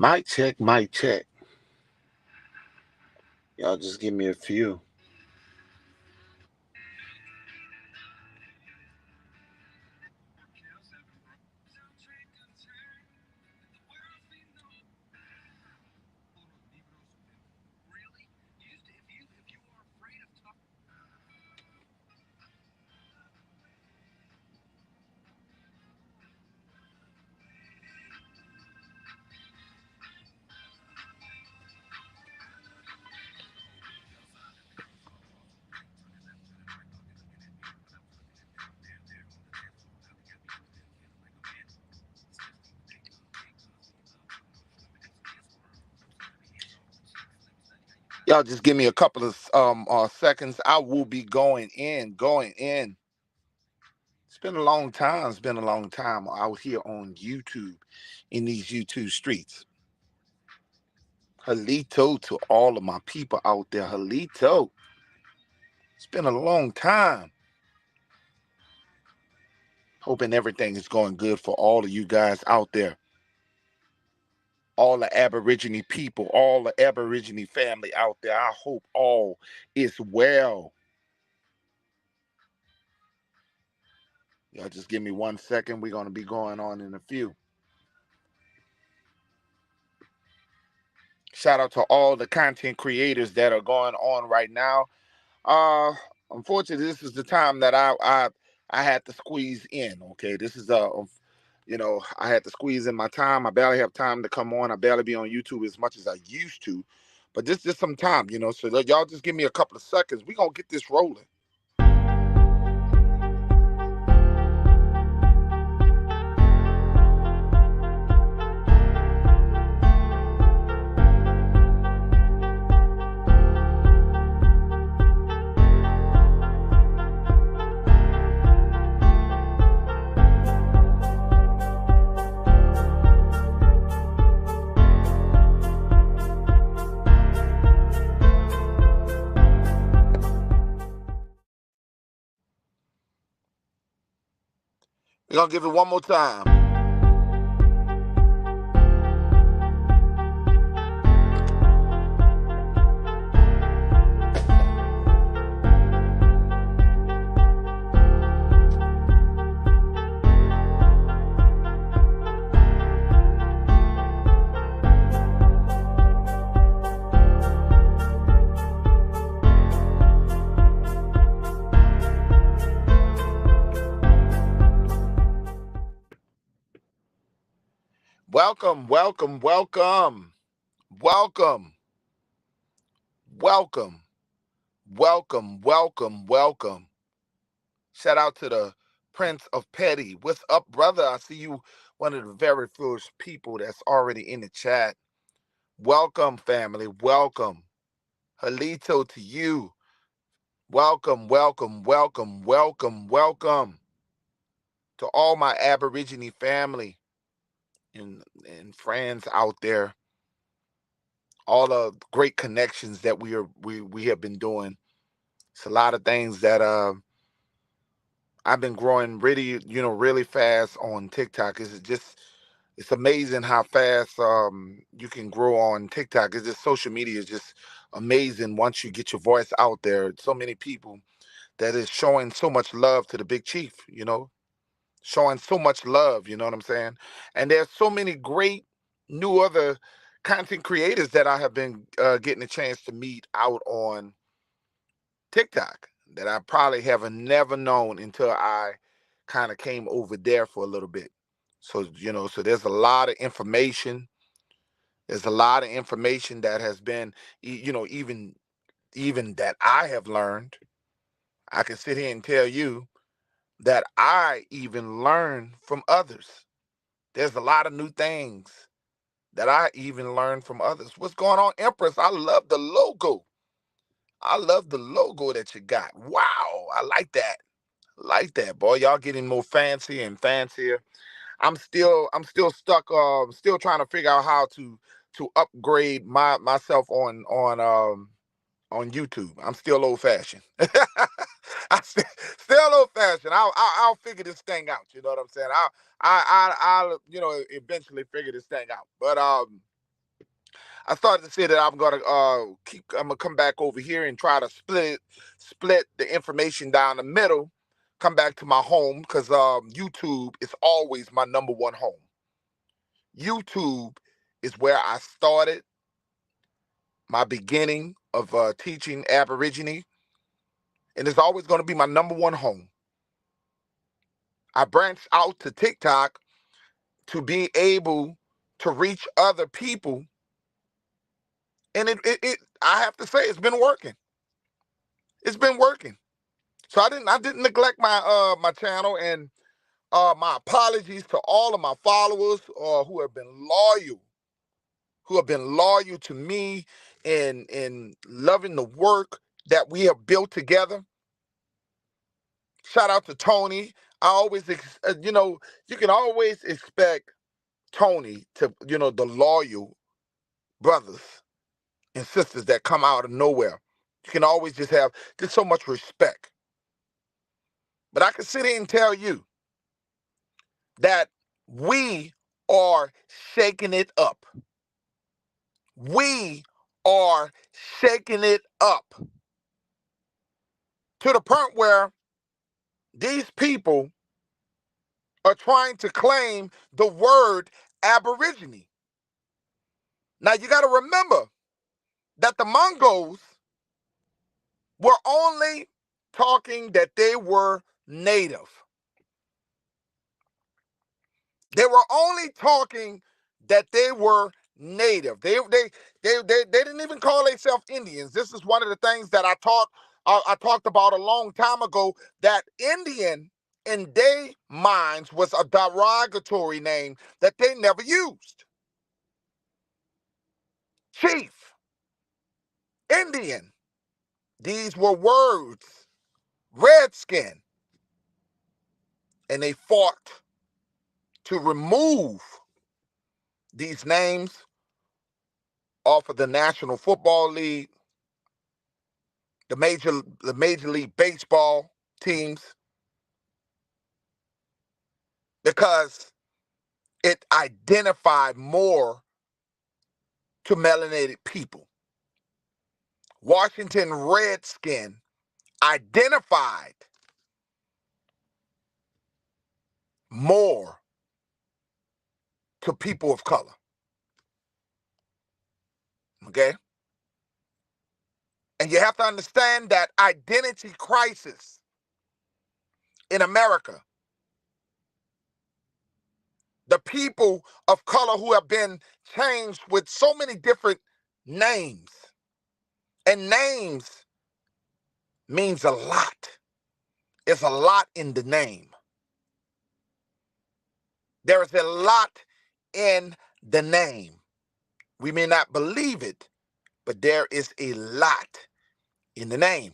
Mic check, mic check. Y'all just give me a few. Y'all just give me a couple of seconds. I will be going in, going in. It's been a long time. It's been a long time out here on YouTube, in these YouTube streets. Halito to all of my people out there. Halito. It's been a long time. Hoping everything is going good for all of you guys out there. All the Aborigine people, all the Aborigine family out there. I hope all is well. Y'all just give me 1 second. We're going to be going on in a few. Shout out to all the content creators that are going on right now. Uh, Unfortunately, this is the time that I had to squeeze in. Okay, this is I had to squeeze in my time. I barely have time to come on. I barely be on YouTube as much as I used to, but this is some time, So y'all just give me a couple of seconds. We gonna get this rolling. We're gonna give it one more time. Welcome, welcome, welcome, welcome, welcome, welcome, welcome, welcome. Shout out to the Prince of Petty. What's up, brother? I see you, one of the very first people that's already in the chat. Welcome, family. Welcome. Halito to you. Welcome, welcome, welcome, welcome, welcome to all my Aborigine family and friends out there. All the great connections that we have been doing. It's a lot of things that I've been growing really fast on TikTok. It's amazing how fast you can grow on TikTok. It's just social media is just amazing once you get your voice out there. So many people that is showing so much love to the big chief, showing so much love, you know what I'm saying? And there's so many great new other content creators that I have been getting a chance to meet out on TikTok that I probably have never known until I kind of came over there for a little bit. So, so there's a lot of information. There's a lot of information that has been, even that I have learned. I can sit here and tell you that I even learn from others. There's a lot of new things that I even learned from others. What's going on, Empress? I love the logo. I love the logo that you got. Wow, I like that. Like that, boy. Y'all getting more fancy and fancier. I'm still stuck. Still trying to figure out how to upgrade myself on YouTube. I'm still old fashioned. Still old fashioned. I'll figure this thing out. You know what I'm saying? I'll eventually figure this thing out. But I started to say that I'm gonna come back over here and try to split the information down the middle, come back to my home because YouTube is always my number one home. YouTube is where I started my beginning of teaching Aborigine, and it's always going to be my number one home. I branched out to TikTok to be able to reach other people, and it I have to say it's been working. It's been working. So I didn't neglect my channel, and my apologies to all of my followers who have been loyal to me and loving the work that we have built together. Shout out to Tony. I always, you can always expect Tony to, the loyal brothers and sisters that come out of nowhere. You can always just have just so much respect. But I can sit here and tell you that we are shaking it up. We are shaking it up to the point where these people are trying to claim the word Aborigine. Now you got to remember that the Mongols were only talking that they were native. They were only talking that they were native. They didn't even call themselves Indians. This is one of the things that I talked about a long time ago, that Indian in their minds was a derogatory name that they never used. Chief, Indian, these were words. Redskin, and they fought to remove these names off of the National Football League, the Major League Baseball teams, because it identified more to melanated people. Washington Redskin identified more to people of color. Okay? And you have to understand that identity crisis in America, the people of color who have been changed with so many different names. And names means a lot. It's a lot in the name. There is a lot in the name. We may not believe it, but there is a lot in the name.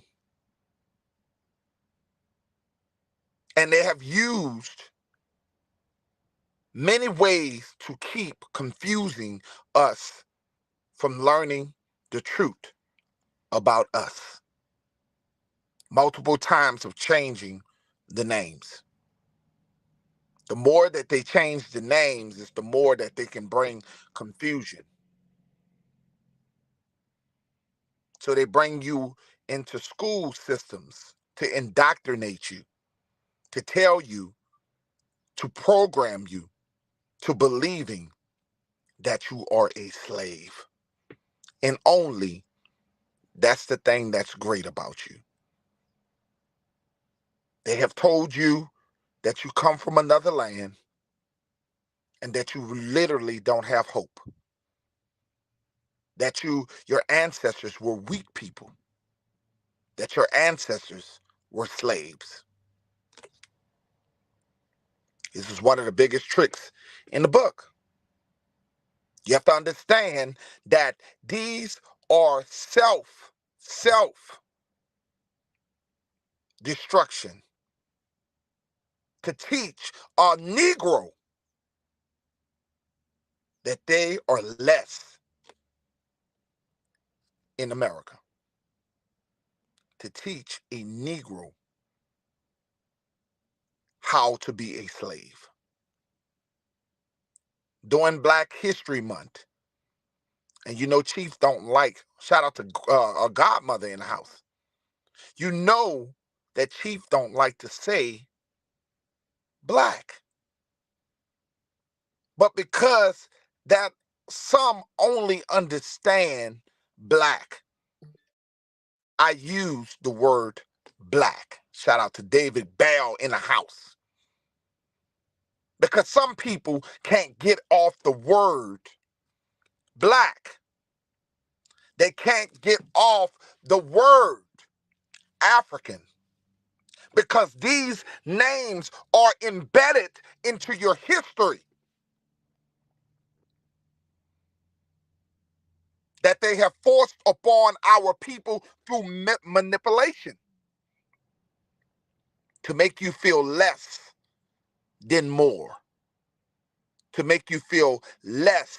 And they have used many ways to keep confusing us from learning the truth about us. Multiple times of changing the names. The more that they change the names is the more that they can bring confusion. So they bring you into school systems to indoctrinate you, to tell you, to program you to believing that you are a slave. And only that's the thing that's great about you. They have told you that you come from another land and that you literally don't have hope. That your ancestors were weak people. That your ancestors were slaves. This is one of the biggest tricks in the book. You have to understand that these are self destruction to teach a Negro that they are less in America. To teach a Negro how to be a slave. During Black History Month, And Chief don't like, shout out to a godmother in the house. You know that Chief don't like to say black. But because that some only understand black, I use the word black. Shout out to David Bell in the house. Because some people can't get off the word black. They can't get off the word African. Because these names are embedded into your history. That they have forced upon our people through manipulation to make you feel less than more, to make you feel less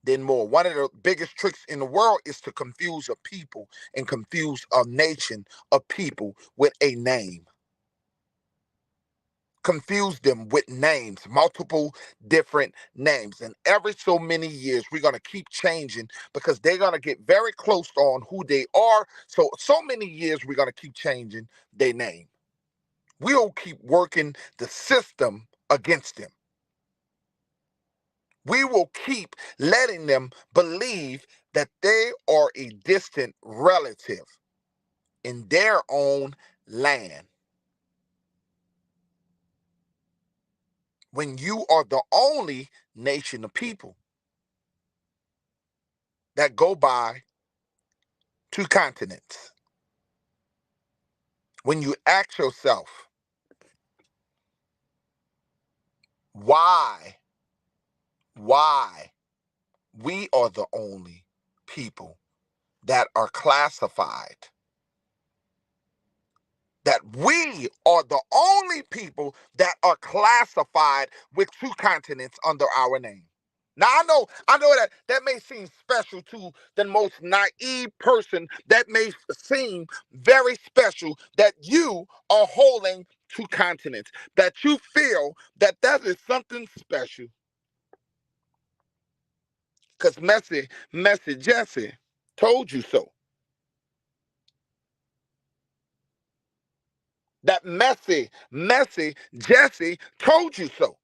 than more. One of the biggest tricks in the world is to confuse a people and confuse a nation of people with a name. Confuse them with names, multiple different names. And every so many years, we're going to keep changing because they're going to get very close on who they are. So many years, we're going to keep changing their name. We'll keep working the system against them. We will keep letting them believe that they are a distant relative in their own land. When you are the only nation of people that go by 2 continents. When you ask yourself, why we are the only people that are classified, that we are the only people that are classified with 2 continents under our name. Now I know that may seem special to the most naive person. That may seem very special that you are holding 2 continents. That you feel that is something special. Because Messy Jesse told you so. That messy Jesse told you so.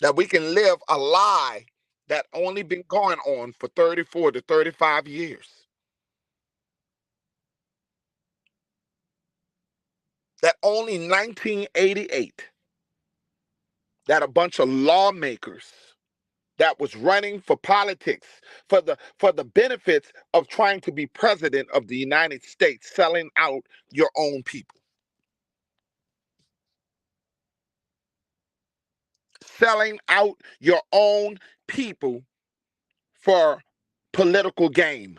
That we can live a lie that only been going on for 34 to 35 years. That only 1988, that a bunch of lawmakers that was running for politics for the benefits of trying to be president of the United States, selling out your own people. Selling out your own people for political gain.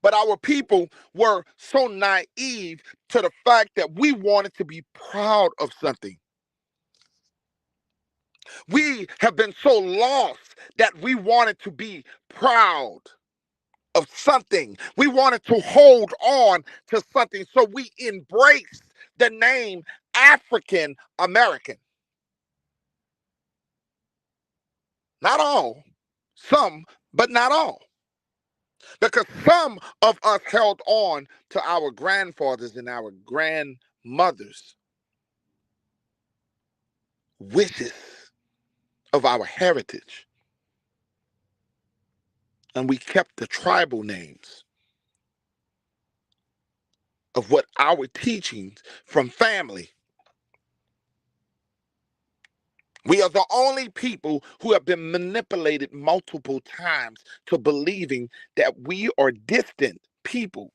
But our people were so naive to the fact that we wanted to be proud of something. We have been so lost that we wanted to be proud of something. We wanted to hold on to something. So we embraced the name African American. Not all, some, but not all. Because some of us held on to our grandfathers and our grandmothers' wishes of our heritage. And we kept the tribal names of what our teachings from family. We are the only people who have been manipulated multiple times to believing that we are distant people,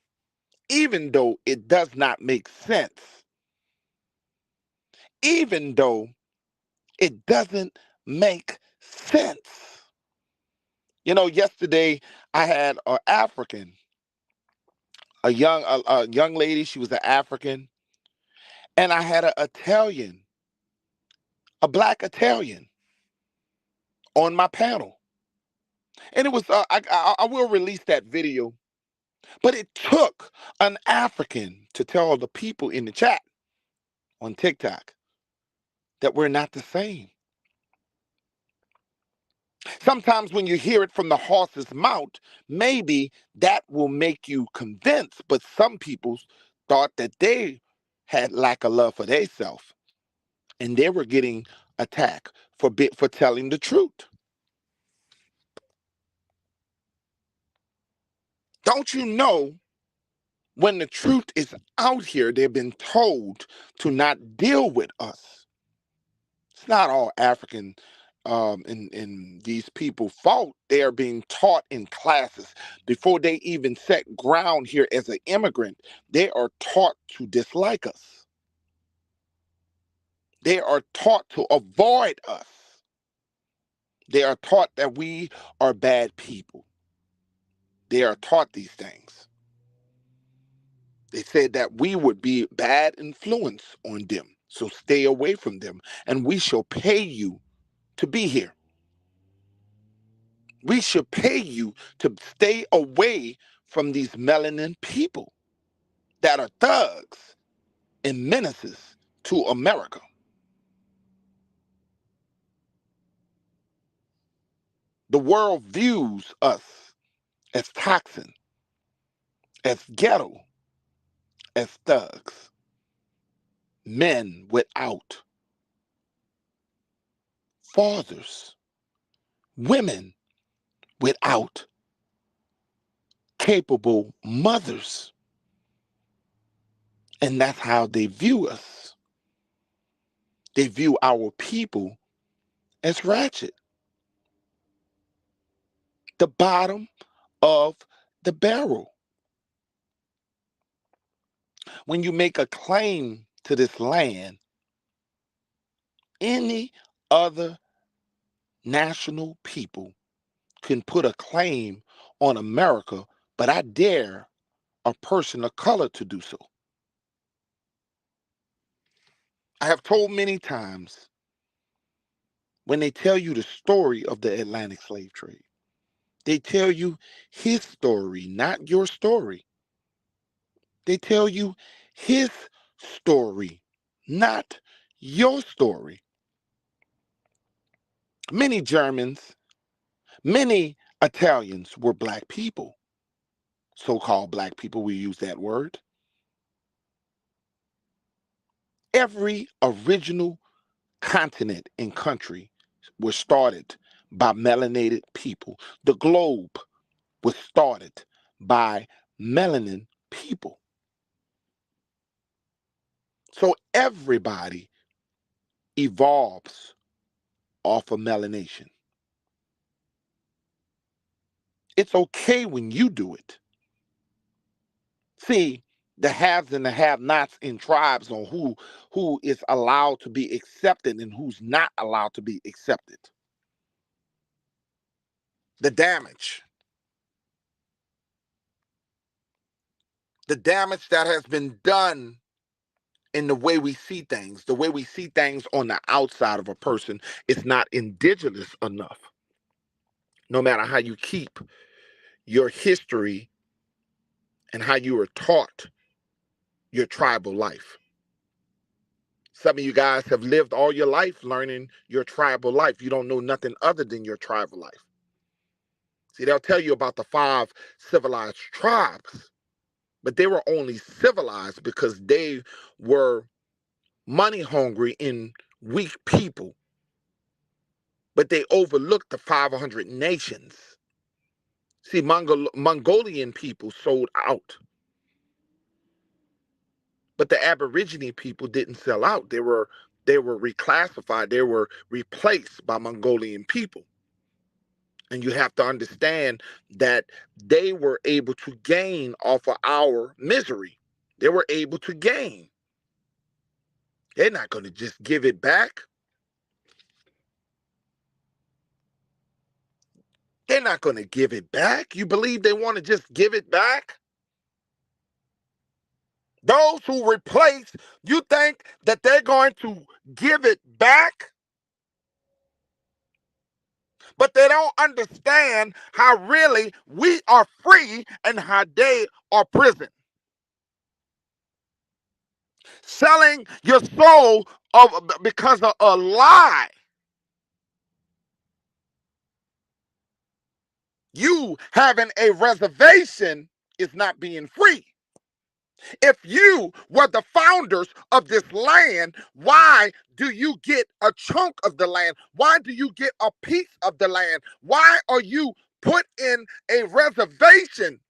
even though it does not make sense. Even though it doesn't make sense. Yesterday I had an African, a young lady. She was an African, and I had an Italian, a black Italian, on my panel. And it was I will release that video, but it took an African to tell the people in the chat on TikTok that we're not the same. Sometimes when you hear it from the horse's mouth, maybe that will make you convinced. But some people thought that they had lack of love for themselves, and they were getting attacked for telling the truth. Don't you know when the truth is out here, they've been told to not deal with us? It's not all African and these people fault. They are being taught in classes before they even set ground here as an immigrant. They are taught to dislike us. They are taught to avoid us. They are taught that we are bad people. They are taught these things. They said that we would be bad influence on them. So stay away from them, and we shall pay you to be here. We should pay you to stay away from these melanin people that are thugs and menaces to America. The world views us as toxin, as ghetto, as thugs, men without fathers, women without capable mothers. And that's how they view us. They view our people as ratchet, the bottom of the barrel. When you make a claim to this land, any other national people can put a claim on America, but I dare a person of color to do so. I have told many times when they tell you the story of the Atlantic slave trade, they tell you his story, not your story. They tell you his story, not your story. Many Germans, many Italians were black people, so called black people, we use that word. Every original continent and country was started by melanated people. The globe was started by melanin people. So everybody evolves off of melanation. It's okay when you do it. See, the haves and the have-nots in tribes on who is allowed to be accepted and who's not allowed to be accepted. The damage. The damage that has been done in the way we see things, the way we see things on the outside of a person is not indigenous enough. No matter how you keep your history and how you were taught your tribal life. Some of you guys have lived all your life learning your tribal life. You don't know nothing other than your tribal life. See, they'll tell you about the 5 civilized tribes, but they were only civilized because they were money hungry and weak people. But they overlooked the 500 nations. See, Mongolian people sold out, but the Aborigine people didn't sell out. They were reclassified. They were replaced by Mongolian people. And you have to understand that they were able to gain off of our misery. They were able to gain. They're not going to just give it back. They're not going to give it back. You believe they want to just give it back? Those who replace, you think that they're going to give it back? But they don't understand how really we are free and how they are prison. Selling your soul because of a lie. You having a reservation is not being free. If you were the founders of this land, why do you get a chunk of the land? Why do you get a piece of the land? Why are you put in a reservation?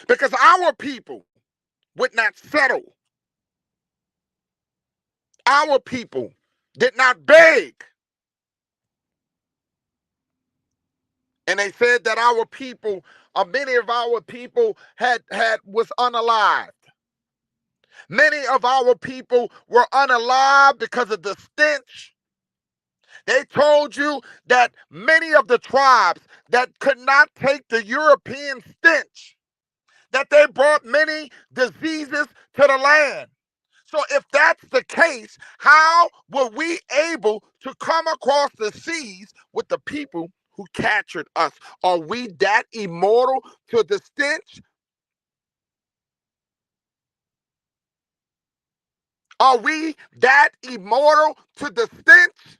Because our people would not settle. Our people did not beg. And they said that our people, many of our people was unalived. Many of our people were unalive because of the stench. They told you that many of the tribes that could not take the European stench, that they brought many diseases to the land. So if that's the case, how were we able to come across the seas with the people who captured us? Are we that immortal to the stench? Are we that immortal to the stench?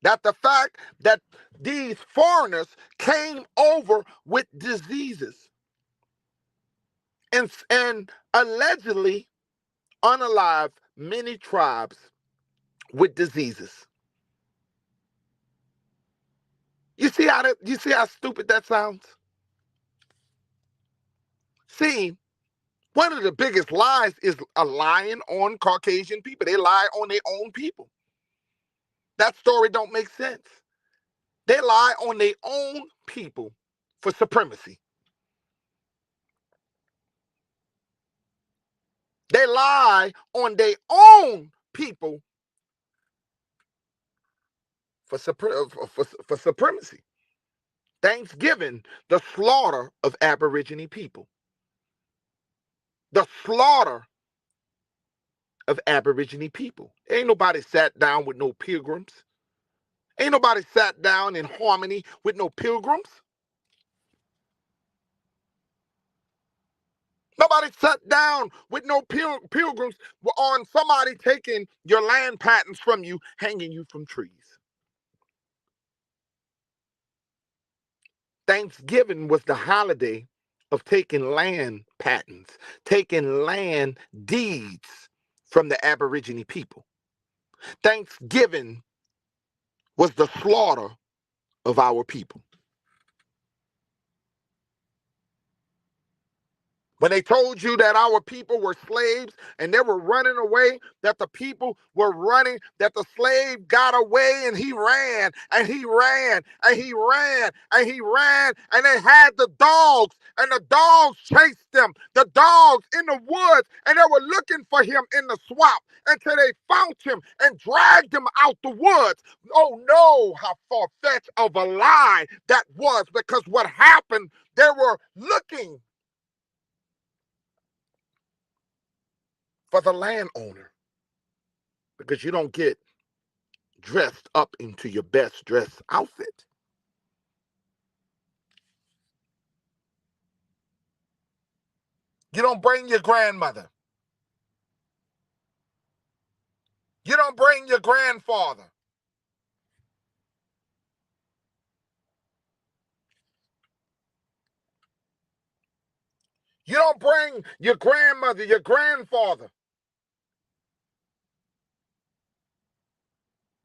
That the fact that these foreigners came over with diseases and allegedly unalive many tribes with diseases. You see how stupid that sounds? See, one of the biggest lies is a lying on Caucasian people. They lie on their own people. That story don't make sense. They lie on their own people for supremacy. They lie on their own people for supremacy. Thanksgiving, the slaughter of Aborigine people. The slaughter of Aborigine people. Ain't nobody sat down with no pilgrims. Ain't nobody sat down in harmony with no pilgrims. Nobody sat down with no pilgrims on somebody taking your land patents from you, hanging you from trees. Thanksgiving was the holiday of taking land patents, taking land deeds from the Aborigine people. Thanksgiving was the slaughter of our people. When they told you that our people were slaves and they were running away, that the people were running, that the slave got away and he ran and he ran and he ran and he ran and they had the dogs and the dogs chased them, the dogs in the woods, and they were looking for him in the swamp until they found him and dragged him out the woods. Oh no, how far-fetched of a lie that was, because what happened, they were looking for the landowner, because you don't get dressed up into your best dress outfit. You don't bring your grandmother. You don't bring your grandfather. You don't bring your grandmother, your grandfather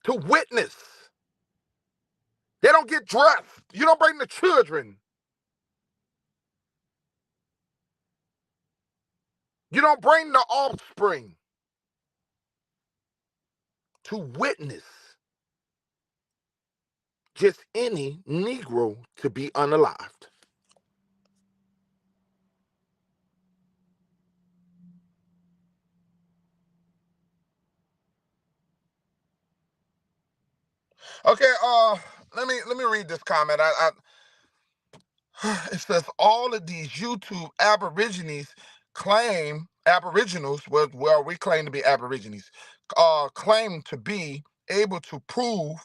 to witness. They don't get dressed. You don't bring the children. You don't bring the offspring to witness just any Negro to be unalived. Okay, let me read this comment. It says all of these YouTube Aboriginals, well, we claim to be Aborigines, claim to be able to prove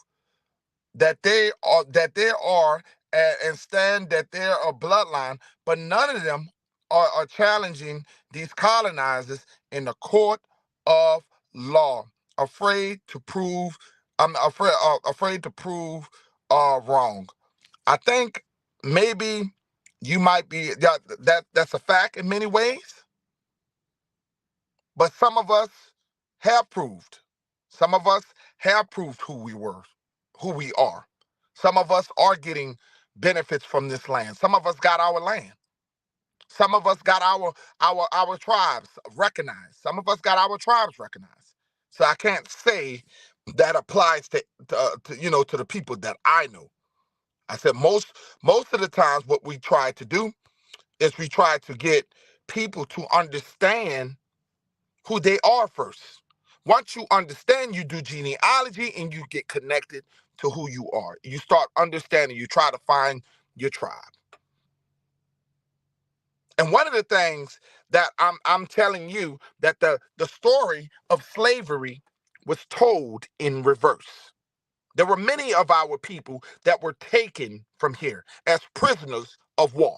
that they are and stand that they're a bloodline, but none of them are challenging these colonizers in the court of law, afraid to prove. I'm afraid to prove wrong. I think maybe you might be that's a fact in many ways, but some of us have proved. Some of us have proved who we were, who we are. Some of us are getting benefits from this land. Some of us got our land. Some of us got our tribes recognized. Some of us got our tribes recognized. So I can't say that applies to the people that I know. I said most of the times what we try to do is we try to get people to understand who they are first. Once you understand, you do genealogy and you get connected to who you are. You start understanding, you try to find your tribe. And one of the things that I'm telling you that the story of slavery was told in reverse. There were many of our people that were taken from here as prisoners of war.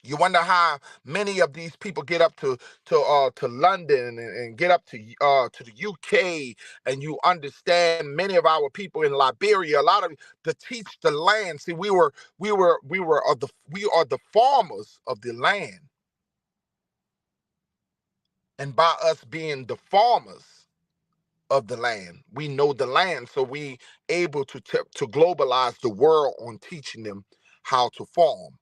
You wonder how many of these people get up to London and get up to the UK, and you understand many of our people in Liberia, a lot of to teach the land. See, we are the farmers of the land, and by us being the farmers of the land, we know the land, so we able to globalize the world on teaching them how to farm.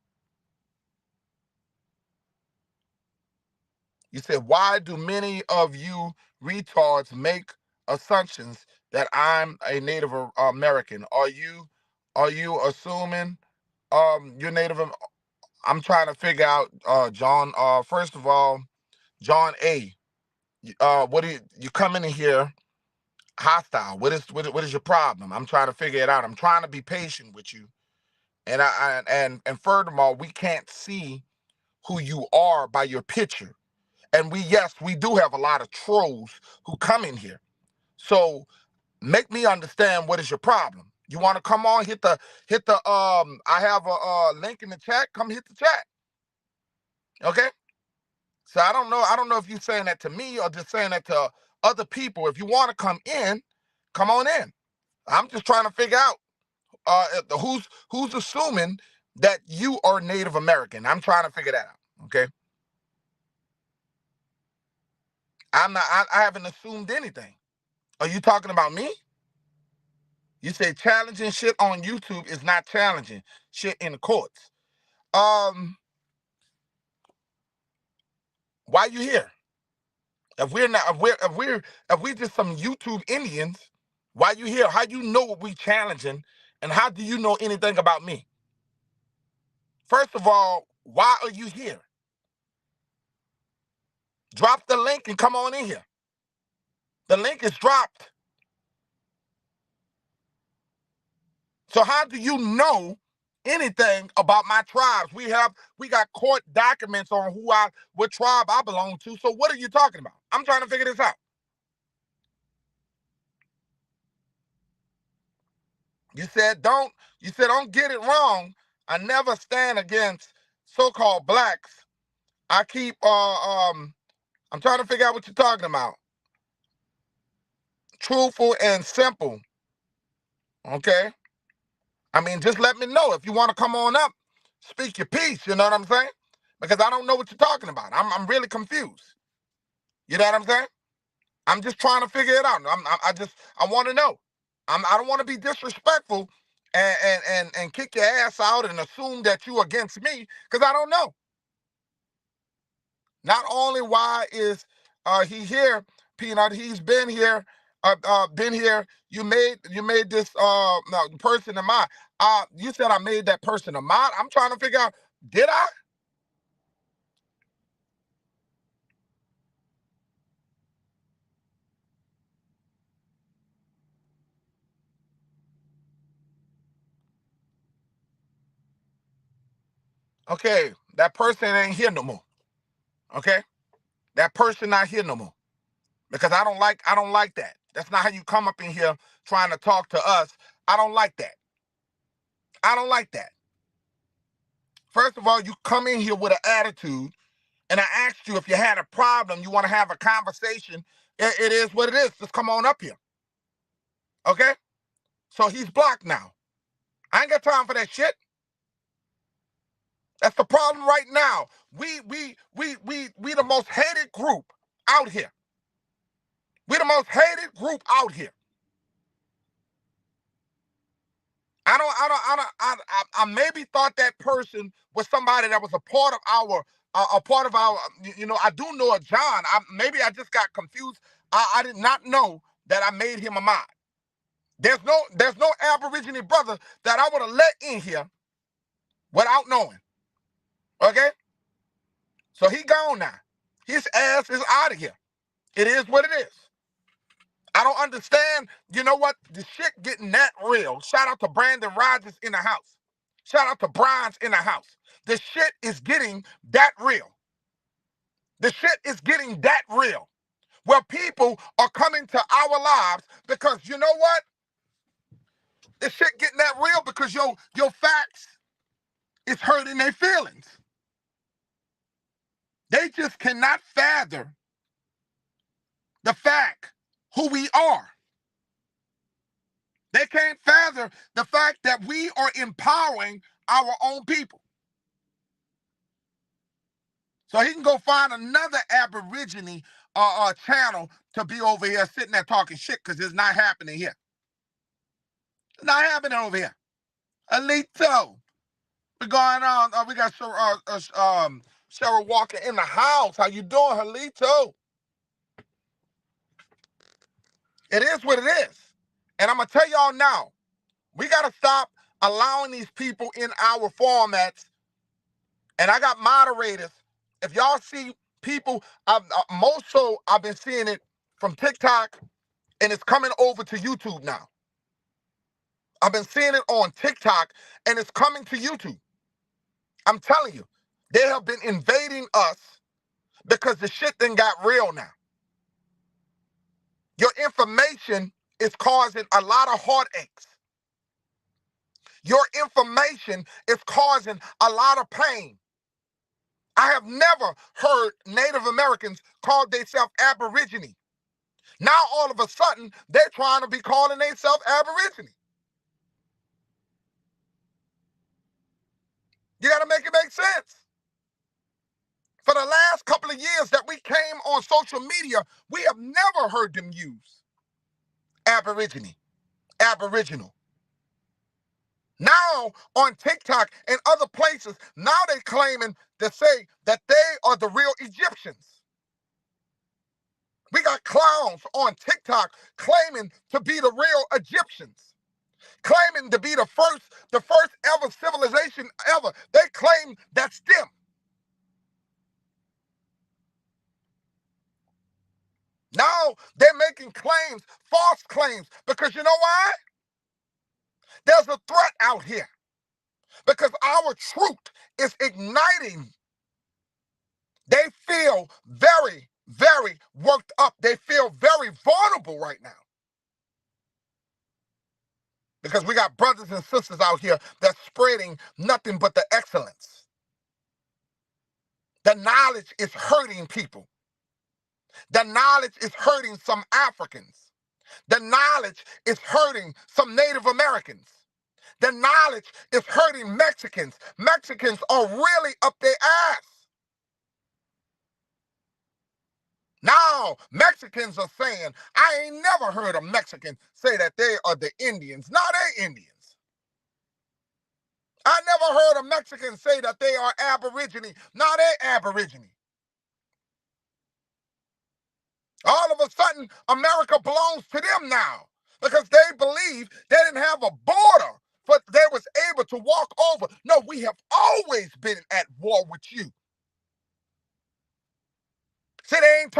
You said, why do many of you retards make assumptions that I'm a Native American? Are you assuming you're Native? I'm trying to figure out, John. First of all, John A. What do you coming in here hostile? What is your problem? I'm trying to figure it out. I'm trying to be patient with you, and and furthermore, we can't see who you are by your picture. And yes, we do have a lot of trolls who come in here. So make me understand, what is your problem. You want to come on, I have a link in the chat. Come hit the chat. Okay? So I don't know if you're saying that to me or just saying that to other people. If you want to come in, come on in. I'm just trying to figure out who's assuming that you are Native American. I'm trying to figure that out. Okay? I haven't assumed anything. Are you talking about me? You say challenging shit on YouTube is not challenging shit in the courts. Um, why you here? If we're not, if we just some YouTube Indians, why you here? How you know what we challenging, and how do you know anything about me? First of all, why are you here? Drop the link and come on in here. The link is dropped. So how do you know anything about my tribes? We got court documents on what tribe I belong to. So what are you talking about? I'm trying to figure this out. You said don't get it wrong. I never stand against so-called blacks. I keep I'm trying to figure out what you're talking about. Truthful and simple. Okay? I mean, just let me know if you want to come on up, speak your piece, you know what I'm saying? Because I don't know what you're talking about. I'm really confused. You know what I'm saying? I'm just trying to figure it out. I want to know. I don't want to be disrespectful and kick your ass out and assume that you against me, because I don't know. Not only why is he here, Peanut? He's been here. Been here. You made this no, person of mine. You said I made that person of mine. I'm trying to figure out, did I? Okay, that person ain't here no more. Okay, that person not here no more, because I don't like that. That's not how you come up in here trying to talk to us. I don't like that. I don't like that. First of all, you come in here with an attitude, and I asked you if you had a problem, you want to have a conversation. It is what it is. Just come on up here. Okay? So he's blocked now. I ain't got time for that shit. That's the problem right now. We the most hated group out here. We the most hated group out here. I maybe thought that person was somebody that was a part of our, I do know a John. Maybe I just got confused. I did not know that I made him a mod. There's no Aborigine brother that I would have let in here without knowing. Okay? So he gone now. His ass is out of here. It is what it is. I don't understand. You know what? The shit getting that real. Shout out to Brandon Rogers in the house. Shout out to Brian's in the house. The shit is getting that real. The shit is getting that real. Where people are coming to our lives because you know what? The shit getting that real because your facts is hurting their feelings. They just cannot fathom the fact who we are. They can't fathom the fact that we are empowering our own people. So he can go find another Aborigine channel to be over here sitting there talking shit because it's not happening here. It's not happening over here. Alito, what's going on? We got Cheryl Walker in the house. How you doing, Alito? It is what it is. And I'm going to tell y'all now, we got to stop allowing these people in our formats. And I got moderators. If y'all see people, most so I've been seeing it from TikTok, and it's coming over to YouTube now. I've been seeing it on TikTok, and it's coming to YouTube. I'm telling you, they have been invading us because the shit then got real now. Your information is causing a lot of heartaches. Your information is causing a lot of pain. I have never heard Native Americans call themselves Aborigine. Now all of a sudden, they're trying to be calling themselves Aborigine. You got to make it make sense. For the last couple of years that we came on social media, we have never heard them use Aborigine, Aboriginal. Now on TikTok and other places, now they're claiming to say that they are the real Egyptians. We got clowns on TikTok claiming to be the real Egyptians, claiming to be the first ever civilization ever. They claim that's them. Now they're making claims, false claims, because you know why? There's a threat out here because our truth is igniting. They feel very, very worked up. They feel very vulnerable right now because we got brothers and sisters out here that's spreading nothing but the excellence. The knowledge is hurting people. The knowledge is hurting some Africans. The knowledge is hurting some Native Americans. The knowledge is hurting Mexicans. Mexicans are really up their ass. Now, Mexicans are saying, I ain't never heard a Mexican say that they are the Indians. No, they Indians. I never heard a Mexican say that they are Aborigine. No, they Aborigine. All of a sudden, America belongs to them now because they believe they didn't have a border, but they was able to walk over. No, we have always been at war with you. See, they ain't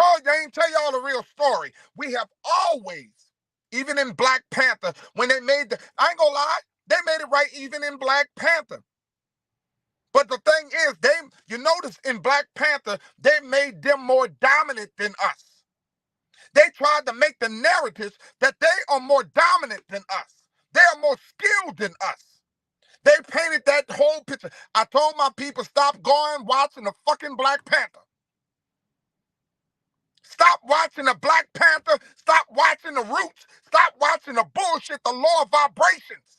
tell y'all the real story. We have always, even in Black Panther, when they made I ain't gonna lie, they made it right even in Black Panther. But the thing is, you notice in Black Panther, they made them more dominant than us. They tried to make the narratives that they are more dominant than us. They are more skilled than us. They painted that whole picture. I told my people, stop going watching the fucking Black Panther. Stop watching the Black Panther. Stop watching the Roots. Stop watching the bullshit, the law of vibrations.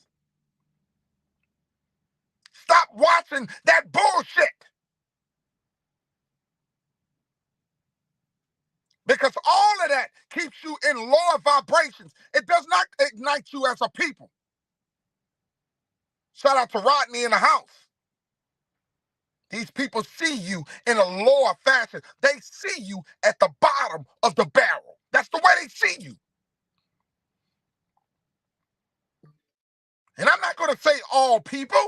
Stop watching that bullshit. Because all of that keeps you in lower vibrations. It does not ignite you as a people. Shout out to Rodney in the house. These people see you in a lower fashion. They see you at the bottom of the barrel. That's the way they see you. And I'm not going to say all people.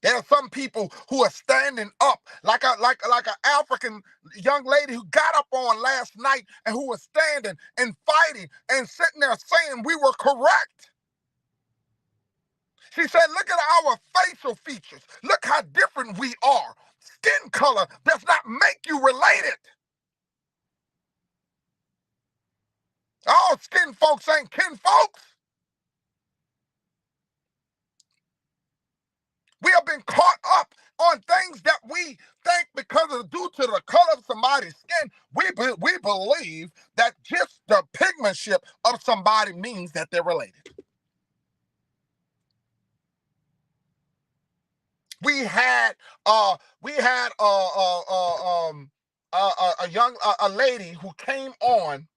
There are some people who are standing up, like an African young lady who got up on last night and who was standing and fighting and sitting there saying we were correct. She said, look at our facial features. Look how different we are. Skin color does not make you related. All skin folks ain't kin folks. We have been caught up on things that we think because of due to the color of somebody's skin, we believe that just the pigmentship of somebody means that they're related. We had a young a lady who came on,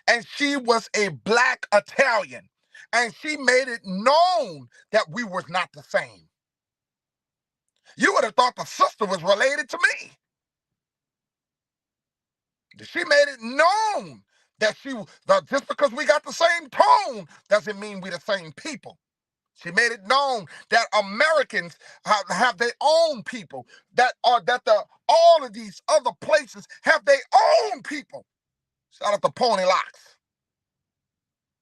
and she was a Black Italian, and she made it known that we was not the same. You would have thought the sister was related to me. She made it known that just because we got the same tone doesn't mean we the same people. She made it known that Americans have their own people, that all of these other places have their own people. Shout out to Pony Locks.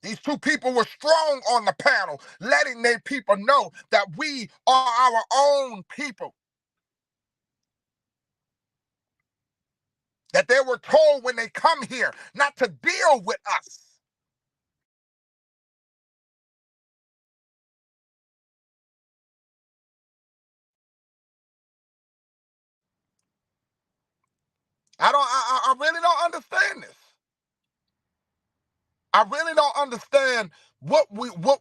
These two people were strong on the panel, letting their people know that we are our own people. That they were told when they come here not to deal with us. I really don't understand this. I really don't understand what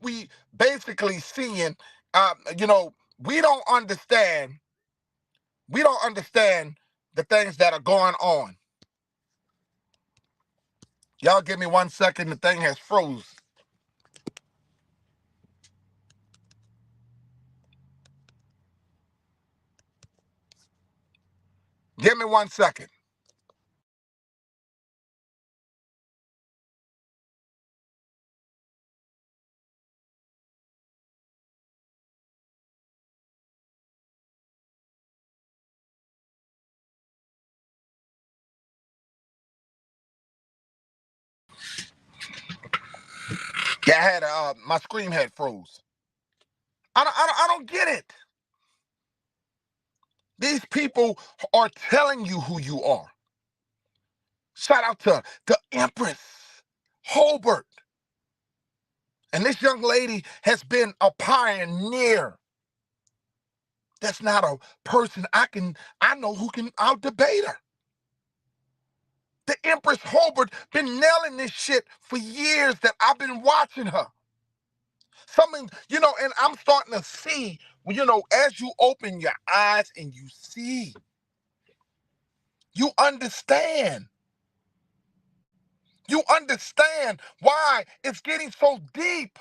we basically seeing. You know, we don't understand. We don't understand the things that are going on. Y'all give me 1 second. The thing has froze. Give me 1 second. Yeah, I had my screen had froze. I don't get it. These people are telling you who you are. Shout out to the Empress Holbert. And this young lady has been a pioneer. That's not a person I know who can out debate her. The Empress Holbert been nailing this shit for years that I've been watching her. Something, and I'm starting to see, as you open your eyes and you see, you understand. You understand why it's getting so deep.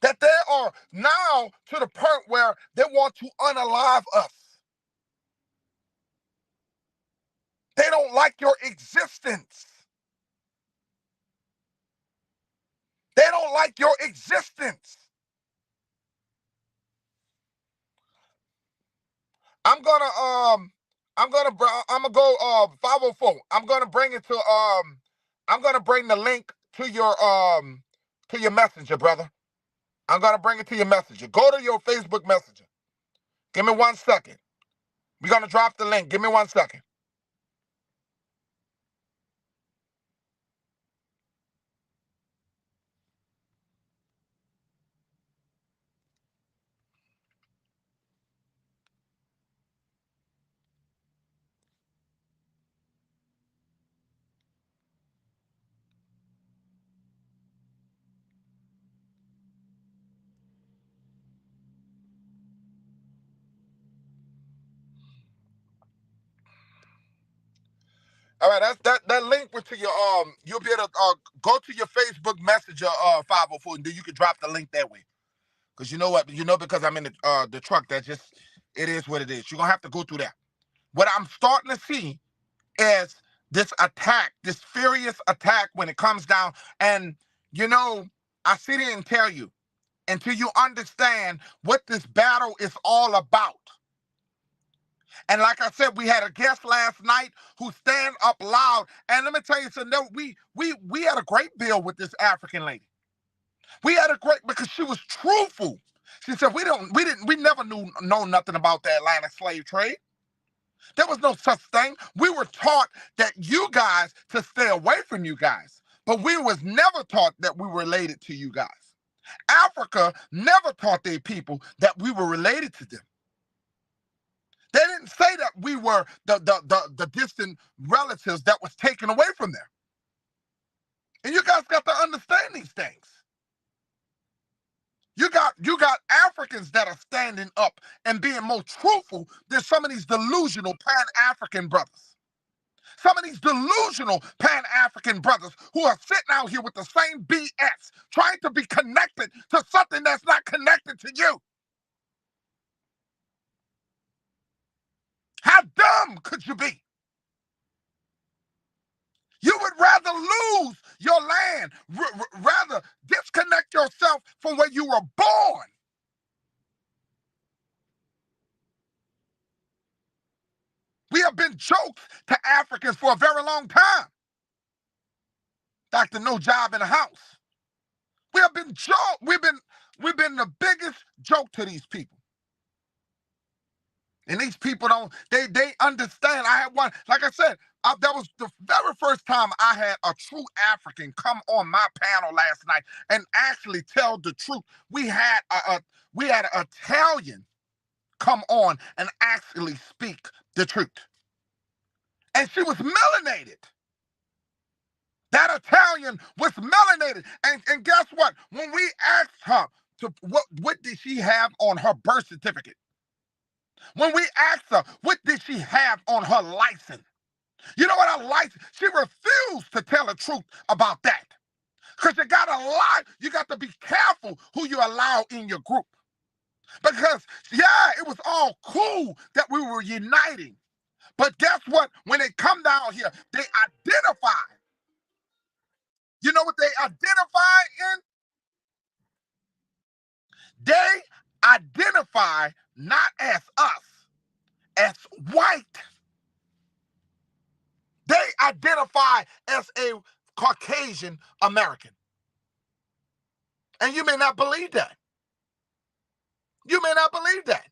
That they are now to the point where they want to unalive us. They don't like your existence. They don't like your existence. I'm gonna go 504. I'm gonna bring the link to your messenger, brother. I'm gonna bring it to your messenger. Go to your Facebook messenger. Give me 1 second. We're gonna drop the link. Give me 1 second. Right, that link went to your you'll be able to go to your Facebook Messenger 504, and then you can drop the link that way. Because you know what, because I'm in the truck, that just it is what it is. You're gonna have to go through that. What I'm starting to see is this attack, this furious attack when it comes down. And I sit here and tell you, until you understand what this battle is all about. And like I said, we had a guest last night who stand up loud. And let me tell you something. We had a great bill with this African lady. We had a great, because she was truthful. She said we never know nothing about the Atlantic slave trade. There was no such thing. We were taught that you guys to stay away from you guys, but we was never taught that we were related to you guys. Africa never taught their people that we were related to them. They didn't say that we were the distant relatives that was taken away from them. And you guys got to understand these things. You got Africans that are standing up and being more truthful than some of these delusional Pan-African brothers. Some of these delusional Pan-African brothers who are sitting out here with the same BS, trying to be connected to something that's not connected to you. How dumb could you be? You would rather lose your land, rather disconnect yourself from where you were born. We have been jokes to Africans for a very long time. Dr. No Job in the House. We have been joke. We've been the biggest joke to these people. And these people they understand. I had one, like I said, that was the very first time I had a true African come on my panel last night and actually tell the truth. We had an Italian come on and actually speak the truth. And she was melanated. That Italian was melanated. And guess what? When we asked her what did she have on her birth certificate? When we asked her, what did she have on her license? You know what her license? She refused to tell the truth about that. Because you got to lie. You got to be careful who you allow in your group. Because, yeah, it was all cool that we were uniting. But guess what? When they come down here, they identify. You know what they identify in? They identify not as us, as white. They identify as a Caucasian American. And you may not believe that. You may not believe that.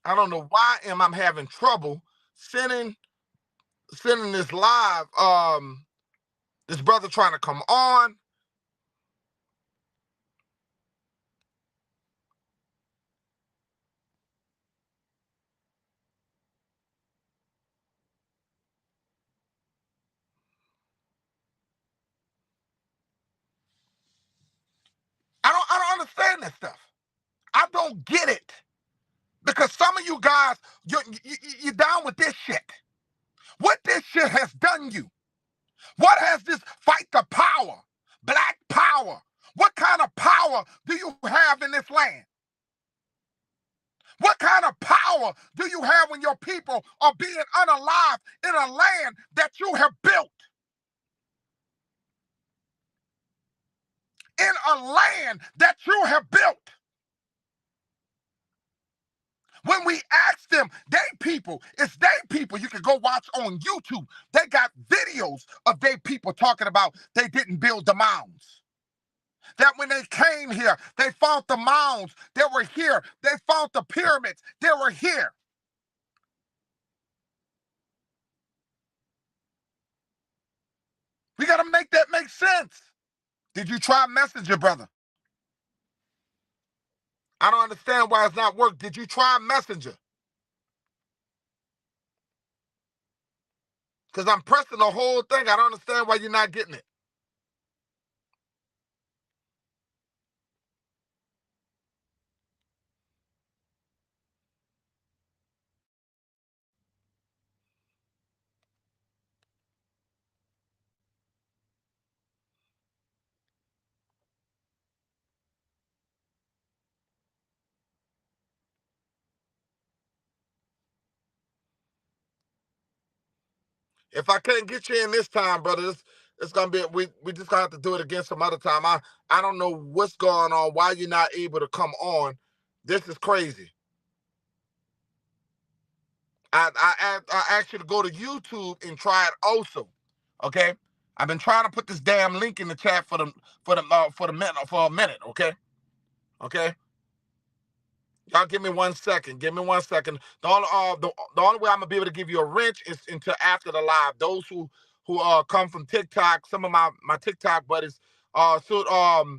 I don't know why I'm having trouble sending this live. This brother trying to come on. I don't understand this stuff. I don't get it. Because some of you guys, you're down with this shit. What this shit has done you. What has this fight the power, black power? What kind of power do you have in this land? What kind of power do you have when your people are being unalive in a land that you have built? In a land that you have built. When we ask them, it's they people. You can go watch on YouTube. They got videos of they people talking about they didn't build the mounds. That when they came here, they found the mounds. They were here. They found the pyramids. They were here. We got to make that make sense. Did you try Messenger, brother? I don't understand why it's not working. Did you try Messenger? Because I'm pressing the whole thing. I don't understand why you're not getting it. If I can't get you in this time, brother, it's gonna be we just gonna have to do it again some other time. I don't know what's going on, why you're not able to come on. This is crazy. I asked you to go to YouTube and try it also. Okay? I've been trying to put this damn link in the chat for a minute, okay? Okay? Y'all give me 1 second. Give me 1 second. The only way I'm gonna be able to give you a wrench is until after the live. Those who come from TikTok, some of my TikTok buddies, so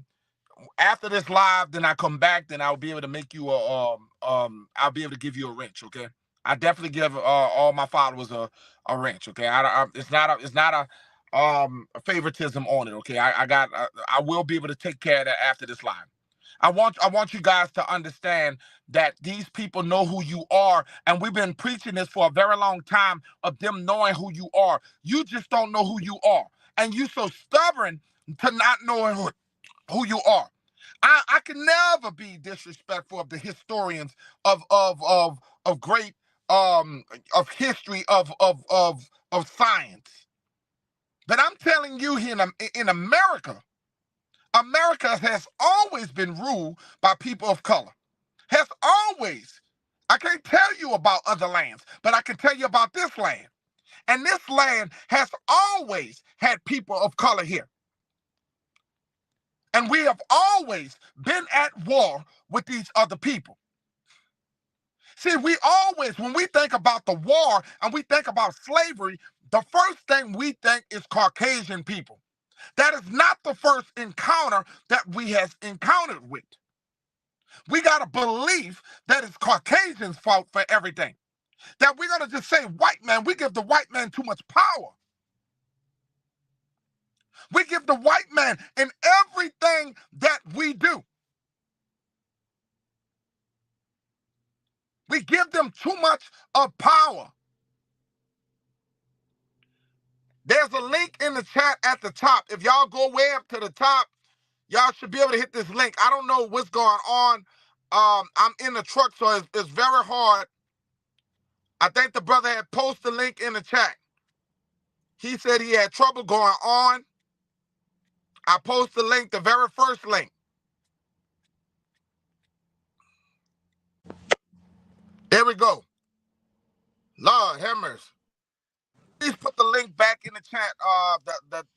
after this live, then I come back, then I'll be able to make you I'll be able to give you a wrench, okay? I definitely give all my followers a wrench, okay? It's not a favoritism on it, okay? I will be able to take care of that after this live. I want you guys to understand that these people know who you are, and we've been preaching this for a very long time of them knowing who you are. You just don't know who you are, and you so stubborn to not knowing who you are. I can never be disrespectful of the historians of great of history of science. But I'm telling you here in America, America has always been ruled by people of color. Has always. I can't tell you about other lands, but I can tell you about this land. And this land has always had people of color here. And we have always been at war with these other people. See, we always, when we think about the war and we think about slavery, the first thing we think is Caucasian people. That is not the first encounter that we has encountered with. We got a belief that it's Caucasians' fault for everything. That we're going to just say white man, we give the white man too much power. We give the white man in everything that we do. We give them too much of power. There's a link in the chat at the top. If y'all go way up to the top, y'all should be able to hit this link. I don't know what's going on. I'm in the truck, so it's very hard. I think the brother had posted the link in the chat. He said he had trouble going on. I posted the link, the very first link. There we go. Lord have mercy. Please put the link back in the chat,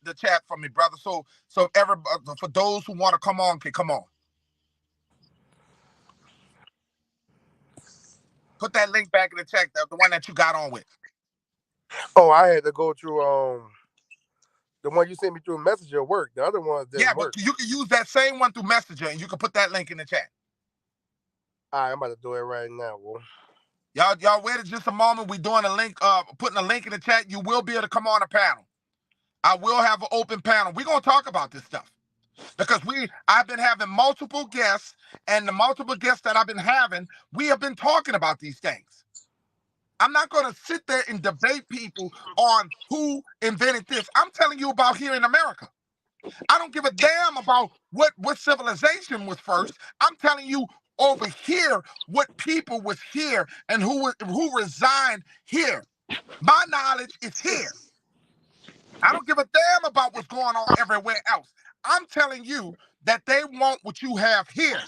the chat for me, brother. So for those who want to come on, can come on. Put that link back in the chat, the one that you got on with. Oh, I had to go through the one you sent me through Messenger worked. The other one didn't work. But you can use that same one through Messenger, and you can put that link in the chat. All right, I'm about to do it right now, boy. Y'all wait just a moment. We're doing a link, putting a link in the chat. You will be able to come on a panel. I will have an open panel. We're gonna talk about this stuff because I've been having multiple guests, and the multiple guests that I've been having, we have been talking about these things. I'm not going to sit there and debate people on who invented this. I'm telling you about here in America. I don't give a damn about what civilization was first. I'm telling you over here what people was here and who resigned here. My knowledge is here. I don't give a damn about what's going on everywhere else. I'm telling you that they want what you have here.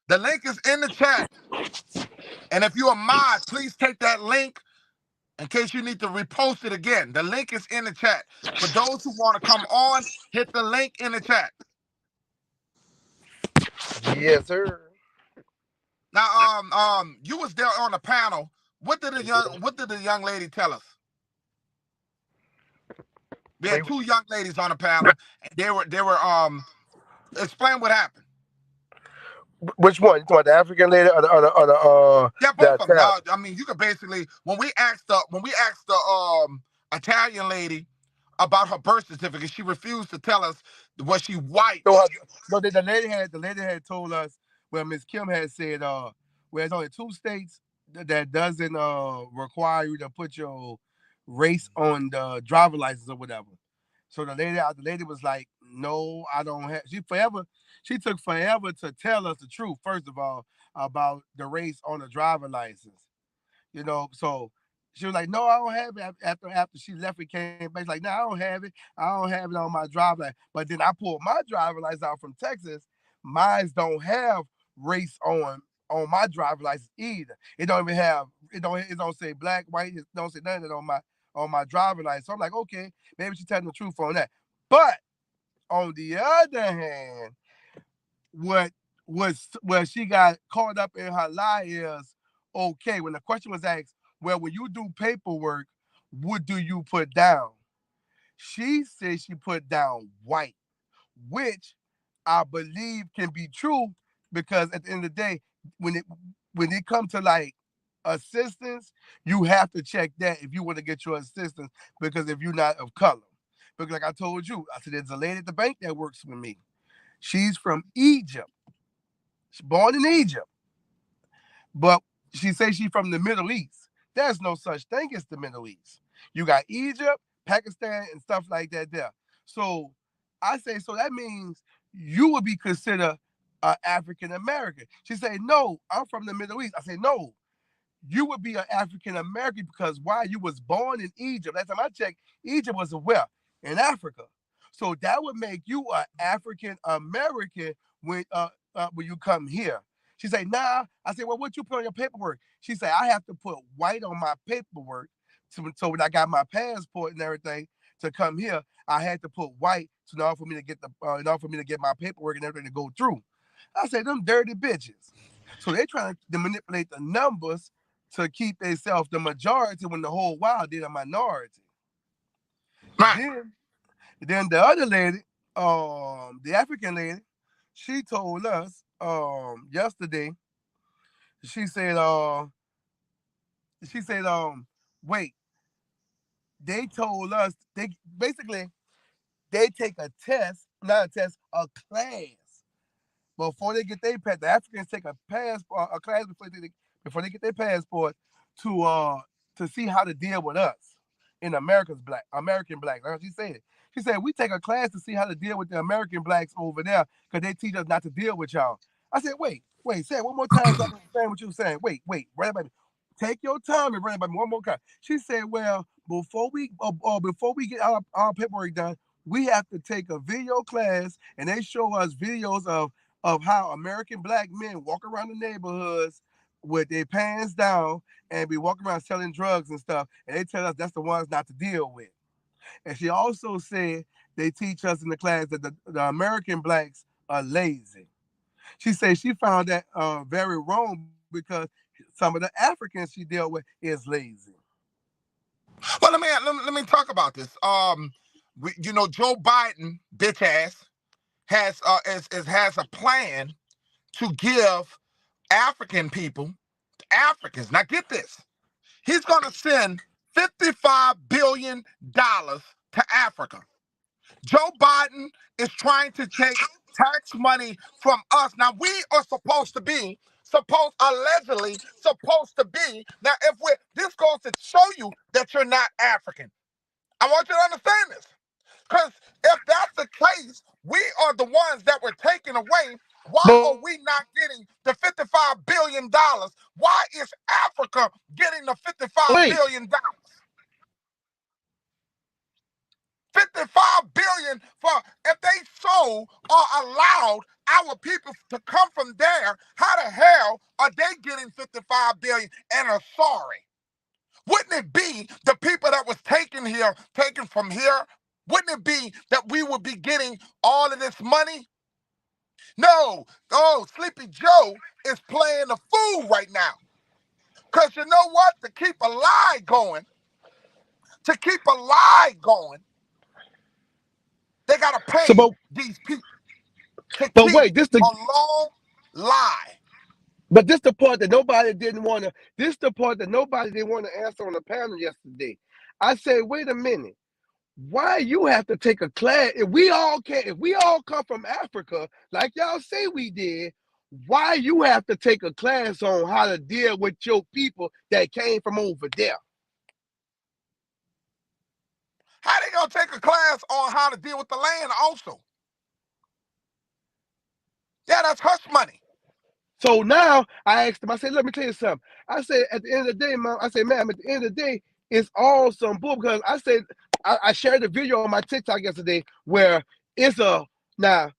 The link is in the chat. And if you're a mod, please take that link in case you need to repost it again. The link is in the chat. For those who want to come on, hit the link in the chat. Yes, sir. Now, you was there on the panel. What did the young lady tell us? We had two young ladies on the panel, and they were explain what happened. Which one? You talking about the African lady or the Yeah, both of them. I mean, you could basically when we asked the Italian lady about her birth certificate, she refused to tell us was she white. No, the lady had told us. Well, Miss Kim had said, well, there's only 2 states that doesn't require you to put your race on the driver license or whatever. So the lady was like, no, I don't have. She took forever to tell us the truth. First of all, about the race on the driver license. So she was like, "No, I don't have it." After she left and came back, she's like, "No, I don't have it. I don't have it on my driver's license." But then I pulled my driver's license out from Texas. Mine don't have race on my driver's license either. It don't even have it don't say black, white. It don't say none of that on my driver's license. So I'm like, okay, maybe she's telling the truth on that. But on the other hand, what where she got caught up in her lie is okay. When the question was asked, well, when you do paperwork, what do you put down? She said she put down white, which I believe can be true because at the end of the day, when it when it comes to like assistance, you have to check that if you want to get your assistance because if you're not of color. Because like I told you, I said there's a lady at the bank that works with me. She's from Egypt. She's born in Egypt, but she says she's from the Middle East. There's no such thing as the Middle East. You got Egypt, Pakistan, and stuff like that there. So I say, so that means you would be considered African American. She said, no, I'm from the Middle East. I said, no, you would be an African American because why you was born in Egypt. Last time I checked, Egypt was where? In Africa. So that would make you an African American when you come here. She said, nah. I said, well, what you put on your paperwork? She said, I have to put white on my paperwork. So when I got my passport and everything to come here, I had to put white so in order for me to in order for me to get my paperwork and everything to go through. I said, them dirty bitches. So they trying to manipulate the numbers to keep themselves the majority when the whole while they're a minority. Right. Then then the other lady, the African lady, she told us yesterday, she said she said wait, they told us they basically they take a test, not a test, a class before they get their pass. The Africans take a class before they get their passport to uh to see how to deal with us in American black. Like she said, she said we take a class to see how to deal with the American blacks over there because they teach us not to deal with y'all. I said, wait, say it one more time so I can understand what you're saying. Wait, run it by me. Take your time and run it by me one more time. She said, well, before we get our paperwork done, we have to take a video class and they show us videos of how American black men walk around the neighborhoods with their pants down and be walking around selling drugs and stuff. And they tell us that's the ones not to deal with. And she also said they teach us in the class that the American blacks are lazy. She said she found that very wrong because some of the Africans she dealt with is lazy. Well, let me talk about this. Joe Biden, bitch ass, has a plan to give African people, Africans. Now get this. He's going to send $55 billion to Africa. Joe Biden is trying to take tax money from us. Now we are allegedly supposed to be. Now if we this goes to show you that you're not African. I want you to understand this. Because if that's the case, we are the ones that were taken away. Why But are we not getting the $55 billion? Why is Africa getting the $55 wait, billion? 55 billion for if they so are allowed our people to come from there, how the hell are they getting 55 billion and are sorry? Wouldn't it be the people that was taken from here? Wouldn't it be that we would be getting all of this money? No. Oh, Sleepy Joe is playing the fool right now. Because you know what? To keep a lie going, they got to so pay these people to but keep wait, this the a long lie. but this the part that nobody didn't want to. This the part that nobody didn't want to answer on the panel yesterday. I said, wait a minute. Why you have to take a class if we all come from Africa like y'all say we did, why you have to take a class on how to deal with your people that came from over there? How they gonna take a class on how to deal with the land also? Yeah, that's hush money. So now I asked him, I said, let me tell you something. I said, at the end of the day, mom, I said, ma'am, at the end of the day, it's all some bull because I said, I shared a video on my TikTok yesterday where it's a, now,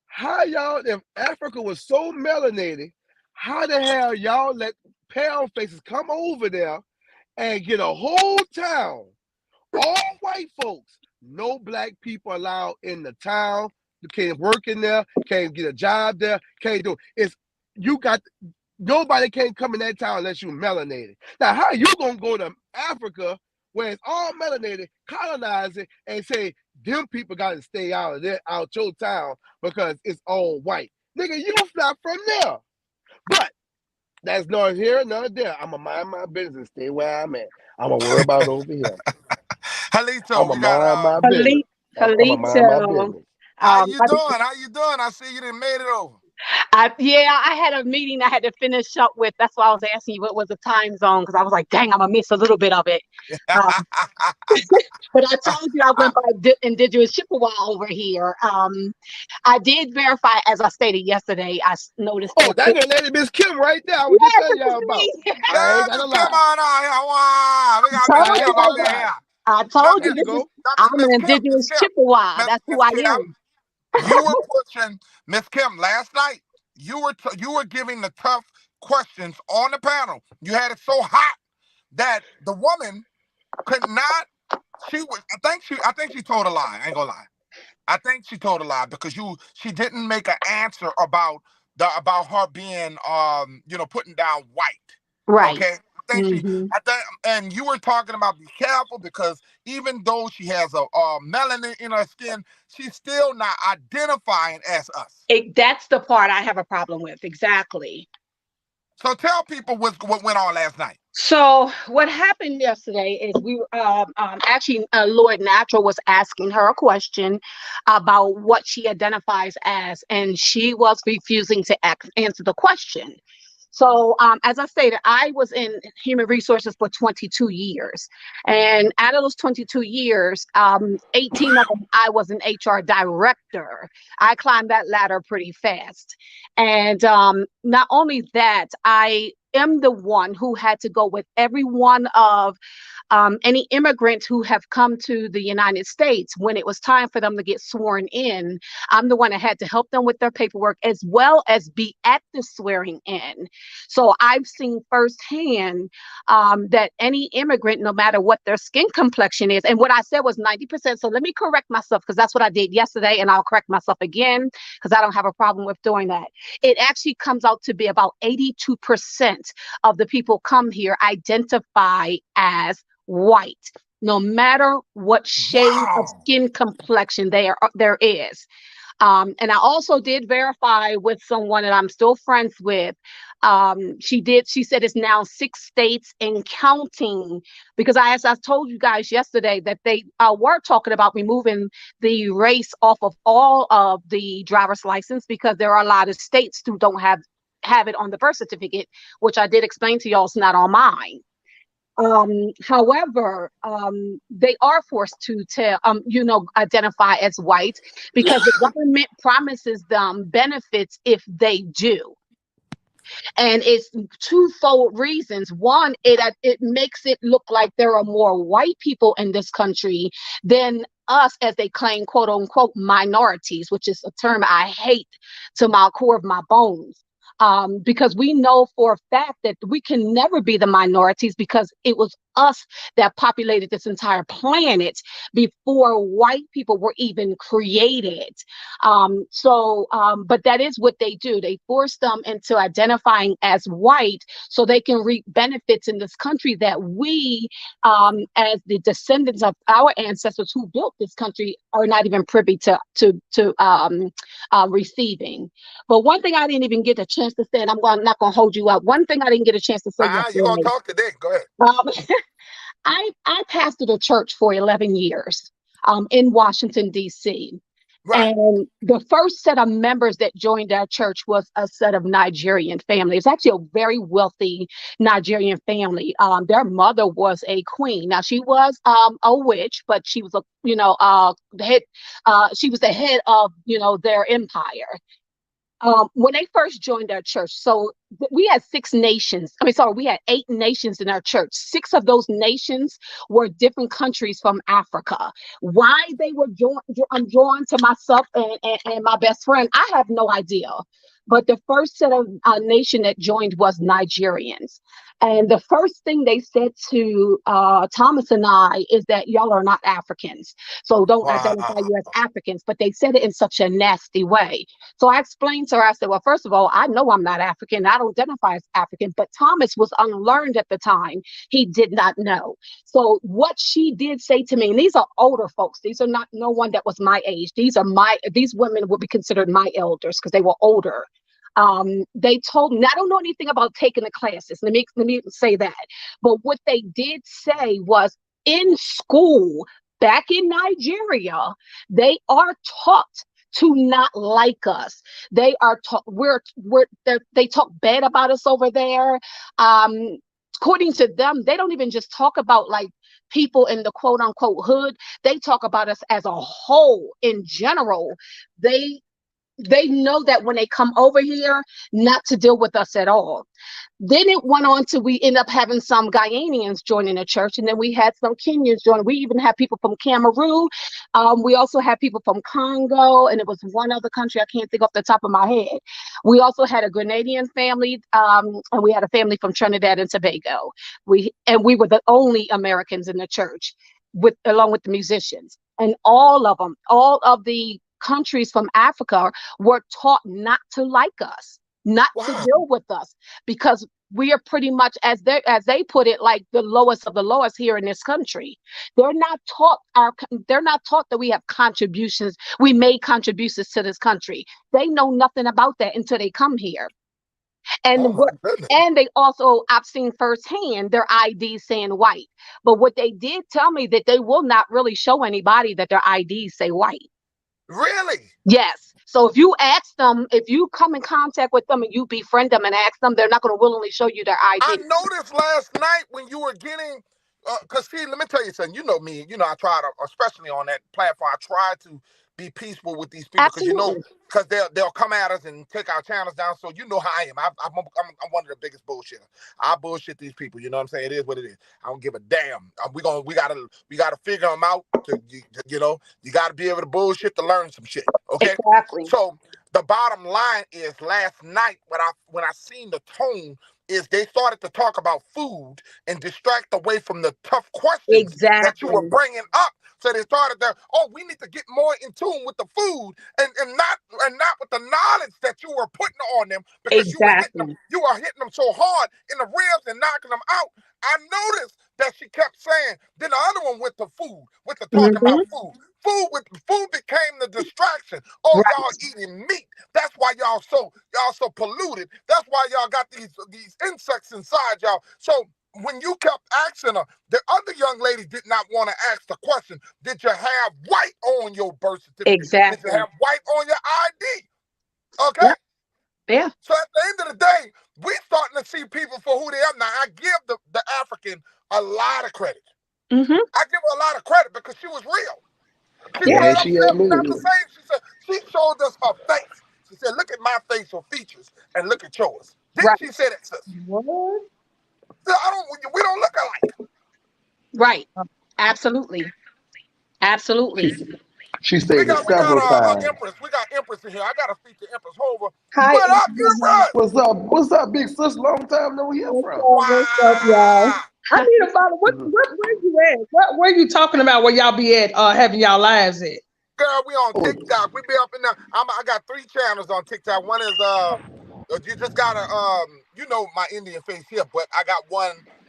how y'all, if Africa was so melanated, how the hell y'all let pale faces come over there and get a whole town, all white folks, no black people allowed in the town. You can't work in there, can't get a job there, can't do it. It's you got nobody can't come in that town unless you melanated. Now, how you gonna go to Africa where it's all melanated, colonize it, and say them people got to stay out of there, out your town because it's all white? Nigga, you not from there. But that's not here, none there. I'ma mind my business and stay where I'm at. I'ma worry about over here. Halito, I'ma we got mind my business. I'ma mind my Halito. business. how you doing? How you doing? I see you done made it over. Yeah, I had a meeting I had to finish up with. That's why I was asking you what was the time zone because I was like, dang, I'm gonna miss a little bit of it. Um, but I told you I I, went by indigenous Chippewa over here. I did verify, as I stated yesterday. Noticed Oh, that. that good lady Miss Kim right there. I was just Yes, telling it was y'all about. me. I ain't yeah, gotta Miss Kim lie. on out here. Wow, we got Miss Told I Kim you ain't up gotta in that. lie. here. I Now, told There you you this is. go. I'm an Miss Kim, Miss indigenous Kim, Chippewa. That's who Miss I Kim, am. you were pushing Miss Kim last night. You were giving the tough questions on the panel. You had it so hot that the woman could not. She was. I think she told a lie. I ain't gonna lie. I think she told a lie because she didn't make an answer about her being putting down white. Right. Okay. Hmm. I think, and you were talking about be careful because even though she has a melanin in her skin, she's still not identifying as us. That's the part I have a problem with. Exactly. So tell people what went on last night. So what happened yesterday is we actually Lord Natural was asking her a question about what she identifies as, and she was refusing to answer the question. So as I stated, I was in human resources for 22 years, and out of those 22 years, 18 of them I was an HR director. I climbed that ladder pretty fast, and not only that, I am the one who had to go with every one of any immigrants who have come to the United States when it was time for them to get sworn in. I'm the one that had to help them with their paperwork as well as be at the swearing in. So I've seen firsthand that any immigrant, no matter what their skin complexion is, and what I said was 90%. So let me correct myself because that's what I did yesterday, and I'll correct myself again because I don't have a problem with doing that. It actually comes out to be about 82% of the people come here identify as white, no matter what shade of Wow. skin complexion there is. And I also did verify with someone that I'm still friends with. She said it's now 6 states and counting because I told you guys yesterday that they were talking about removing the race off of all of the driver's license because there are a lot of states who don't have it on the birth certificate, which I did explain to y'all it's not on mine. However, they are forced to identify as white because the government promises them benefits if they do. And it's twofold reasons. One, it makes it look like there are more white people in this country than us, as they claim, quote unquote, minorities, which is a term I hate to my core of my bones. Because we know for a fact that we can never be the minorities because it was us that populated this entire planet before white people were even created. But that is what they do. They force them into identifying as white so they can reap benefits in this country that we, as the descendants of our ancestors who built this country, are not even privy to receiving. But one thing I didn't even get a chance to say, and not going to hold you up. One thing I didn't get a chance to say You're gonna yesterday. talk today. Go ahead. Um, I pastored a church for 11 years in Washington, D.C. Right. And the first set of members that joined our church was a set of Nigerian family. It's actually a very wealthy Nigerian family. Their mother was a queen. Now she was a witch, but she was the head. She was the head of their empire. When they first joined our church. So we had 6 nations. I mean, sorry, we had 8 nations in our church. 6 of those nations were different countries from Africa. Why they were drawn to myself and my best friend, I have no idea. But the first set of nation that joined was Nigerians. And the first thing they said to Thomas and I is that y'all are not Africans. So don't identify Wow. you as Africans. But they said it in such a nasty way. So I explained to her, I said, well, first of all, I know I'm not African. I don't identify as African, but Thomas was unlearned at the time. He did not know. So what she did say to me, and these are older folks, these are not no one that was my age. These women would be considered my elders because they were older. They told me, I don't know anything about taking the classes. Let me say that. But what they did say was in school back in Nigeria, they are taught to not like us. They are taught they talk bad about us over there. According to them, they don't even just talk about like people in the quote unquote hood. They talk about us as a whole in general. They they know that when they come over here, not to deal with us at all. Then it went on to we end up having some Ghanaians joining the church, and then we had some Kenyans join. We even had people from Cameroon. We also had people from Congo, and it was one other country I can't think off the top of my head. We also had a Grenadian family, and we had a family from Trinidad and Tobago. We were the only Americans in the church, with along with the musicians, and all of the countries from Africa were taught not to like us, not to Wow. deal with us, because we are pretty much, as they put it, like the lowest of the lowest here in this country. They're not taught that we have contributions. We made contributions to this country. They know nothing about that until they come here. Oh And my what goodness. and they also, I've seen firsthand their IDs saying white. But what they did tell me that they will not really show anybody that their IDs say white. Really? Yes. So if you ask them, if you come in contact with them and you befriend them and ask them, they're not going to willingly show you their I ID. noticed last night when you were getting, cause see, let me tell you something. You know me. You know I try to, especially on that platform, I try to be peaceful with these people, cause Absolutely. cause they'll come at us and take our channels down. So you know how I am. I'm one of the biggest bullshitters. I bullshit these people. You know what I'm saying? It is what it is. I don't give a damn. We gotta figure them out. You gotta be able to bullshit to learn some shit. Okay. Exactly. So the bottom line is, last night when I seen the tone is they started to talk about food and distract away from the tough questions that you were Exactly. bringing up. So they started there. Oh, we need to get more in tune with the food and not with the knowledge that you were putting on them, because Exactly. you were hitting them so hard in the ribs and knocking them out. I noticed that she kept saying. Then the other one with the food, with the talking Hmm. about food. Food became the distraction. Oh, y'all Right. eating meat. That's why y'all so polluted. That's why y'all got these insects inside y'all. So when you kept asking her, the other young lady did not want to ask the question, did you have white on your birth certificate? Did you Exactly. have white on your ID? Okay? Yep. Yeah. So at the end of the day, we starting to see people for who they are. Now, I give the African a lot of credit. Hmm. I give her a lot of credit because she was real. She Yeah. straight Yeah, up she said, not admitted the it. same. She showed us her face. She said, look at my facial features and look at yours. Didn't Right. she say that, sis? What? So we don't look alike. Right. Absolutely. She Absolutely. she We stated got we got several times. Empress. We got Empress in here. I gotta speak to Empress Hoover. Hi, What up, everyone. Empress? What's up? What's up, big sis? Long time no hear from. What's up, y'all? Wow. I need to follow. Where you at? Where you talking about? Where y'all be at? Having y'all lives at? Girl, we on Oh, TikTok. We be up in there. I got 3 channels on TikTok. One is you just gotta my Indian face here, but I got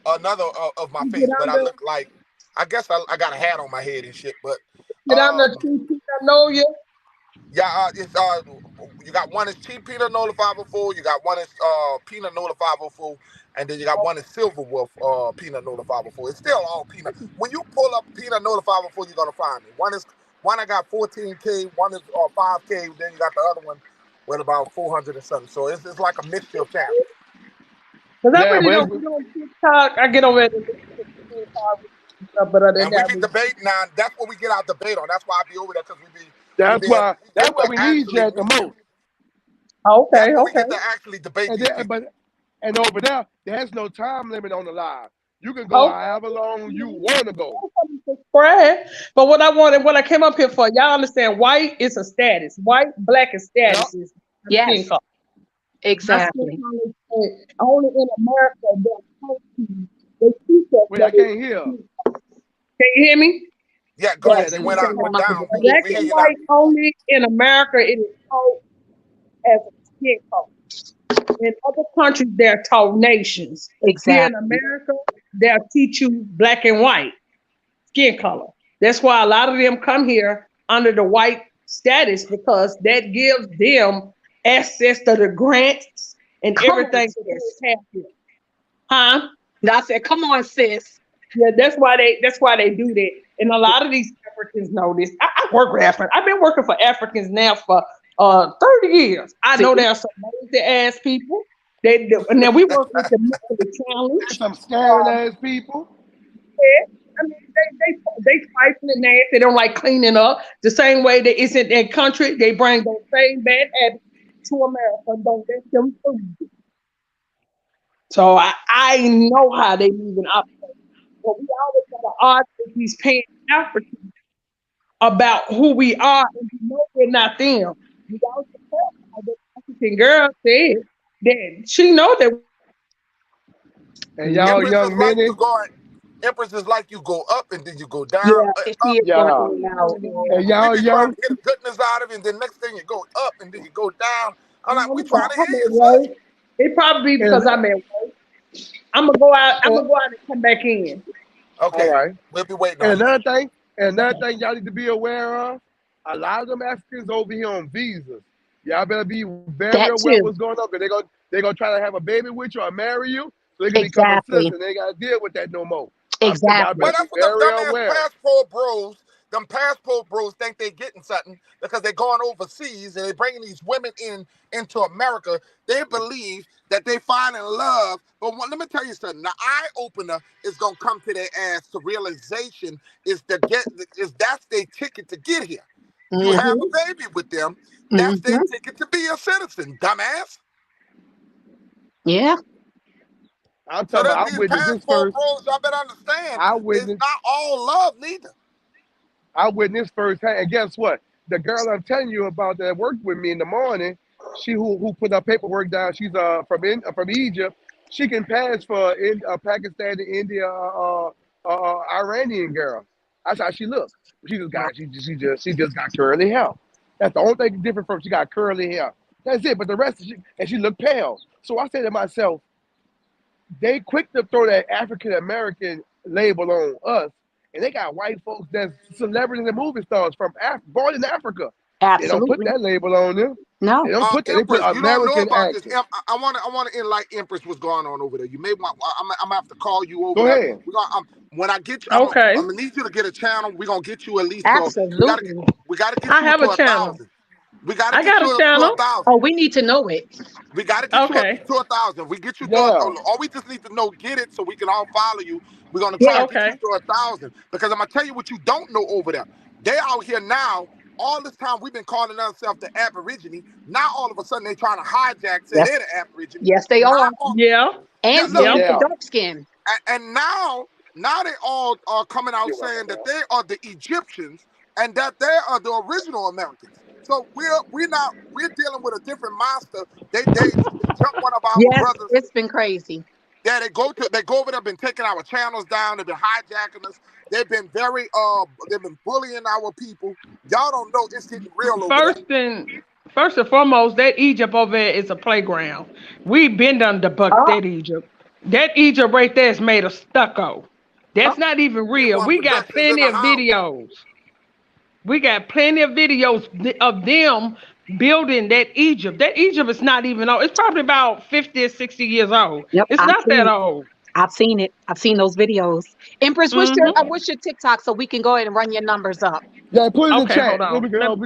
another of my You face, but I look like, I guess I got a hat on my head and shit, but get on the um TT. I know you. yeah, it's you got one is cheap peanut Nola 504, you got one is peanut Nola 504, and then you got one is silver wolf peanut Nola 504. It's still all peanut. When you pull up peanut Nola 504, you're gonna find me. One I got 14K, one is 5K, then you got the other one with about 400 or something. So it's like a mixture of channels. Cause I yeah, really but don't get on TikTok. I get over at the stuff, but other than And we that, be debating now. That's what we get our debate on. That's why I be over there, because we that's be able why to we need you actually at the meet. most. Okay, That's when we okay. get to actually debate And these then, people. and over there, there's no time limit on the live. You can go Okay. however long you want to go. Spread. But what I wanted, what I came up here for, y'all understand? White is a status. White, black is Yeah. status. Is skin Yes, color. My skin exactly. color is only in America. They teach us Wait, I that. can't hear. Can you hear me? Yeah, go Yeah, ahead. Yes, that You you you went said out, came come went out. up with down. the Black We hear and you now. white only in America. It is taught as a skin color. In other countries, they're taught nations. Here in exactly. America, they'll teach you black and white skin color. That's why a lot of them come here under the white status because that gives them access to the grants and Come on, everything that sis. they have here. Huh? I said, come on, sis. Yeah, that's why they do that. And a lot of these Africans know this. I work with Africans. I've been working for Africans now for 30 years. I See, know there are some lazy ass people. Now we work with the mentally There's challenged. some scaring Um, ass people. yeah, I mean they trifling and nasty. They don't like cleaning up. The same way that it's in their country, they bring those same bad habits to America and don't let them food. So I know how they move and operate. But we always got to argue with these pan Africans about who we are, and we know we're not them. We always tell the African girl said that she know that we're not them. And mhm. y'all Empress young is like men, you go. Empress is like you go up and then you go down, Yeah, If up she is and then going you yeah. go. in and out, And yeah. We y'all be trying young, to get the goodness out of it, and then next thing you go up and then you go down. I'm like, we trying to I'm hear at you, sis. work. It probably be and, because I'm at work. I'm gonna go out. I'm and gonna go out and come back in. all Okay, right. we'll be waiting And on you. another thing y'all need to be aware of, a lot of them Africans over here on visas. Y'all better be very That aware of what's too. going on because they're gonna try to have a baby with you or marry you so they can become a Exactly. citizen. They ain't gotta deal with that no more. Y'all Well, better Exactly. be that's what them very dumbass aware. passport bros, them passport bros think they getting something because they're going overseas and they're bringing these women into America. They believe that they find in love. But let me tell you something. The eye opener is gonna come to their ass to realization is to get is that's their ticket to get here. You have Mm-hmm. a baby with them. That's their Mm-hmm. ticket to be a citizen, dumbass. Yeah. I'm So talking that about I these witnessed this passport first. bros, y'all better understand, I it's witnessed not all love neither. I witnessed firsthand. And guess what? The girl I'm telling you about that worked with me in the morning, she who put her paperwork down. She's from Egypt. She can pass for a Pakistani, India, Iranian girl. That's how she looked. She just got curly hair. That's the only thing different from she got curly hair. That's it. But the rest, she looked pale. So I said to myself, they quick to throw that African American label on us, and they got white folks that's celebrities and movie stars from born in Africa. They don't put Absolutely. that label on them. They No. don't put that. They put Empress, you don't know American about this. actors. I want to enlighten Empress what's going on over there. You may want. I'm gonna have to call you over Go there. ahead. We're gonna when I get you, Okay, I'm gonna need you to get a channel. We're gonna get you at least to. Absolutely. We gotta get I you have to a a channel. thousand. We gotta I get got a you to a channel. thousand. Oh, we need to know it. We got to get you up Okay, to a thousand. We get you to Yeah. all we just need to know get it so we can all follow you. We're gonna try Yeah. to get you okay. to a thousand because I'm gonna tell you what you don't know over there. They out here now. All this time we've been calling ourselves the Aborigine. Now all of a sudden they trying to hijack say Yes. they're the Aborigine. Yes, they Now, are. Yeah, yeah, And look, some yep. with the Yeah. dark skin. and now they all are coming out You're welcome, saying that man. they are the Egyptians and that they are the original Americans. So we're dealing with a different master. They jump one of our Yes, brothers. it's been crazy. Yeah, they go over there, been taking our channels down, they've been hijacking us, they've been they've been bullying our people. Y'all don't know it's getting real over there. First and first and foremost, that Egypt over there is a playground. We've been done debunked Oh, that Egypt. That Egypt right there is made of stucco. oh, That's not even We real. want We got productions in plenty the of house. videos. We got plenty of videos of them building that Egypt. That Egypt is not even old. It's probably about 50 or 60 years old. yep, It's I've not seen that it. old. I've seen it. I've seen those videos. Empress, Hmm what's your TikTok so we can go ahead and run your numbers up? Yeah. Put it in the Okay, chat. hold on. We gonna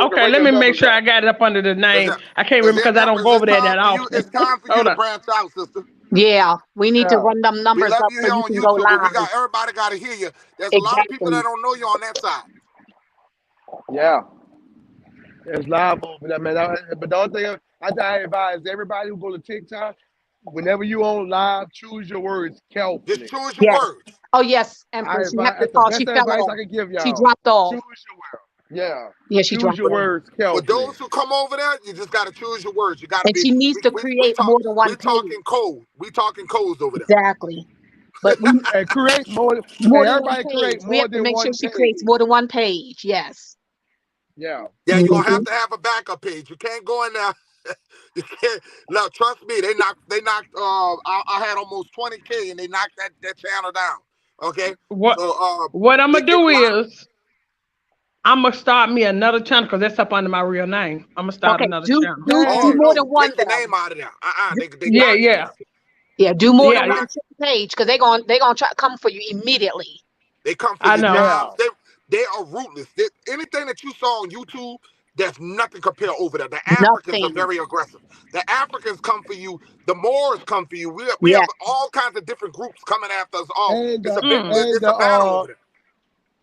Okay, run let your me make numbers sure up. I got it up under the name. I can't Cause remember yeah, because I don't Empress, go over there that often. it's time for you Hold to on. branch out, sister. Yeah, we need to Yeah. run them We numbers love up you so here you on can go YouTube, but live. everybody gotta hear you. There's a lot of people Exactly. that don't know you on that side. Yeah. It's live over there, man. But the only thing I advise everybody who go to TikTok, whenever you on live, choose your words Just carefully. choose your Yes. words. Oh yes, I Empress. You advise have to that's the call. She best fell advice off. I can give She y'all. dropped off. Choose your word. Yeah. Yeah, she Choose dropped your For, off. words for carefully. those who come over there, you just got to choose your words. You got to And be. she needs We, to we, we create talk. more than We one talking page. code. We talking codes over there. Exactly. But we And create more. more And than one everybody page. create We more have to than make sure one she creates page. more than one page. Yes. Yeah. Yeah, you're gonna Hmm. have a backup page. You can't go in there. You can't. No, trust me. They knocked. I had almost 20K, and they knocked that channel down. Okay, What so what I'm they gonna get do a lot. is I'm gonna start me another channel because that's up under my real name. I'm gonna start Okay. another Do channel. do Oh do Dang. more than no, one take the though. name out of there. They Yeah, got you. yeah, Yeah. Do more They than yeah. one got you. page because they're gonna try to come for you immediately. They come for I your know. Yeah. jobs. They are rootless. Anything that you saw on YouTube, there's nothing compared over there. The Africans are Nothing. very aggressive. The Africans come for you. The Moors come for you. We have Yes. all kinds of different groups coming after us all. And It's a the bit. Mm. and It's a battle over there.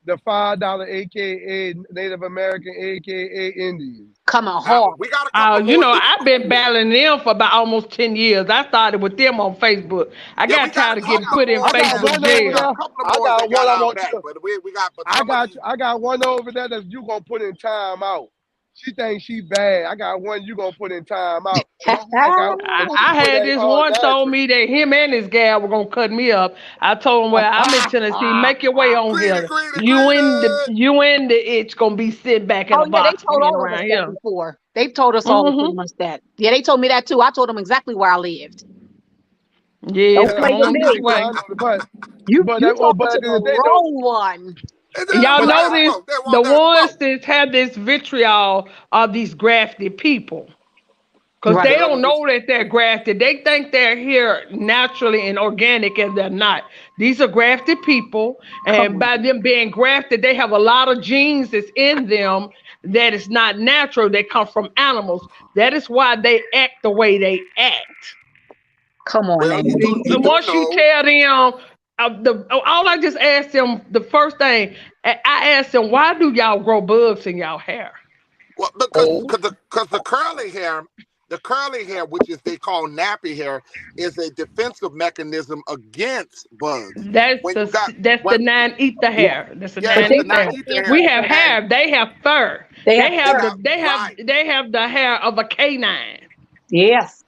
the $5 AKA Native American AKA Indians. Coming hard. We got a couple of You more know, too. I've been battling them for about almost 10 years. I started with them on Facebook. I Yeah, we got got a tired of getting couple of put in Moors I got that Facebook one over we got jail. a there. couple of I Moors got that one got I our want back, you. but some of these. I got one over there that you gonna put in time out. She thinks she bad. I got one you gonna put in time out. The one I got the one I where had they this all one told natural. me that him and his gal were gonna cut me up. I told him, well, I'm in Tennessee. Make your way on Greedy, here. greedy, greedy. You and the itch gonna be sitting back in Oh a yeah, they box for told me all of us around that here. before. They've told us all Hmm. pretty much that. Yeah, they told me that too. I told them exactly where I lived. Yeah, Don't Yeah, come play with on this me. I way. know, but You talking but to at the the end of the day though, wrong one. They Y'all want but that I notice smoke. They the want that ones smoke. that have this vitriol are these grafted people. Because they Right. don't Tell know that they're grafted. They think they're here naturally and organic, and they're not. These are grafted people, Come and on. by them being grafted, they have a lot of genes that's in them that is not natural. They come from animals. That is why they act the way they act. Come on well, now. you do Once you know. tell them, all I just asked them the first thing I asked them, why do y'all grow bugs in y'all hair? Well, oh because the curly hair, which is they call nappy hair, is a defensive mechanism against bugs. When you got That's when the nine ether Yeah. hair. That's the yeah, But nine that's they the ether not have hair. an ether hair, We have and anti-venom. hair. They have fur. They have They they have fur. the got right. they have the hair of a canine. Yes.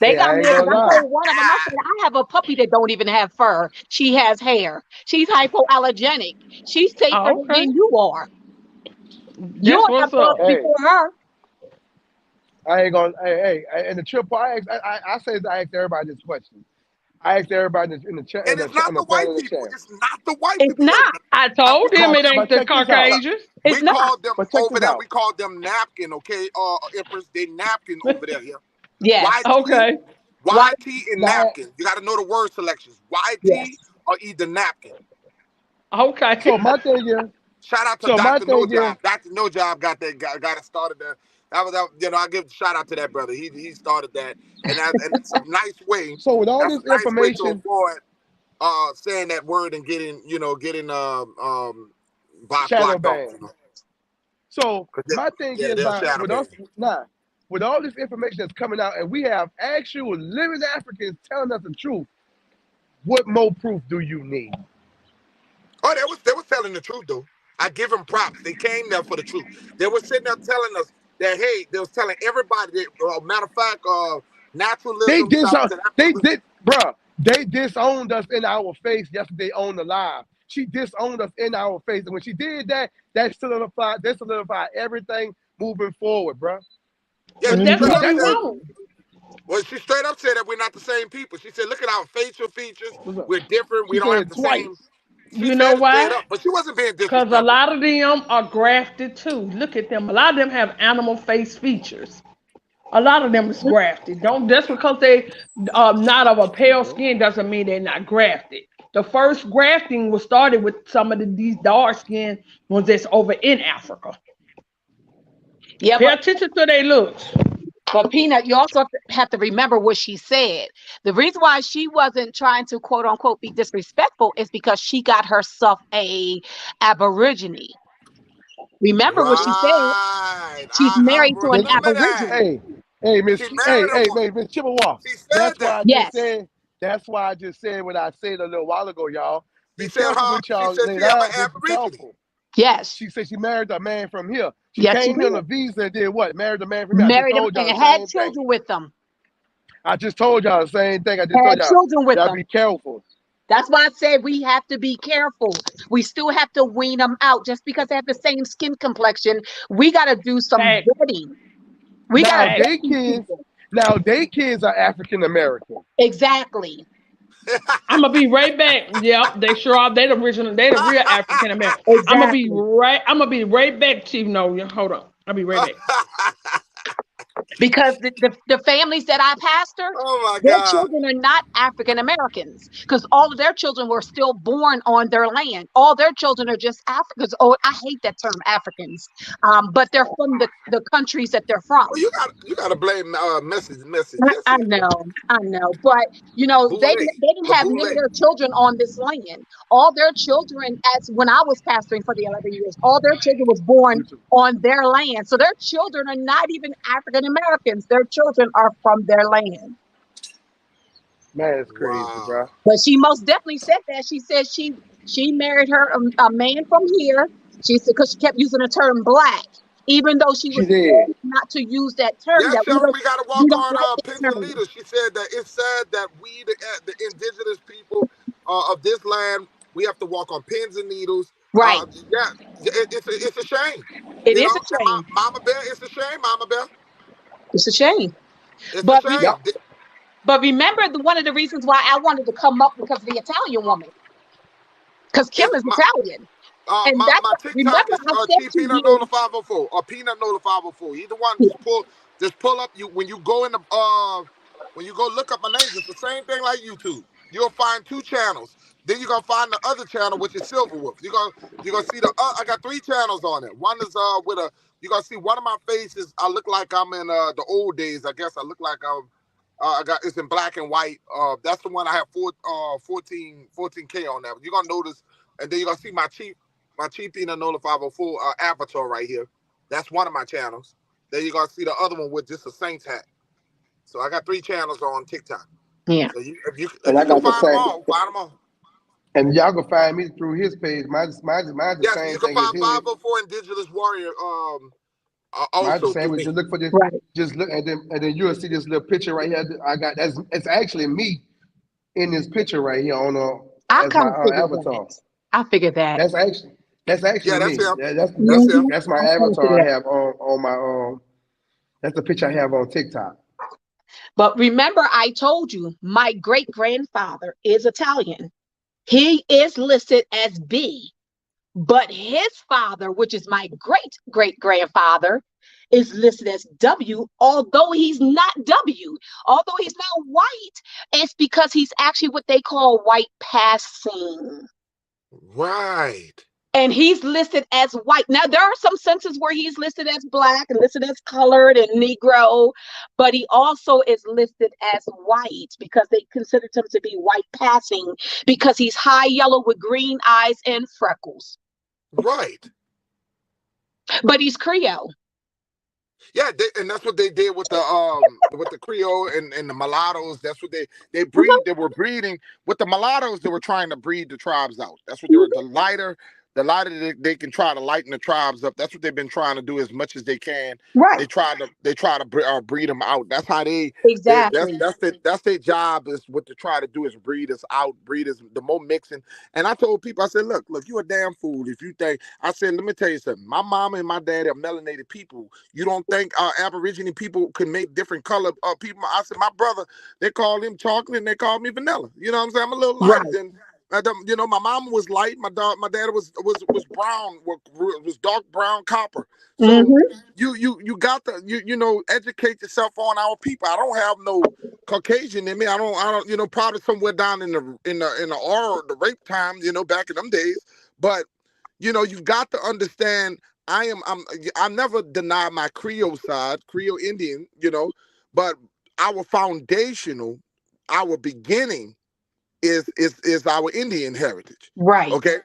They hey, got I ain't hairs. gonna I lie. told one of them, I said, I have a puppy that don't even have fur. She has hair. She's hypoallergenic. She's safer Oh, okay. than you are. That's You'll have what's bugs up. Hey, before her. I ain't gonna and the triple I say I ask everybody this question. I asked everybody in the chat And it's not in the the panel white in the people. chat. It's not the white It's people over not. there. I We told him call it them. ain't But the check this out. Caucasians. It's We not. call them But check over this there. out. We call them napkin. Okay, Empress, they napkin over there. Yeah, Yes. YT, Okay. Why? YT, and Now, napkin. You got to know the word selections. YT Yes. or either napkin. so Okay. my thing is, Shout out to so my Dr. No thing is, Job. Dr. No Job got it started that. I give a shout out to that brother. He started that, and that's a nice way. so with all That's this a nice way to information, avoid saying that word and getting shadow blocked off. ban. So 'Cause my thing yeah, is they'll by shadow with us ban. nah, with all this information that's coming out, and we have actual living Africans telling us the truth. What more proof do you need? Oh, they was telling the truth though. I give them props. They came there for the truth. They were sitting there telling us that hey, they was telling everybody that matter of fact, They naturalism, dis shout out to they naturalism. did, bruh. They disowned us in our face yesterday on the live. She disowned us in our face, and when she did that, that solidified everything moving forward, bruh. Yeah, But she that's straight what up Mhm. we said. want. Well, she straight up said that we're not the same people. She said, look at our facial features. What's up? We're different. She We don't said have it the same. twice. She You know said it straight why? up, but she wasn't being Because a disrespectful. lot of them are grafted too. Look at them. A lot of them have animal face features. A lot of them is grafted. Don't just because they not of a pale skin doesn't mean they're not grafted. The first grafting was started with some of these dark skin ones that's over in Africa. Yeah, Pay attention to their looks. but Peanut, you also have to remember what she said. The reason why she wasn't trying to quote unquote be disrespectful is because she got herself a Aborigine. Remember what she said? Right. She's I married to an Miss, remember that. Aborigine. hey, hey, Miss, She married a woman. Miss Chippewa. She said That's why that. I just Yes, said. That's why I just said what I said a little while ago, y'all. She Be said careful her. with She y'all said lay she have down. an Just be aborigine. careful. yes, She said she married a man from here. She yes, she came here on did. a visa and did what? Married a man from here. I just Married him told y'all the and had same thing. children with them. I just told y'all the same thing. I just told Had y'all, children with y'all be them. careful. That's why I said we have to be careful. We still have to wean them out. Just because they have the same skin complexion, we got to do some Fact, vetting. We got to Now fact. vet they these kids, people. are African American. Exactly. I'm gonna be right back. Yep, they sure are. They the original. They the real African American. Exactly. I'm gonna be right back, Chief. No, hold on. I'll be right back. Because the families that I pastor, Oh my their God. children are not African Americans because all of their children were still born on their land. All their children are just Africans. Oh, I hate that term Africans, but they're from the countries that they're Well, from. you gotta blame message. Yes, I yes, yes. know, I know, but you know Boule. they didn't The have none of boule. their children on this land. All their children, as when I was pastoring for the 11 years, all their children was born You too. on their land. So their children are not even African Americans. Their children are from their land. Man, it's crazy, Wow. bro. But she most definitely said that. She said she married her a man from here. She said because she kept using the term black, even though she She was did. told not to use that term. Yes, That Sharon, we got to we walk don't on like pins that and term. leaders. She said that it's sad that we, the indigenous people of this land, we have to walk on pins and needles. Right. Yeah, it's a shame. It You is know, a and shame. Mama Bear, it's a shame, Mama Bear. It's a shame. It's a But Yep. shame. remember one of the reasons why I wanted to come up because of the Italian woman, because Kim It's is Italian, and my that's my TikTok remember is I said Chief to Peanut Nola you, 504 or Peanut Nola 504. Either one. yeah, Just pull up you when you go in the when you go look up my names. It's the same thing like YouTube. You'll find two channels. Then you're gonna find the other channel, which is Silverwolf. You're gonna see the I got three channels on it. One is with a you're gonna see one of my faces. I look like I'm in the old days. I guess I look like I'm I got it's in black and white. That's the one I have 14K on that. You're gonna notice, and then you're gonna see my Chief Peanut Nola 504 avatar right here. That's one of my channels. Then you're gonna see the other one with just a Saints hat. So I got three channels on TikTok. yeah, So And if I you can got the find them same. all, find them all. And y'all can find me through his page. Mine's the Yes, you same can thing as find his. 504 Indigenous Warrior Mine's the also same. through But me. just look for this. right. Just look, and then you'll see this little picture right here. I got that's it's actually me in this picture right here on I as my kind of figured that. avatar. I figured that. That's actually that's actually Yeah, that's me. him. That's Hmm. him. That's my I kind of avatar figured I that. have on my That's the picture I have on TikTok. But remember, I told you my great grandfather is Italian. He is listed as B. But his father, which is my great great grandfather, is listed as W, although he's not W, although he's not white. It's because he's actually what they call white passing. Right. And he's listed as white. Now, there are some census where he's listed as black and listed as colored and Negro, but he also is listed as white because they considered him to be white passing because he's high yellow with green eyes and freckles. Right. But he's Creole. Yeah, and that's what they did with the Creole and the mulattoes. That's what they Mhm, breed. They were breeding with the mulattoes. They were trying to breed the tribes out. That's what they were. mhm. The lighter they can try to lighten the tribes up. That's what they've been trying to do as much as they can. Right. They try to breed them out. That's how Exactly. that's their job is what to try to do is breed us out, breed us the more mixing. And I told people, I said, look, you a damn fool if you think. I said, let me tell you something. My mom and my dad are melanated people. You don't think Aborigine people can make different color people? I said, my brother, they call him chocolate and they call me vanilla. You know what I'm saying? I'm a little lighter Right. than. My mom was light. My dad was brown, was dark brown copper. So Hmm. you got to educate yourself on our people. I don't have no Caucasian in me. I don't probably somewhere down in the or the rape time, back in them days. But you've got to understand. I never deny my Creole side, Creole Indian, but our foundational, our beginning is our Indian heritage. Right. Okay,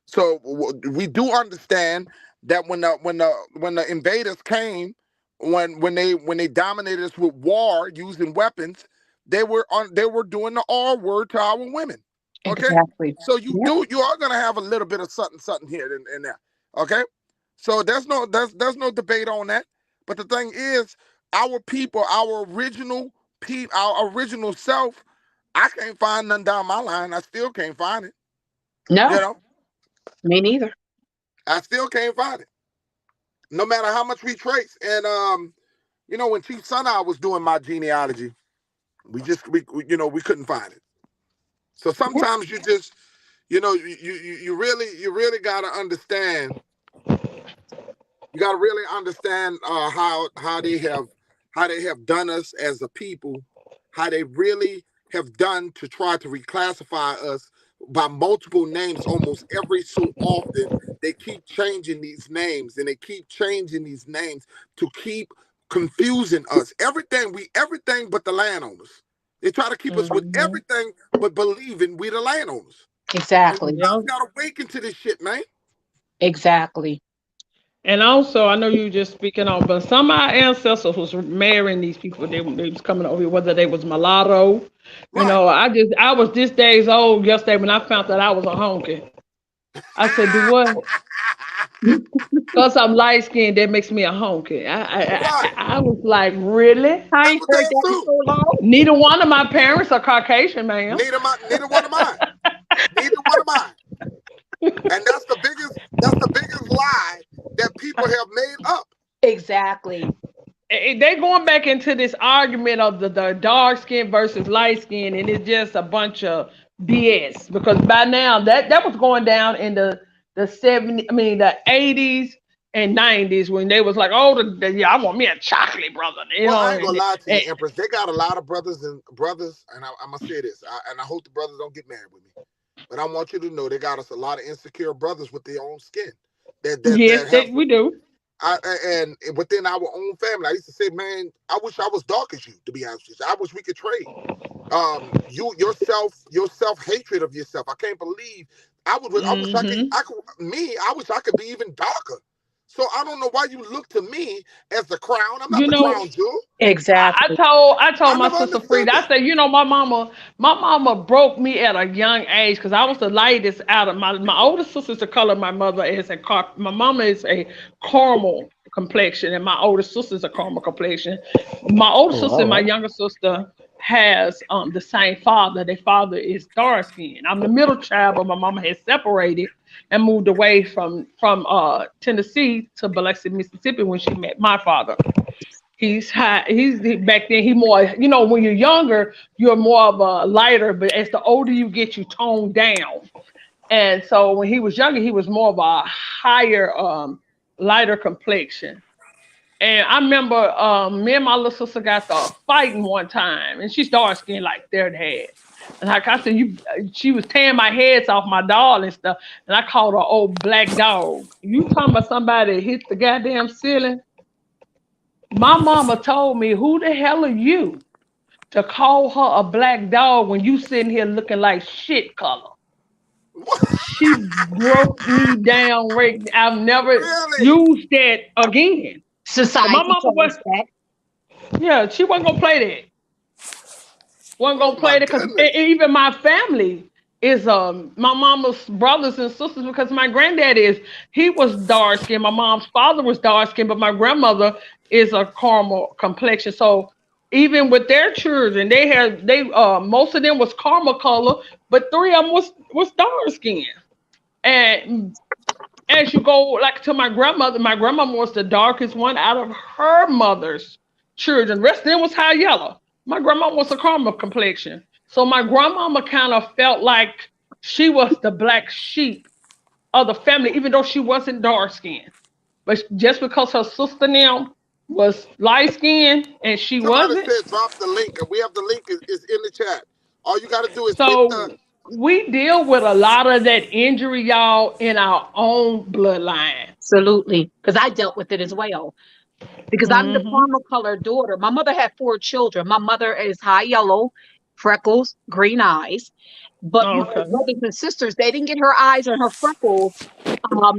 so we do understand. that when the invaders came, when they dominated us with war using weapons, they were doing the R word to our women. Okay, Exactly. so Yep. you are gonna have a little bit of something here and there. Okay, so there's no debate on that. But the thing is, our people, our original self, I can't find none down my line. I still can't find it. You No, know, me neither. I still can't find it. No matter how much we trace. And when Chief Sunai was doing my genealogy, we couldn't find it. So Yep. sometimes you just you really gotta understand. You gotta really understand how they have done us as a people, how they really have done to try to reclassify us by multiple names almost every so often. They keep changing these names and they keep changing these names to keep confusing us. Everything but the landowners. They try to keep us with Mm-hmm. everything but believing we the landowners. And we Exactly. Yeah. just gotta wake into this shit, man. Exactly. And also, I know you just speaking on, but some of our ancestors was marrying these people. They was coming over here, whether they was mulatto. Right. I was this days old yesterday when I found that I was a honky. I said, "Do what? Cause I'm light skinned, that makes me a honky." Right. I was like, really? I That's ain't what they heard that in assume. so long. Neither one of my parents are Caucasian, ma'am. Neither one of mine. Neither one of mine. And that's the biggest lie that people have made up. Exactly. They going back into this argument of the dark skin versus light skin, and it's just a bunch of BS. Because by now that was going down in the 70s, I mean the 80s and 90s when they was like, oh, yeah, I want me a chocolate brother, Well, I ain't gonna lie to you, and Empress. They got a lot of brothers, and I'm gonna say this, and I hope the brothers don't get mad with me. But I want you to know they got us a lot of insecure brothers with their own skin that yes, have we do. and within our own family. I used to say, man, I wish I was dark as you. To be honest with you, I wish we could trade. Your self hatred of yourself. I can't believe I wish I could. Hmm. I wish I could be even darker. So I don't know why you look to me as the crown. I'm not You the know, crown jewel. Exactly. I told I my never sister understood Frida, I that. said, my mama broke me at a young age because I was the lightest out of my older sister's the color. My mother is my mama is a caramel complexion, and my older sister's a caramel complexion. My older Oh, sister all and my right. younger sister has the same father. Their father is dark skinned. I'm the middle child, but my mama has separated and moved away from Tennessee to Biloxi, Mississippi when she met my father. He's high. Back then. He more. When you're younger, you're more of a lighter. But as the older you get, you tone down. And so when he was younger, he was more of a higher, lighter complexion. And I remember me and my little sister got to fighting one time, and she's dark skinned like their dad. And like I said, she was tearing my heads off my doll and stuff, and I called her old black dog. You talking about somebody hit the goddamn ceiling? My mama told me, who the hell are you to call her a black dog when you sitting here looking like shit color? She broke me down. Right, I've never Really? used that again. But my Society mama told was, us that. yeah, she wasn't gonna play that. Wasn't Oh gonna my play that because goodness. even my family is my mama's brothers and sisters because my granddad he was dark skinned. My mom's father was dark skinned, but my grandmother is a caramel complexion. So even with their children, they most of them was caramel color, but three of them was dark skinned. And as you go like to my grandmother was the darkest one out of her mother's children. The rest of them was high yellow. My grandma was a caramel complexion. So my grandmama kind of felt like she was the black sheep of the family, even though she wasn't dark skinned. But just because her sister now was light skinned and she Somebody wasn't, said drop the link, and we have the link is in the chat. All you got to do is hit the. so we deal with a lot of that injury, y'all, in our own bloodline. Absolutely. Because I dealt with it as well. Because I'm the Hmm. caramel colored daughter. My mother had four children. My mother is high yellow, freckles, green eyes. But my Okay. brothers and sisters, they didn't get her eyes and her freckles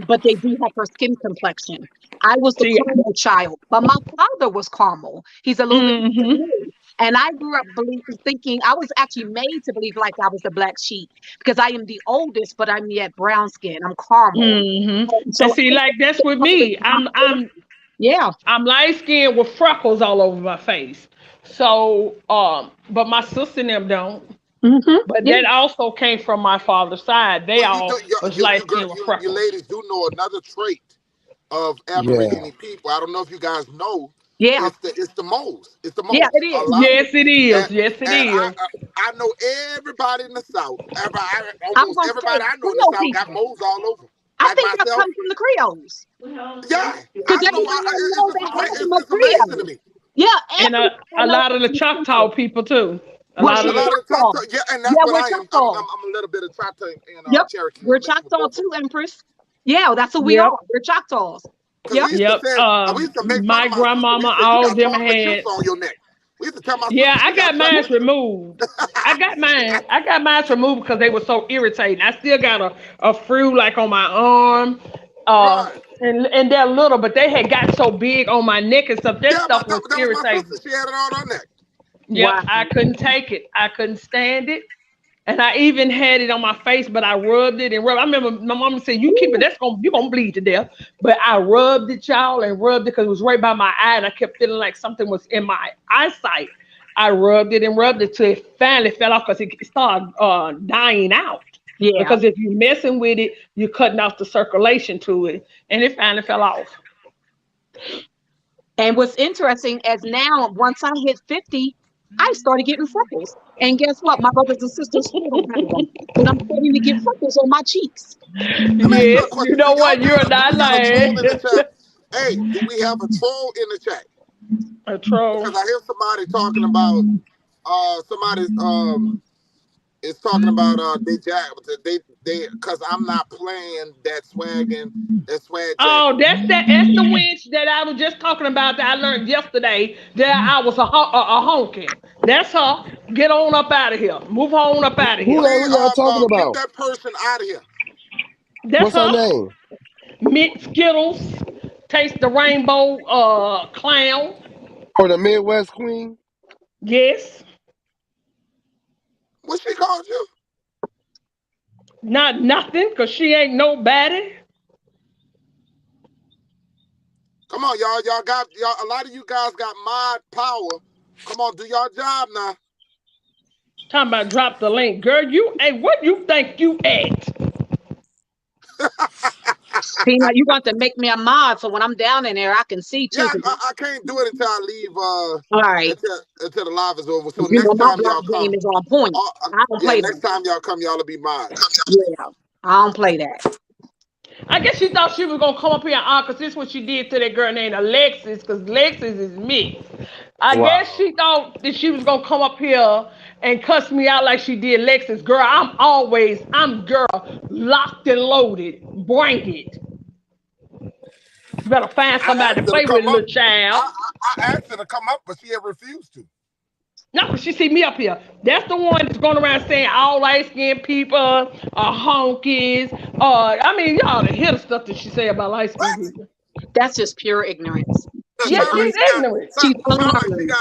but they do have her skin complexion. I was the See, caramel child, but my father was caramel. He's a little bit darker mm-hmm, than me. And I grew up thinking I was actually made to believe like I was the black sheep because I am the oldest, but I'm yet brown skin. I'm caramel. mm-hmm. And So see, I like that's with was me. yeah. I'm light skinned with freckles all over my face. So, but my sister and them don't. But Yeah. that also came from my father's side. They Well, you do all was light skinned with you freckles. ladies do know another trait of Yeah. Aborigine people. I don't know if you guys know. Yeah. It's the moles. It's the Yeah, moles. it A is. lot. Yes, it is. And, Yes, it and is. I know everybody in the South. I was Almost gonna everybody say I know in the Creole South got people. moles all over. I Like think that myself. comes from the Creoles. Yeah, Because I know. everybody I know that half of them are It's amazing to Creoles. me. Yeah, And everybody I a know lot of comes the from Choctaw Creole. people too. A Well, lot A she's of the lot of the Choctaw. Choctaw, yeah, and that's Yeah, what we're I am. Choctaw. I'm a little bit of Choctaw and Yep. Cherokee, We're mixed with Choctaw both of them. too, Empress. Yeah, that's who we are. yep, We're Choctaws. Because Yep. yep. we used to make fun My of my sister. We grandmama, said, you all got them chocolate chips had. on your neck. We used to tell my Yeah, sister, I you got got mine chocolate chips. removed. I got mine. I got mine removed because they were so irritating. I still got a fruit like on my arm, uh, Right. and they're little, but they had got so big on my neck and stuff. That Yeah, stuff was that was my sister. irritating. She had it on her neck. Yep, Wow. I couldn't take it. I couldn't stand it. And I even had it on my face, but I rubbed it and rubbed. I remember my mama said, "You keep it. You're gonna bleed to death." But I rubbed it, y'all, and rubbed it because it was right by my eye, and I kept feeling like something was in my eyesight. I rubbed it till it finally fell off because it started dying out. Yeah. Because if you're messing with it, you're cutting off the circulation to it, and it finally fell off. And what's interesting is now, once I hit 50, I started getting freckles. And guess what? My brothers and sisters still don't have them. But I'm starting to get freckles on my cheeks. Let me ask you a Yes, you question. know what? You're Do not we got a troll lying. in the chat? Hey, do we have a troll in the chat? A Because troll. I hear somebody talking about somebody is talking about they because I'm not playing that swag Oh, jacking. that's the winch that I was just talking about that I learned yesterday that I was a honking. That's her. Get on up out of here. Move on up out of here. Who y'all talking Mute about? that person out of here. That's What's her her. name? Mint Skittles. Taste the rainbow clown. Or the Midwest Queen? Yes. What she called you? Not nothing, because she ain't nobody. Come on, y'all. Y'all. A lot of you guys got mod power. Come on, do y'all job now. Talking about drop the link. Girl, you hey, what you think you at? Peanut, you want to make me a mod so when I'm down in there, I can see Yeah, too. 'Cause I can't do it until I leave. all right. Until the live is over. So You know, next my time block y'all game come, is on point. I don't yeah, play next that. time y'all come, y'all'll be mods. Yeah. I don't play that. I guess she thought she was gonna come up here and because this is what she did to that girl named Alexis, because Alexis is mixed. I guess Wow. she thought that she was gonna come up here and cuss me out like she did Alexis. Girl, I'm girl, locked and loaded. Bring it. You better find I somebody asked to her to play with, come up. little child. I asked her to come up, but she had refused to. No, because she see me up here. That's the one that's going around saying all light skinned people are honkies. I mean, y'all to hear the stuff that she say about light skinned What? people. That's just pure ignorance. It She's Yeah, sound like she's she got ignorant. she's unlearned.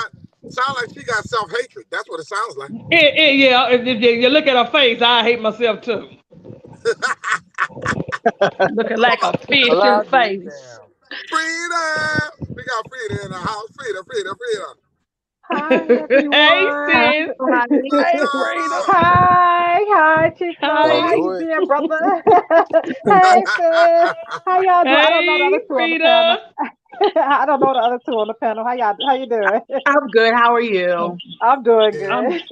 sound like she got self hatred. That's what it sounds like. Yeah, if you look at her face, I hate myself too. Looking like a fish Well, in I the be face. damn. Freedom. We got freedom in the house. Freedom, freedom, freedom. Hi Hey, everyone. Hi, sis. honey. What's Hey, Frida. up? Hi Chico. Don't How Hi. you do it. been, brother? Hey sis. How y'all doing? I don't know the Hey, other two on the panel. Frida. I don't know the other two on the panel. How you doing? I'm good. How are you? I'm doing Yeah, I'm good.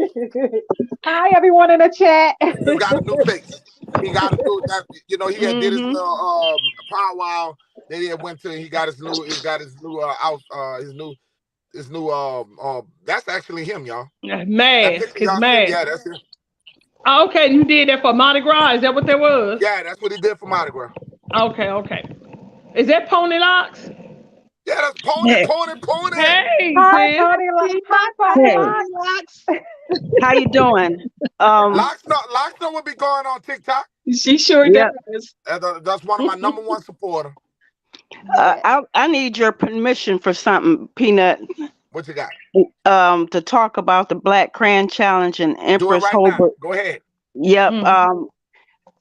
Hi everyone in the chat. he just got a new face. He got a new that he had did his mm-hmm. little powwow. Then he had went to he got his new out his new that's actually him, y'all. That Mask, picture his y'all see, mask. yeah, that's him. Okay, you did that for Mardi Gras. Is that what that was? Yeah, that's what he did for Mardi Gras. Okay. Is that Pony Locks? Yeah, that's Hey, pony. Hey, Hi sis. Pony. Hi Pony hey, Lock. how you doing? Lockstar would be going on TikTok. She sure Yep. does. That's one of my number one supporter. Yeah. I need your permission for something, Peanut. What you got? To talk about the Black Crayon Challenge and Do it Empress right now. Holbrook. Go ahead. Yep. Mhm.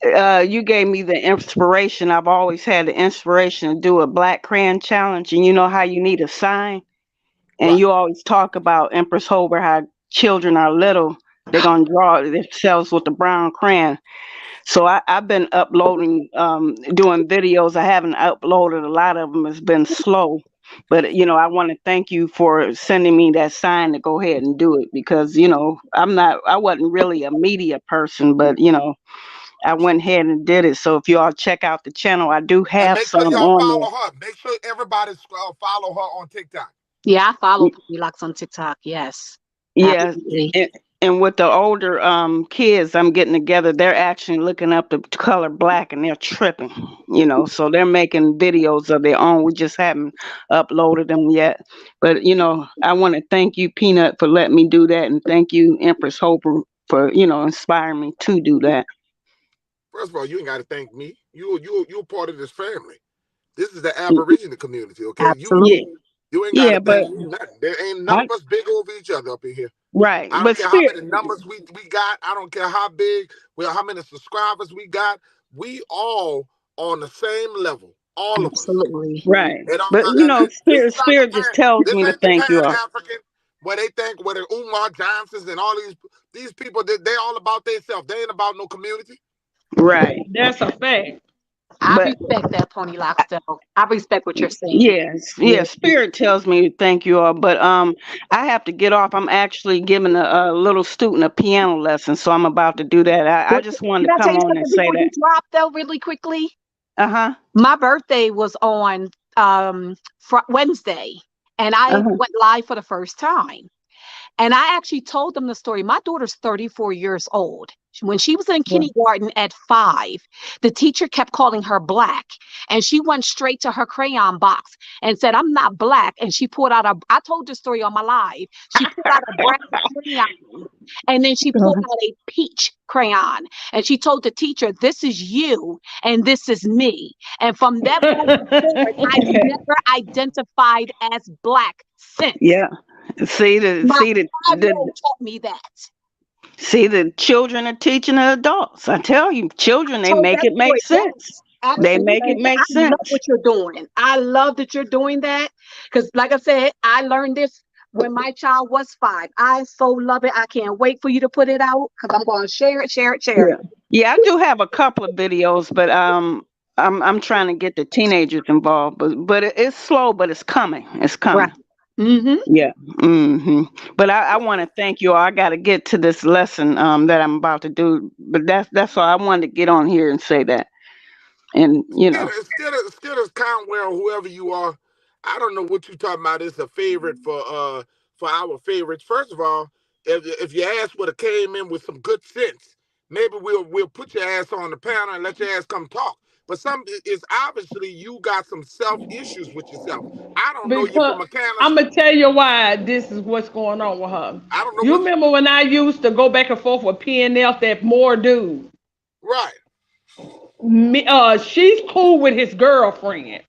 You gave me the inspiration. I've always had the inspiration to do a Black Crayon Challenge, and you know how you need a sign, and Right. you always talk about Empress Holbrook, how children are little, they're gonna draw themselves with the brown crayon. So I've been uploading, doing videos. I haven't uploaded a lot of them. It's been slow, but I want to thank you for sending me that sign to go ahead and do it because I wasn't really a media person, but I went ahead and did it. So if you all check out the channel, I do And have make sure some y'all on follow her. Make sure everybody follow her on TikTok. Yeah, I follow there. Penny Locks on TikTok. Yes, Yeah, absolutely. and with the older kids I'm getting together, they're actually looking up the color black and they're tripping, so they're making videos of their own. We just haven't uploaded them yet. But I want to thank you, Peanut, for letting me do that, and thank you, Empress Hope, for inspiring me to do that. First of all, you ain't got to thank me. You're part of this family. This is the Aborigine community, okay? Yeah, Absolutely. You ain't got yeah, to but thank me nothing. There ain't none I of us big over each other up in here. right, I don't but care how spirit, many numbers we got. I don't care how big, well, how many subscribers we got. We all on the same level. All of us. Absolutely. right, And, but this spirit is not the spirit just tells this me to ain't the thank you Pan all. African where they think where the Umar Johnsons and all these people they all about themselves. They ain't about no community. Right. That's a fact. I But respect that, Pony Locks, though. I respect what you're saying. yes, Yeah. yes, spirit tells me to thank you all, but I have to get off. I'm actually giving a little student a piano lesson, so I'm about to do that. I But just can wanted I to tell come you on and something say before you that. drop, though, really quickly? Uh-huh. My birthday was on Wednesday, and I Uh-huh. went live for the first time. And I actually told them the story. My daughter's 34 years old. When she was in kindergarten at 5, the teacher kept calling her black. And she went straight to her crayon box and said, I'm not black. And she pulled out I told this story on my live. She pulled out a brown crayon. And then she pulled out a peach crayon. And she told the teacher, this is you and this is me. And from that moment forward, I've never identified as black since. Yeah. See the My see the, 5-year-old the taught me that. see the children are teaching the adults. I tell you, children, they Told make that it make story. sense. Yes, They make it absolutely. make I love sense. what you're doing. I love that you're doing that because, like I said, I learned this when my child was 5. I so love it. I can't wait for you to put it out because I'm going to share it, share it, share Yeah. it. Yeah, I do have a couple of videos, but I'm trying to get the teenagers involved, but it's slow, but it's coming. It's Right. coming. Mm-hmm. Yeah. But I want to thank you all. I got to get to this lesson that I'm about to do, but that's all I wanted to get on here and say that. And Still as Conwell, whoever you are, I don't know what you talking about. It's a favorite for our favorites. First of all, if your ass would have came in with some good sense, maybe we'll put your ass on the panel and let your ass come talk. But some is obviously you got some self issues with yourself. I don't know you Because from a can of I'm gonna tell you why this is what's going on with her. I don't know You what you remember when I used to go back and forth with PNF, that more dude? right. She's cool with his girlfriend.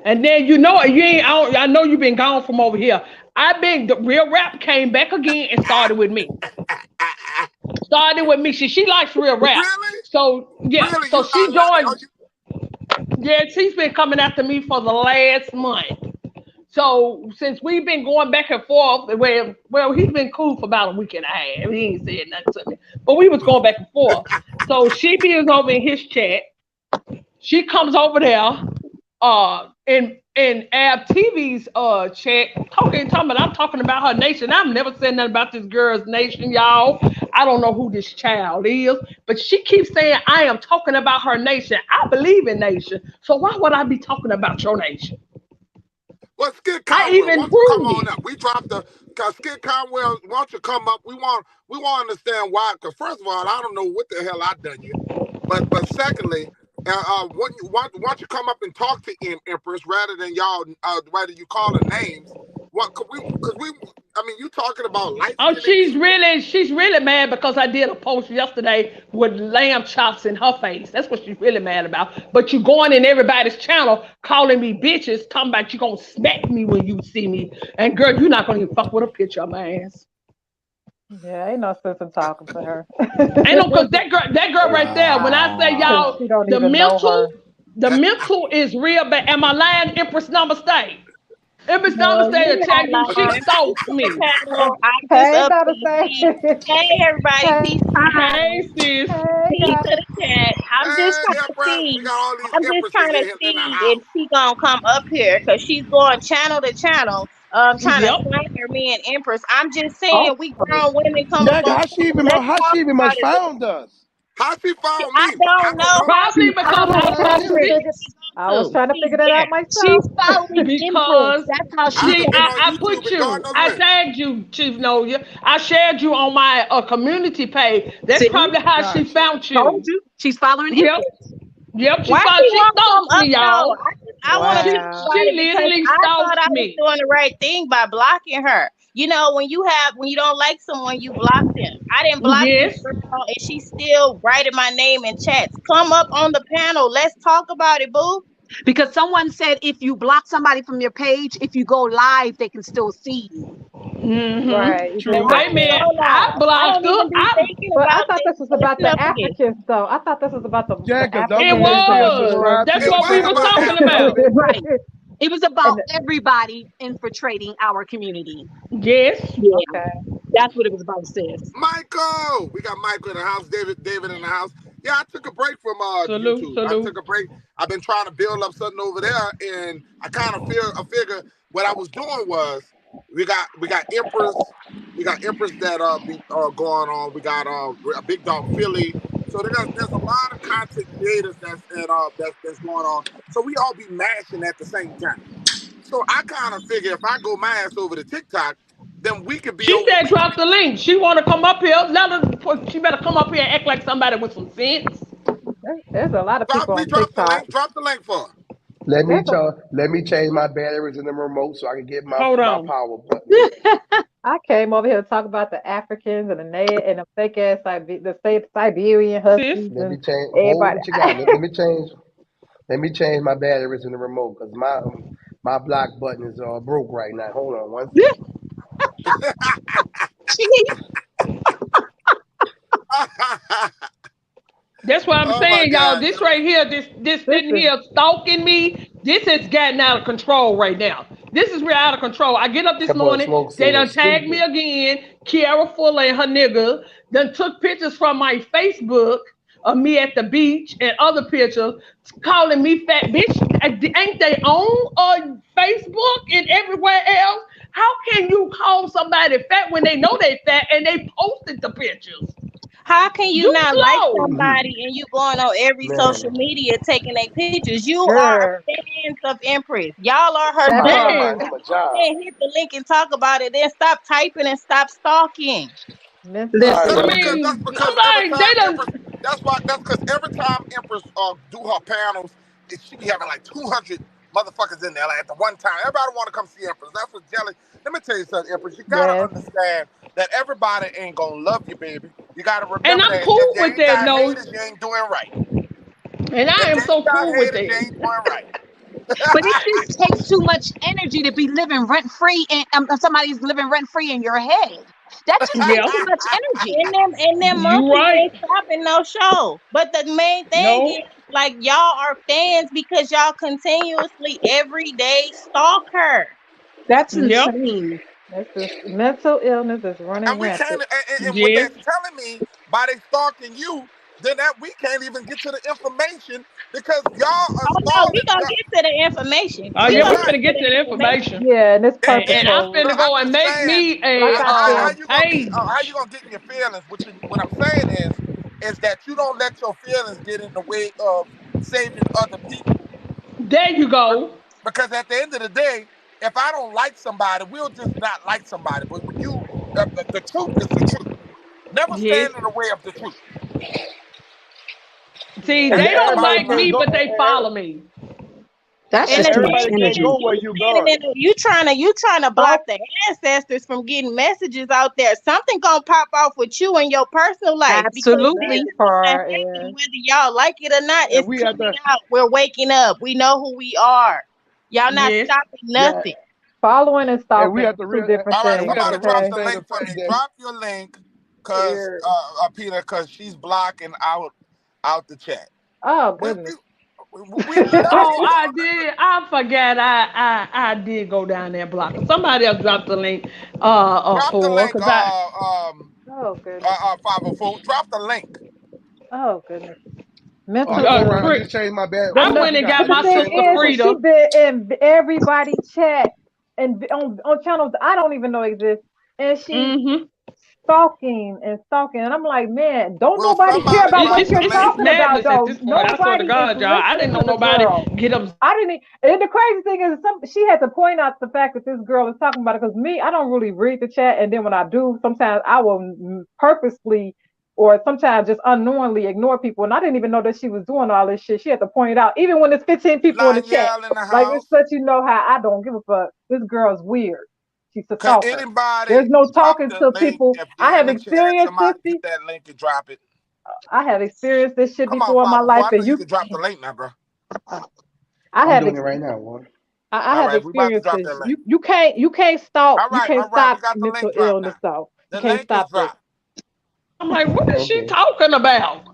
And then you ain't. I know you've been gone from over here. The real rap came back again and started with me. Started with me. She likes real rap. Really? So yeah. Really? So You she not like joined. Yeah, she's been coming after me for the last month. So since we've been going back and forth, well, he's been cool for about a week and a half. He ain't said nothing to me, but we was going back and forth. So she being over in his chat. She comes over there, in Ab TV's chat, talking about I'm talking about her nation. I've never said nothing about this girl's nation, y'all. I don't know who this child is, but she keeps saying I am talking about her nation. I believe in nation, so why would I be talking about your nation? Well, Skid I Conwell, why even don't you come proved on it. up? We dropped the cause Skid Conwell, why don't you come up? We want to understand why. Because first of all, I don't know what the hell I done you, but secondly, why don't you come up and talk to Empress rather than y'all whether you call her names? What? Because we I mean, you talking about light Oh, skinned people? she's really mad because I did a post yesterday with lamb chops in her face. That's what she's really mad about. But you going in everybody's channel calling me bitches, talking about you gonna smack me when you see me. And girl, you're not gonna even fuck with a picture of my ass. Yeah, ain't no sense in talking to her. Ain't no, cause that girl right there. When I say Because Wow. y'all, she don't the even know mental, her. the mental is real bad. Am I lying? Empress number stay. Empress number No, stay to you're tell not you she lying. stalks The me. channel, I'm just Hey, up Donna to say. see. Hey, everybody, Hey, peace to the Hey room. sis. hey, Peace to Donna. the chat. I'm just Hey, trying to Empress, we see. got all these I'm just empresses trying to in the see if house. she gonna come up here because she's going channel to channel, trying to Yep. slander me and Empress. I'm just saying, Oh, we grown women come up Yeah, on channel. Let's how talk she even about much it. found us? How she found I me? I don't don't know know. how Probably she I because found was I us, but trying post to where it. figure. she I was go to? trying to She's figure that out there. She's myself. following Empress. Because That's how I she haven't see, been gets. on I YouTube put in God you, knows I when. tagged you, Chief Noya. I shared you on my community page. That's See, probably how she Gotcha. found told you. you she's following Yep, Empress. yep. Why She she won't stalks come me, up though? y'all. I want to She talk Wow. about she it because literally I thought stalks I was me. doing the right thing by blocking her. You know, when you don't like someone, you block them. I didn't block this Yes. girl, and she's still writing my name in chats. Come up on the panel. Let's talk about it, boo. Because someone said if you block somebody from your page, if you go live, they can still see you. Right. You And True. just I Wait a don't Amen. minute. go I live. I blocked don't her. even be thinking But I about thought this. this was So about the enough of this. Africans, though. I thought this was about Yeah, the because them the It ones Africans still was. subscribe to That's It your what we was were channel. about talking about. Africans. Right. It was about and everybody infiltrating our community. Yes. Yeah, okay. that's what it was about, sis. Michael, we got Michael in the house. David in the house. Yeah, I took a break from Salute, YouTube. I took salute. a break. I've been trying to build up something over there, and I kind of feel I figure what I was doing was we got Empress, we got Empress that be going on. We got a Big Dog Philly. So there's a lot of content creators that's going on. So we all be mashing at the same time. So I kind of figure if I go my ass over to TikTok, then we could be She over. said drop the link. She want to come up here. Let her. She better come up here and act like somebody with some sense. There's a lot of Drop people we on drop the TikTok. link. Drop the link for her. There's a Let me change my batteries in the remote so I can get Hold my on. power button. I came over here to talk about the Africans and the and the fake ass the state Siberian Sis. Huskies Let me and change. Hold everybody. what you got. Let me change. Let me change my batteries in the remote because my block button is broke right now. Hold on one second. That's what I'm Oh my saying, y'all. God. This right here, this This thing is here stalking me. This has gotten out of control right now. This is real out of control. I get up this That boy morning, Smoke they saying done tagged me stupid. again. Kiara Fuller and her nigga done took pictures from my Facebook of me at the beach and other pictures, calling me fat bitch. Ain't they on Facebook and everywhere else? How can you call somebody fat when they know they fat and they posted the pictures? How can you You not like slow. somebody and you going on every social Man, media taking their pictures? You are girl. fans of Empress. Y'all are her That mind fans. my part. Yes. him a Go job. ahead, hit the link and talk about it. Then stop typing and stop stalking. Mental All right, That's I well, because illness. that's mean, because every I'm like, time they Empress. done. That's because every time Empress do her panels, she be having like 200 motherfuckers in there like at the one time. Everybody want to come see Empress. That's what jelly. Let me tell you something, Empress. You gotta Yes. understand that everybody ain't gonna love you, baby. You gotta And remember I'm that if cool you with ain't that, got no. haters, you ain't doing right. And I If am you ain't so got cool with haters, you that. ain't doing right. But it just takes too much energy to be living rent free, and somebody's living rent free in your head. That just takes Yeah, too much energy. And them you monkeys right. ain't stopping no show. But the main thing No. is like y'all are fans because y'all continuously every day stalk her. That's Yep. insane. That's this mental illness is running And we rampant. can't, and what Yes. that's telling me by they stalking you, then that we can't even get to the information because y'all are Oh no, we stalling. gonna get to the information. Oh We yeah, gonna we get finna Right. to get to the the information. information. Yeah, and it's And I purposeful. Look, finna I'm go and just make saying, me Like a I how said, you gonna be, how you page. gonna get in your feelings? What I'm saying is that you don't let your feelings get in the way of saving other people. There you But go. because at the end of the day, if I don't like somebody, we'll just not like somebody. But when you, the truth is the truth. Never Yes. stand in the way of the truth. See, yeah, And they don't Everybody like everybody got me, can't it. go. but they follow me. That's And And just the too much everybody thing can't energy. is, go where you you standing going. in you trying to Oh, block the ancestors from getting messages out there. Something gonna pop off with you in your personal life because that this Absolutely. is gonna part happen is. whether y'all like it or not. And It's we have coming to, out. We're waking up. We know who we are. Y'all not Yes. stopping yeah, nothing. Following and and we stalking have is to two real, different All right, and we things, have to somebody drop also okay? the say link the for fact me. that Drop your link, cause Here. Peter, cause she's blocking out the chat. Oh We goodness. we never Oh, hear you I on that. did. I forgot. I did go down there and block her. Somebody else dropped the link. Drop the For link. because I. Oh goodness. 504. Drop the link. Oh goodness. oh, I Mental just went around. illness. I Free, just changed my bad. The, I I the, went and forgot. got I the my just thing changed sister my is, phone. she Frida. been in everybody chat and on channels I don't even know exist, and she's Mm-hmm. stalking and stalking, and I'm like, man, don't Will nobody care somebody about It, drop what it's the you're it's link? it's talking about, madness at though. this point. I swear to Nobody is God, y'all. I listening didn't to know the nobody girl. get up. I didn't. And the crazy thing is, she had to point out the fact that this girl is talking about it because me, I don't really read the chat, and then when I do, sometimes I will purposely or sometimes just unknowingly ignore people, and I didn't even know that she was doing all this shit. She had to point it out, even when there's 15 people in the chat. Lanyelle in the Like it's house. let you know how I don't give a fuck. This girl's weird. She's a Can stalker. anybody There's no drop talking the to link people. if I you're in have the chat? experienced, Somebody get sissy. that link and drop it. I have experienced this shit Come on, before in my 504. life, I know and you you can drop the can't. link now, bro. I I'm have doing it right now, boy. I All have right, we about to experienced drop that this. link. You can't stop. You can't All right. We stop got the mental link drop illness now. though. You The can't link is stop it. dropped. I'm like, what is she Okay. talking about?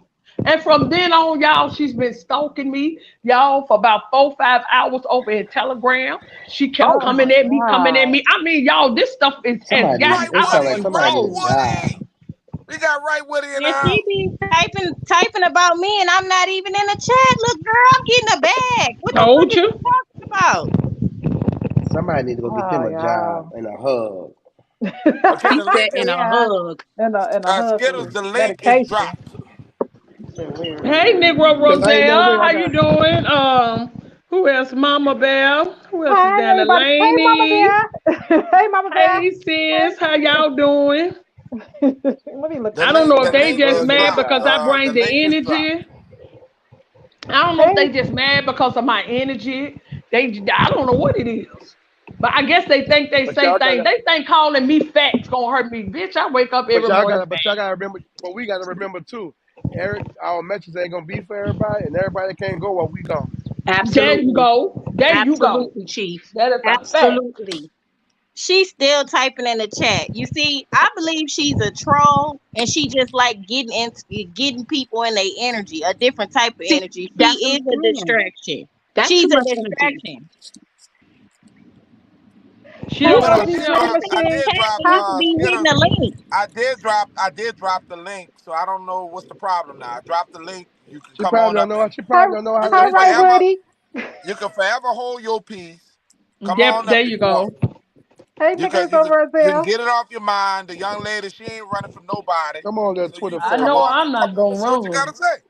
And from then on, y'all, she's been stalking me, y'all, for about 4, 5 hours over in Telegram. She kept Oh my coming at me, coming at god. me. I mean, y'all, this stuff has Somebody gotten need. Right, It out sounds Woody. like of somebody Right, need a control. job. Woody. We got right Woody in the And she house. be typing about me, and I'm not even in the chat. Look, girl, I'm getting a bag. What the fuck Told is you. you talking about? Somebody need to go get them Oh a job y'all. and a hug. Okay, He the said link in is a Yeah. hug. And a hug Skittles, is the link is medication. dropped. Shit weird. Hey, Negro Cause I ain't no Roselle, way how I you got. doing? Who else? Mama Bear. Who else is Hi, down there? everybody. Hey, Mama Laney. Bear. Hey, Mama Bear. Hey, sis. How y'all doing? Let me look The at I this don't link know the if girl. they link just Well, is good mad dropped. because I job. bring The the link is dropped. energy. I don't know if Hey, they just mad because of my energy. I don't know what it is. But I guess they think they But say y'all things. gotta. They think calling me facts gonna hurt me. Bitch, I wake up But every y'all morning gotta. But y'all fat. gotta remember. But we gotta remember too. Eric, our messages ain't gonna be for everybody, and everybody can't go while we gone. There you Absolutely. go. There you go. Absolutely, Chief. That is a fact. Absolutely. She's still typing in the chat. You see, I believe she's a troll, and she just like getting people in their energy, a different type of See, energy. that's She what is I'm a saying. distraction. That's too She's a much energy. distraction. She hey, don't But want OG to She tell. Mean typing in I the Machine. did chat drop when you Hi. could be hitting Skittles. the link. I did drop the link, so I don't know what's the problem now. I dropped the link. You can She come probably on don't up know. and She Hi, probably don't know how you to can hi, link right, yet. forever Woody. hold your peace. Come Yep, on up there if you you want. go. Hey, niggas over You can there. get it off your mind. The young lady, she ain't running from nobody. Come on, there, So you Twitter just I come fella. know on I'm not and gonna say what you run. gotta say.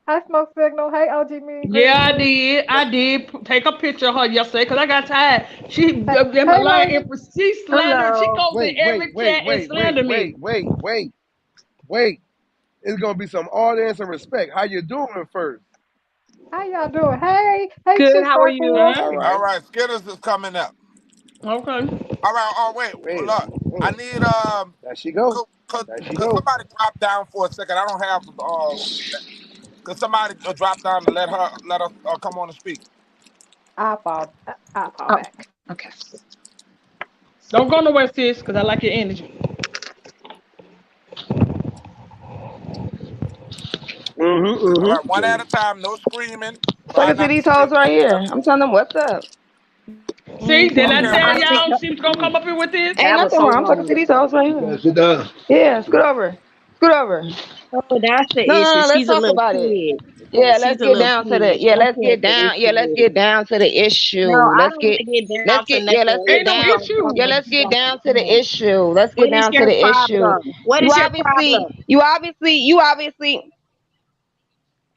Hi, Smoke Signal. Hey, OG Mean Yeah, I Green. did. But I did take a picture of her yesterday because I got tired. She, Hey, in my hey, line, lady. Empress, she slandered. She Hello. goes in Wait, wait, every wait, chat and wait, wait, slander me. wait, wait, wait, wait. It's gonna be some audience and respect. How you doing first? How y'all doing? Hey, Good. Chick How are you? Sparkle. All Huh? all right. right, Skittles is coming up. Okay. All right, oh wait, Wait a look. I minute. need There she go. There she could go. somebody drop down for a second? I don't have could somebody drop down and let her come on and speak? I'll fall Oh, back. okay. Don't go nowhere, sis, because I like your energy. Mm-hmm. All right, one Mm-hmm. at a time, no screaming. So I Try can see not to these hoes scream right at each here. other. I'm telling them what's up. See, did I Okay, tell I think y'all she was gonna come up here with this? Ain't that was nothing so wrong. So I can see these wonderful. hoes right here. Sit down. Yeah, scoot over. Scoot over. Oh, that's the No, no, issue. no. Let's She's a talk little about it. kid. Yeah, She's let's a get little down to the. kid. Yeah, That's let's what get the down. Yeah, let's issue is. get down to the No, issue. I don't want to get Let's down for get. Yeah, nothing. let's Let's get Ain't no get down. on Yeah, issue. let's topic. get down to the issue. Let's What get is down to your the issue. problem? What You is your obviously, problem? you obviously, you obviously,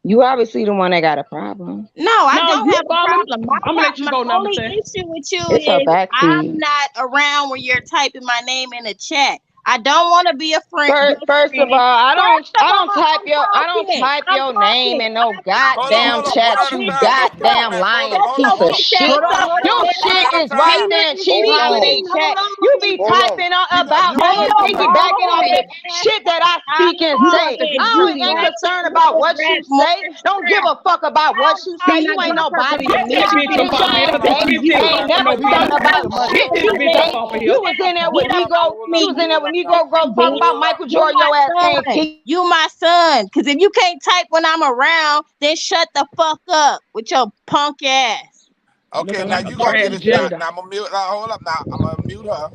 you obviously the one that got a problem. No, I No, don't you have a follow. problem. I'm gonna let you My go, number only 10. issue with you It's a is I'm backseat. not around when you're typing my name in the chat. I don't want to be a friend. Best First of all, friend. I don't First of I don't all, type I'm your talking. I'm name talking. in no I'm talking. goddamn Hold on. Shut One chat, your at a you bitch time. ass Don't up. goddamn man. lying Shut Hold on. your piece of bitch shit. ass Hold on, up. hold Your on. One shit at a is Can right you time. there let and me she Hold speak, hollering on. in please? chat. Hold You be on. Hold on. typing You got about you me got and you Hold got piggybacking on the on. shit that I I'm speak and say. talking. I You ain't got to concerned about what you address more say. Don't give a fuck about what you I'm say. not You ain't gonna nobody to Get me. that bitch up Bitch, off here. I That's ain't a say. bitch You ain't ain't talking never no we got bitch. talking to mute about the mic. shit Get you this bitch up say. off of here. You was in there with get up Negro. off You me. was in there with Listen, Negro girls talking bitch. about Hold up. Michael You Jordan. my Your ass came son. kick. You my son. Cause if you can't type when I'm around, then shut the fuck up with your punk ass. Okay, Looking now like a you gonna get a shot. transgender. Now I'm gonna mute. Now hold up. Now I'm gonna mute her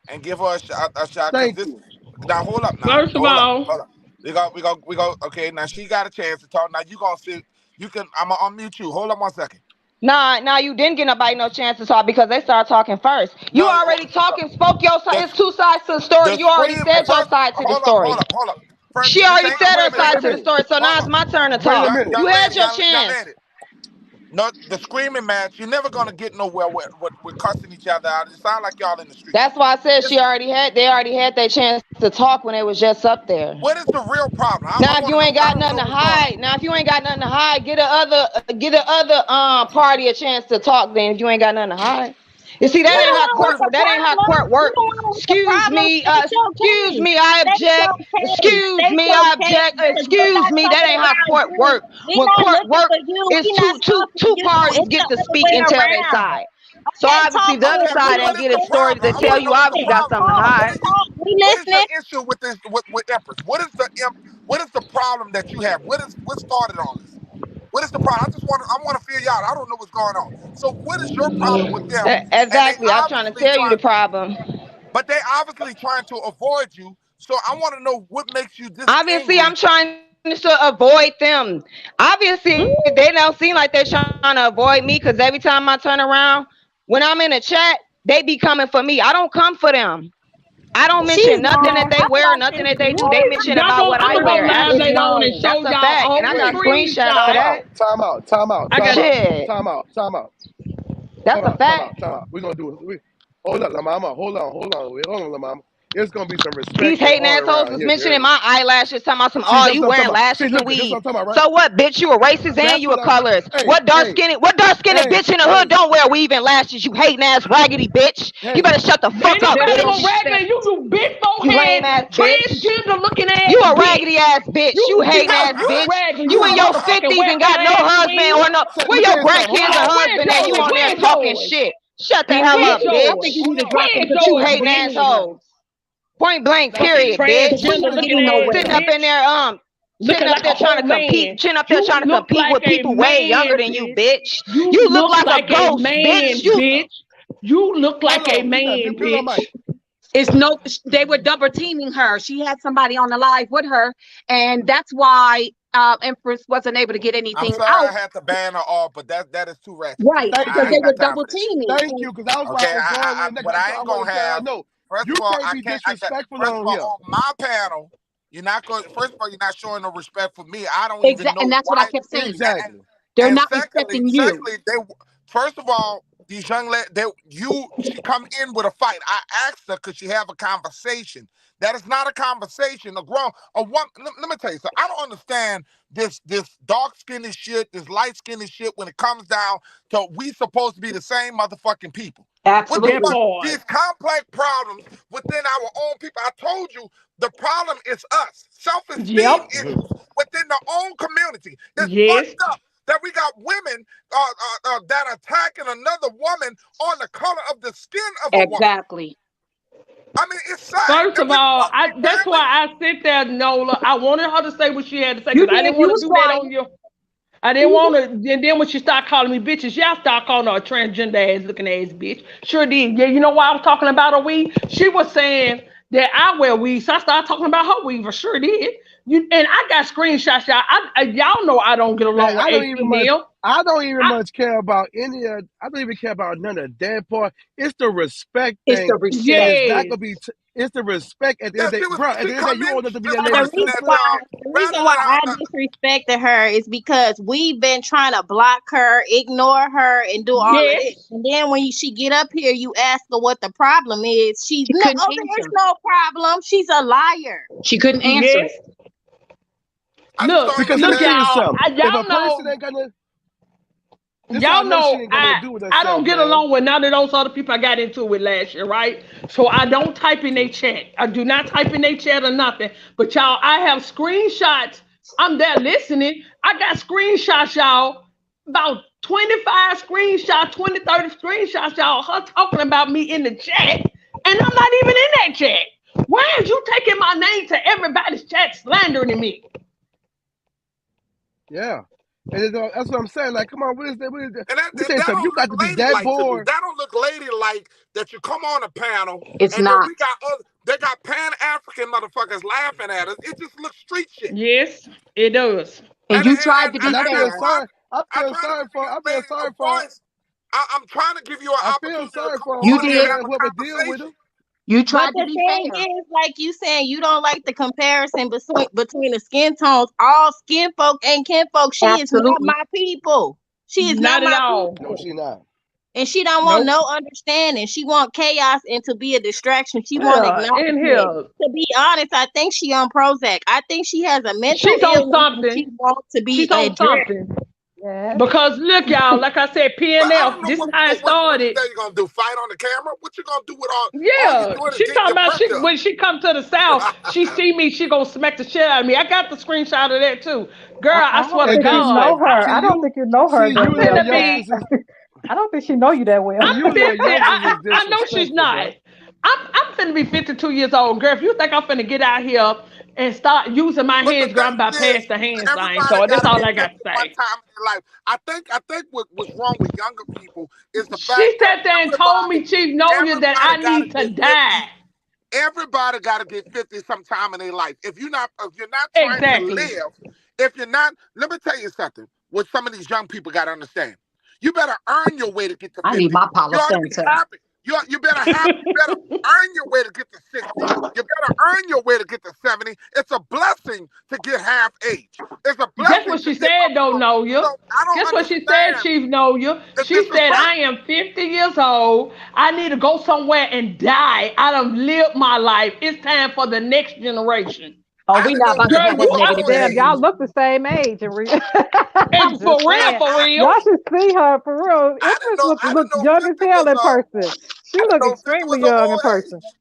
and give her a shot. Cause Thank this. you. Now hold up. Now First of hold up. all, Hold up. We go. Okay, now she got a chance to talk. Now you gonna see. You can. I'm gonna unmute you. Hold up 1 second. Nah, you didn't get nobody no chance to talk because they started talking first. You No, already talking, spoke your side. the It's two sides to the story. the You already screen. said your First, side to the story. hold up. First, She this already ain't. said Wait her a minute. side Wait a to the minute. story. So Hold now it's up, my turn to Wait a talk. minute. You had your young chance. lady. No, the screaming match. You're never gonna get nowhere with cussing each other out. It sounds like y'all in the streets. That's why I said It's, they already had their chance to talk when they was just up there. what is the real problem? I Now if want to you know ain't because I got don't nothing know to what's going on. hide, get the other party a chance to talk then if you ain't got nothing to hide. You see, You know what's the that ain't how problem? court You work. know what's the problem? State's Excuse okay. me, I State's object. okay. State's okay. Because we're Excuse not me, that talking ain't how about court you. work. We're When not court looking work for you. is We're not stopping two you. parties It's the get to other speak way and tell their around. side. So Okay, obviously talk the other Okay, then. We side what ain't is get the a listening. story problem? to I We tell want to you know what the obviously listening. got problem something to is. Talk. What hide. are you? Talk. We What is the listening. issue with this? With Empress? What is the what is the problem that you have? What started all this? What is the problem? I want to figure you out. I don't know what's going on. So what is your problem with them? And they Exactly. I'm trying to obviously tell you the trying, problem. but they obviously trying to avoid you. So I want to know what makes you this Obviously, I'm angry. trying to avoid them. Obviously, Mm, they don't seem like they're trying to avoid me because every time I turn around, when I'm in a chat, they be coming for me. I don't come for them. I don't mention she's nothing that wrong. they I wear, thought nothing this that they do. They was mention about what I'm I gonna go wear. live is later on and wrong. show That's a y'all fact, and on I Wait. got screenshots for screenshot. Time that. out. Time out. Time out. I Time got out. Shit, Time out. Time out. that's a Time fact. out. Time out. We're gonna do it. Hold up, La Mama. Hold on, La Mama. It's gonna be some These respect and hating order assholes around was here. You mentioning hear me? my eyelashes, talking about some, See, oh, that's you what I'm talking wearing about. See, lashes and look, this is what weed. I'm talking about, right? So what, bitch? You a racist and That's you a what I'm. colorist. Hey, hey, What dark skinned hey, bitch in the hood hey, don't wear weave and lashes, you hating ass raggedy bitch. You hey. better shut the ain't fuck up, There's nobody some no bitch. regular. respect. You big You lame forehead, ass bitch. transgender looking You ass a bitch. raggedy ass bitch. You You hating not ass You bitch. regular. You You in your motherfucking 50s and weapon got no ass husband queen. or no, So let where me tell your you something. Hold grandkids and on. Where's husband at? You yours? on there Where's talking yours? shit. Shut the And hell we Where's up, do. I yours? think you bitch. need to hold on. drop them Where's because You you're yours, not hating getting bitch? anywhere. assholes. Point blank, Fucking period, bitch. transgender You're not looking getting ass Sitting nowhere. up in bitch. there, sitting Looking up like a there whole man. You trying to look compete like with a people way younger man, than you, bitch. bitch. You You look look like a like a ghost, bitch. man, bitch. You look Hold like a on. We got man, mute on bitch. mic. It's no, they were double teaming her. She had somebody on the live with her, and that's why Empress wasn't able to get I'm anything sorry I out. had to ban her off, but that is too ratchet for Right, me. Thank because I they ain't you. were got time double for this shit. teaming. Thank And you. Because that was why Okay, I was going with what next. I I ain't want gonna to tell her have. no. First You of all, can't I be can't. disrespectful First of on all, here. on my panel, you're not going. First of all, you're not showing no respect for me. I don't even and know that's what I why. kept saying. Exactly. They're And not secondly, respecting you. they first of all, these young ladies, she come in with a fight. I asked her, could she have a conversation? That is not a conversation. A one. Let me tell you something. I don't understand this dark skinned shit, this light skinned shit. When it comes down to we supposed to be the same motherfucking people. What the That Absolutely. fuck? part. These complex problems within our own people. I told you the problem is us. Self-esteem Yep. issues within the own community. It's Yes. fucked up that we got women that are attacking another woman on the color of the skin of a woman. Exactly. I mean, it's sad. First And of we're all, supposed to be that's why family. I sit there, Nola. I wanted her to say what she had to say You because I did. didn't You want to was do that quiet. on you. I didn't want to. And then when she started calling me bitches, yeah, I started calling her a transgender ass looking ass bitch. Sure did. Yeah, you know why I was talking about her weave? She was saying that I wear weave, so I started talking about her weave. I sure did. And I got screenshots, y'all. Y'all know I don't get Hey, along with AP them. I don't even I, much care about any of. I don't even care about none of that part. It's the respect It's thing, the and respect. yes. It's the respect at the Yeah, end of the day, bro. At she the end of the day, come you in old enough to be just that And the lady's cursing reason at sister. why y'all the reason rather why I than disrespected her is because we've been trying to block her, ignore her, and do all of this. Yes. And then when she get up here, you ask her what the problem is. She's She no, couldn't oh, there's answer. no problem. She's a liar. She couldn't answer Yes. it. I just Look, don't Because let me look, tell understand. you y'all. something. If a Y'all person know, ain't gonna, this how I y'all know she know, ain't got nothing to do with I herself, don't get man. along with none of those other people I got into it with last year, right? So I don't type in their chat. I do not type in their chat or nothing. But y'all, I have screenshots. I'm there listening. I got screenshots, y'all. About 25 screenshots, 20, 30 screenshots, y'all. Her talking about me in the chat. And I'm not even in that chat. Why are you taking my name to everybody's chat slandering me? Yeah. And that's what I'm saying. Like, come on, what is that? What is that? And Let me tell you that something. You don't got look to be that ladylike to me. bored. That don't look ladylike that you come on a panel It's and then not. we got other, they got Pan African motherfuckers laughing at us. It just looks street shit. Yes, it does. And you tried to And be fair. I'm trying to give you I feel lady sorry a for, voice. I'm trying to give you an I feel opportunity to sorry come for You on and did. whoever have a whoever deal with conversation. him. You But tried to the be thing fair. is, like you saying, you don't like the comparison between the skin tones. All skin folk and kin folk. She is not Absolutely. my people. She is not Not at my all. No, people. she not. And she don't want Nope. no understanding. She want chaos and to be a distraction. She want Yeah, in acknowledgement. here. To be honest, I think she on Prozac. I think she has a mental She's on illness and she something. wants to be She's on addressed. something. Yes. Because look, y'all, like I said, But I PNF, don't know this is how it what you started. say you're gonna do. Fight on the camera? What you gonna do with all you Yeah, doing is she getting talking your about she pressure when she come to the south, she up. see me, she gonna smack the shit out of me. I got the screenshot of that too. Girl, I I swear don't to And think you guess God, what? know her. I don't think you know her See, that you I'm well, little finna Cat. be youngsters is I don't think she know you that well. I'm you 50. little youngsters is I know she's disrespectful, not. bro. I'm finna be 52 years old, girl. If you think I'm finna get out here and start using my But the hands, girl, I'm thing about is, past the hands thing. everybody So got that's to all get I got 50 to one say. time in their life. I think what's wrong with younger people is the She fact that sat there and told me, Chief Noya, that everybody I got to need to get die. 50. Everybody got to get 50 sometime in their life. If you're not trying to Exactly. live, if you're not, let me tell you something. What some of these young people got to understand. You better earn your way to get to I need 50. my You Palo ought to be Center. happy. You better earn your way to get to 60. You better earn your way to get to 70. It's a blessing to get half age. It's a Guess blessing what to she get said, up though, close. Noya? So I don't Guess what she said, understand Chief Noya? the She said, disrespect. I am 50 years old. I need to go somewhere and die. I done lived my life. It's time for the next generation. Oh, I we didn't not know about to 50 Girl, have was that you your negative old Damn, energy. y'all age. look the same age. I'm and just for real, saying. for real. Y'all should see her for real. Empress I look didn't know young as 50 hell was in person. She I didn't look know 50 was extremely her young in old person. age.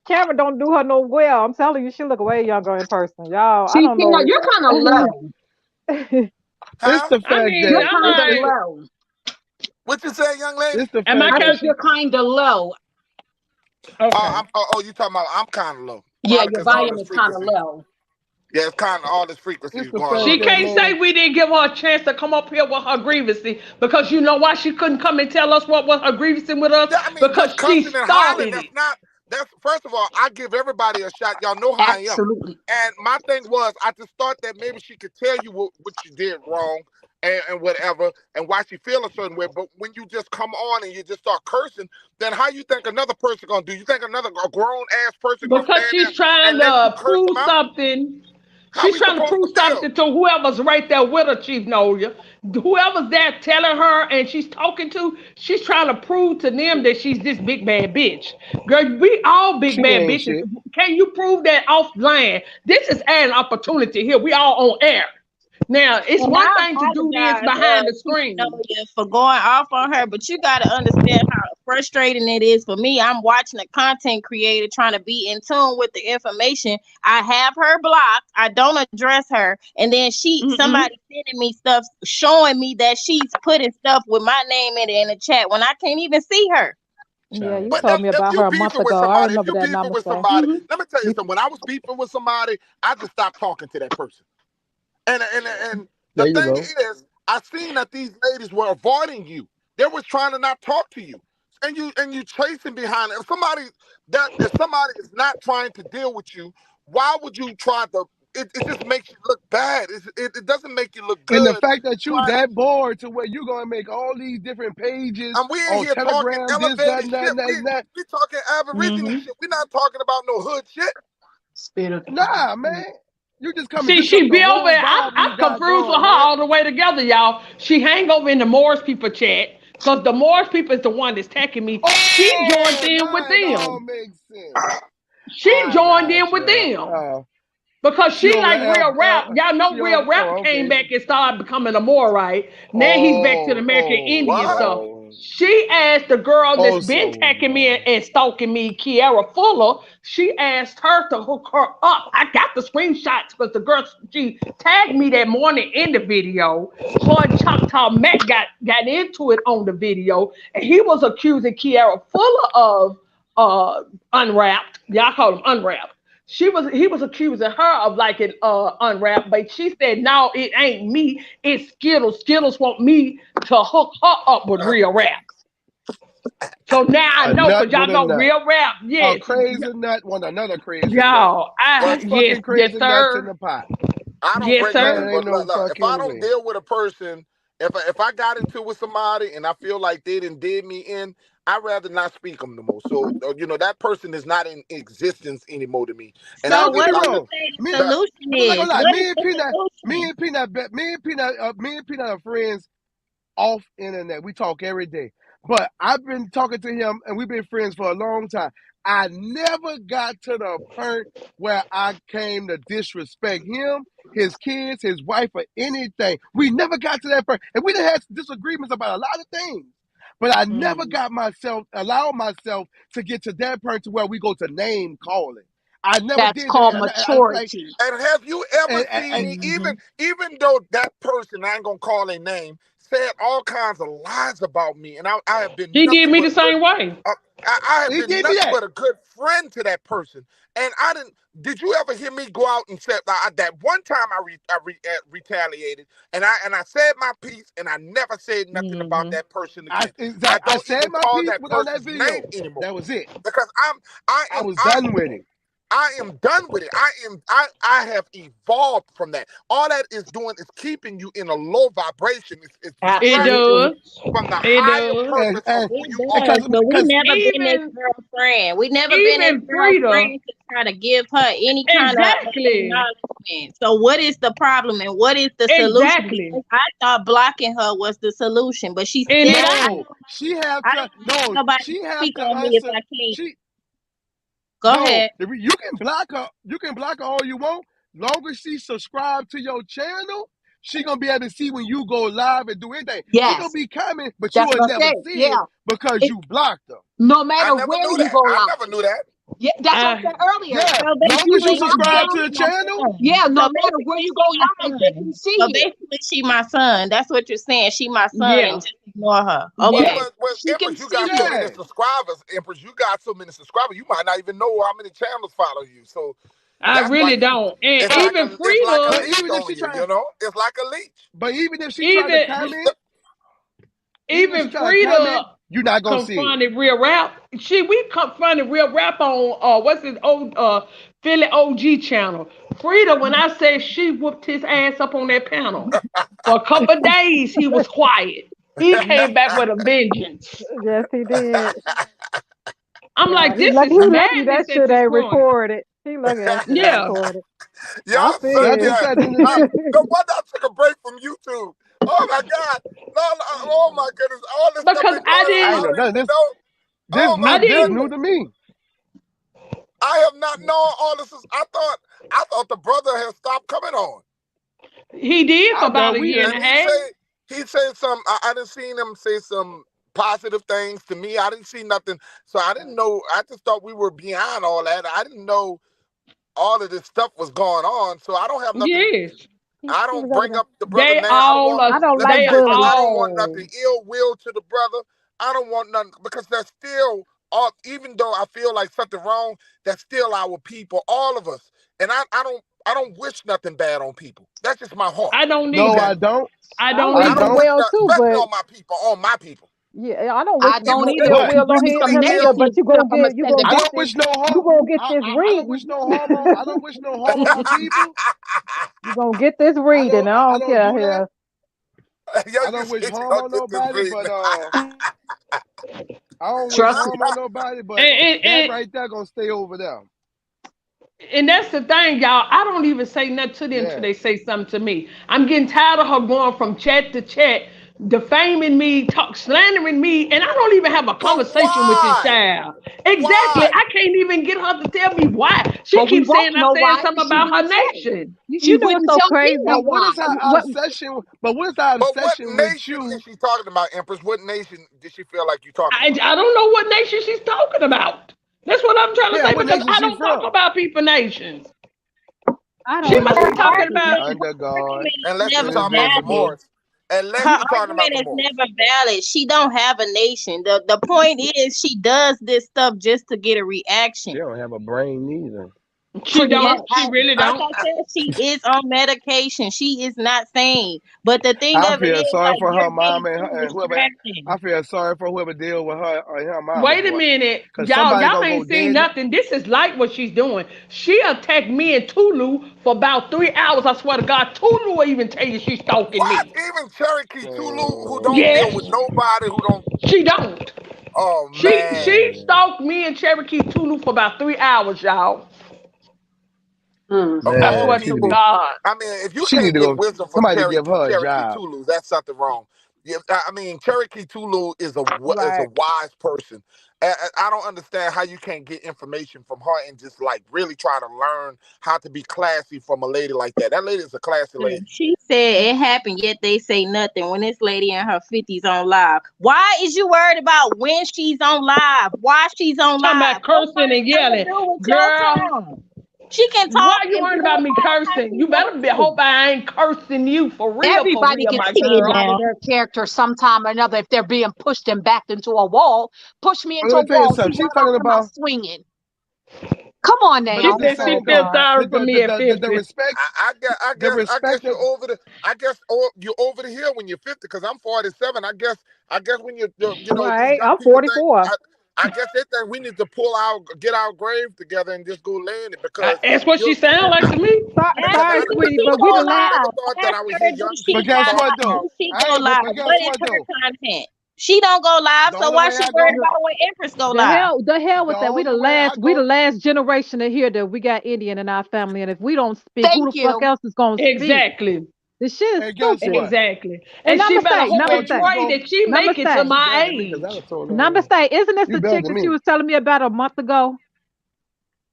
Camera don't do her no well. I'm telling you, she look way younger in person. Y'all, I See, don't Tina, know. you're kind of low. It's Huh? the I fact mean, that You're I'm kind of like, low. What you say, young lady? it's the am I fact I that think catching? you're kind of low. Okay. You talking about I'm kind of low. Yeah, Probably your because all volume this is kind of frequency. low. Yeah, it's kind of all this frequency it's is the going fact She on in that here. can't say man. we didn't give her a chance to come up here with her grievances because you know why she couldn't come and tell us what was her grievance with us? Yeah, I mean, Because just she cussing and hollering, started it. that's first of all, I give everybody a shot. Y'all know how I am. Absolutely. And my thing was, I just thought that maybe she could tell you what she did wrong and whatever, and why she feel a certain way. But when you just come on and you just start cursing, then how you think another person gonna do? You think a grown ass person gonna Because stand there she's trying and let you to curse them prove out? something. How She's we trying to supposed to prove feel? something to whoever's right there with her, Chief Nolia. Whoever's there telling her and she's talking to, she's trying to prove to them that she's this big bad bitch. Girl, we all big She bad ain't bitches. shit. Can you prove that offline? This is an opportunity here. We all on air. Now, it's And one I thing to do this apologize, behind the Chief screen. Noya, for going off on her, but you got to understand how frustrating it is for me. I'm watching a content creator trying to be in tune with the information. I have her blocked. I don't address her, and then Mm-mm. somebody sending me stuff showing me that she's putting stuff with my name in the chat when I can't even see her. Yeah, you But told me if about you her a month beefing with ago. I somebody, remember that namaste. let me tell you Me, something. When I was beefing with somebody, I just stopped talking to that person. And the There you thing go. is, I seen that these ladies were avoiding you. They was trying to not talk to you, and you chasing behind it. If somebody is not trying to deal with you, why would you try to? it just makes you look bad. It doesn't make you look And the good. fact that you Trying, that bored to where you're gonna make all these different pages and we in on here talking Telegram, this, that, elevated and that, shit. and that, and that. We talking Aborigine Mm-hmm. shit. We not talking about no hood shit. Nah, man. You just come and See, disrupt she the be over whole there. vibe we I'm got confused with going, her man. all the way together, y'all. She hang over in the Morris people chat because the Morris people is the one that's attacking me. She joined Oh, in with now it all them. makes sense. She I joined got in with you. them. Because She she over like L, real rap. Y'all know she over. real rap Oh, came okay. back and started becoming a Morite. Now he's back to the Oh, American oh Indian What? stuff. no. She asked the girl that's Oh, been so attacking me no. and stalking me, Kiara Fuller. She asked her to hook her up. I got the screenshots because the girl, she tagged me that morning in the video. Her and Choctaw Matt got into it on the video, and he was accusing Kiara Fuller of unwrapped. Y'all call him unwrapped. He was accusing her of like it unwrapped, but she said, no, it ain't me, it's Skittles. Skittles want me to hook her up with real rap. So now I A know, nut because y'all with a know nut. real rap, A yes. crazy nut want another crazy nut. Y'all, Well, Two yes, fucking yes, crazy nuts in sir. the pot. I don't Yes, break Man, nothing, sir. ain't but no if I fucking don't way. deal with a person, if I got into with somebody and I feel like they did me in, I'd rather not speak them no more. So that person is not in existence anymore to me. And I So Don't get what me do just you wrong. say the Me, but solution I'm not is? gonna lie. What is the solution? Me and Peanut are friends off internet. We talk every day. But I've been talking to him and we've been friends for a long time. I never got to the point where I came to disrespect him, his kids, his wife, or anything. We never got to that point. And we done had disagreements about a lot of things. But I never Mm. allowed myself to get to that point to where we go to name calling. I never That's did that. called I like, maturity. and have you ever seen and me, Mm-hmm. even though that person, I ain't gonna call their name, said all kinds of lies about me, and I have been She did nothing me but the a good same way. uh, I have he been did me nothing that. but a good friend to that person. And I didn't. Did you ever hear me go out and say that one time retaliated, and I said my piece, and I never said nothing about Mm-hmm. that person again. I I don't said even my call piece that on that person's name video. anymore That was it. because I I am was done with it. I am done with it. I have evolved from that. All that is doing is keeping you in a low vibration. It's It distracting Absolutely. you does. from the It higher does. And, purpose of and who It you are. does, but we because never been this Even girlfriend. We never been this even Frida. girlfriend to try to give her any kind of Exactly. acknowledgement. So what is the problem and what is the solution? Exactly. Because I thought blocking her was the solution, but she And said it I ain't. no, she have I to don't want no, nobody to she have speak to on me if answer. I can't. She Go no, ahead. you can block her. You can block her all you want. Long as she subscribe to your channel, she gonna be able to see when you go live and do anything. She gonna Yes, be coming, but you that's will what I never said. see Yeah, it because it, you blocked her. no I matter never where knew you that. go I live. never knew that. Yeah, that's what I Uh, said earlier. Yeah, So long You as basically, you block subscribe to them. the my channel, son. Yeah, no So matter basically, where you go she my live, they son. can see So it. basically, she my son. That's what you're saying. She my son, and yeah. just ignore her. Well, Okay. Yes, but well, she can Empress, you see got so it. many yeah. subscribers. Empress, you got so many subscribers. You might not even know how many channels follow you. So I that's why really don't. And it's like But even a Frida, but leech even if on she you. try, It's like a leech. but even if she try to even comment, even if she even try to comment, Frida you're not gonna see it. confronted real rap. We confronted real rap on what's his old Philly OG channel. Frida, when I say she whooped his ass up on that panel, for a couple of days he was quiet. He came back with a vengeance. Yes, he did. I'm Yeah, like, this is he lucky madness that at shit this ain't point. recorded. He lucky that shit ain't Yeah. recorded. I Y'all feel suck That's the you. yeah. fact in the day. No wonder I took a break from YouTube. Oh my God. No, no, oh my goodness. All this stuff Because been going on. I I ain't know don't none of even this. know. This Oh my new I this didn't new goodness. to me. I have not known all this. I thought the brother had stopped coming on. he did for I about thought a we year and done a And half. he said some. I didn't seen him say some positive things to me. I didn't see nothing. So I didn't know. I just thought we were beyond all that. I didn't know all of this stuff was going on. So I don't have nothing. Yes. I He don't was over bring there. up the brother They name. I don't all want. are I don't Let me like they tell are you something. I bullies. don't want all nothing ill will to the brother. I don't want nothing because that's still all. Even though I feel like something wrong, that's still our people, all of us. And I don't wish nothing bad on people. That's just my heart. I don't No, either. I don't. I I don't wish I I don't them either. don't. wish well that, too, especially but on my people, on my people. Yeah, I don't wish I no don't either. ill But You will bring on me him, some but him either. nation, But shit, I'm gonna you send gonna it I get back. don't this, wish no you harm. gonna get this I don't reading. wish no harm on. I don't wish no harm on people. You gonna get this reading. I I don't don't care do that. here. Yo, I you don't wish said harm y'all on get this nobody, reading. but I don't wish Trust harm on nobody. But And, that and, right there gonna stay over there. And that's the thing, y'all. I don't even say nothing to them till Yeah. they say something to me. I'm getting tired of her going from chat to chat, defaming me, slandering me, and I don't even have a But conversation with this why? child. Exactly. Why? I can't even get her to tell me why. She but we keeps saying won't I'm know saying why something because she about her wouldn't say. nation. You She know what's wouldn't so tell crazy? Gina But what why. is our What obsession? But what is our But what obsession with nation is you? she talking about, Empress? What nation did she feel like you talking about? I don't know what nation she's talking about. That's what I'm trying to Yeah, say what because nation I she don't talk from? about people nations. I She don't must know be Her either. talking Cause about. argument, Under her God, argument is Unless you never talking about the invisible. valid. Moors. Unless Her you talking about the argument is Moors. never valid. She don't have a nation. The point is she does this stuff just to get a She reaction. don't have a brain neither. She Pretty don't. much. She really Like don't. I said, she is on medication. She is not sane. But the thing I of it feel is, sorry like, for you're her mom getting and, too whoever. I distracting. feel sorry for whoever deal with her and her mama, Wait a boy. minute, Cause y'all. somebody Y'all gonna go ain't seen dead. nothing. This is like what she's doing. She attacked me and Tulu for about 3 hours. I swear to God, Tulu will even tell you she's stalking What? me. Even Cherokee Tulu, who don't deal with Yes, nobody, who don't. she don't. Oh She man. Man, stalked me and Cherokee Tulu for about 3 hours, y'all. Of I all swear man, to people, God. I mean, if you she need can't to get go. wisdom from Somebody to give her a Cherokee job. Tulu, that's something wrong. Yeah, I mean, Cherokee Tulu is a right. wise person. I don't understand how you can't get information from her and just like really try to learn how to be classy from a lady like that. That lady is a classy lady. She said it happened, yet they say nothing. When this lady in her 50s on live, why is you worried about when she's on live? Why she's on Talking live? about What cursing got and nothing to yelling, do with your girl. time? She can Why talk you and worried build about me how cursing? she You better wants be to. hope I ain't cursing you for Everybody real, gets my See scared girl. out of now. their character sometime or another if they're being pushed and backed into a wall. Push me But into let a me tell you wall. something. You She's run off talking the mouth about. swinging. Come on But She I'm now. just said she Oh saying feels God. sorry for me at 50. the respect, I guess that. you're over the. You're over the hill when you're 50. Because I'm 47. I guess when these Right. young I'm people think. 44. I guess they think we need to get our grave together and just go lay in it because That's what she you sound like to me. because Sorry, I, After sweetie, she but go we the I last. never live, thought that I would hear after do young she But people guess have? talk what How though? about. do she I go ain't. live? But guess What is what her though? content? She don't go live, The so only why way she I worried go. about when Empress go live? The hell The with that. only way I We the go. last generation to hear that we got Indian in our family, and if we don't speak, who Thank the fuck you. else is gonna speak? Exactly. This shit is Hey, guess stupid. what? Exactly. And And she better hope Well, and you namaste, pray go. that she make it to namaste, You better my than me because I age. was told her. namaste. Isn't this You the better chick than that you me. was telling me about a month ago?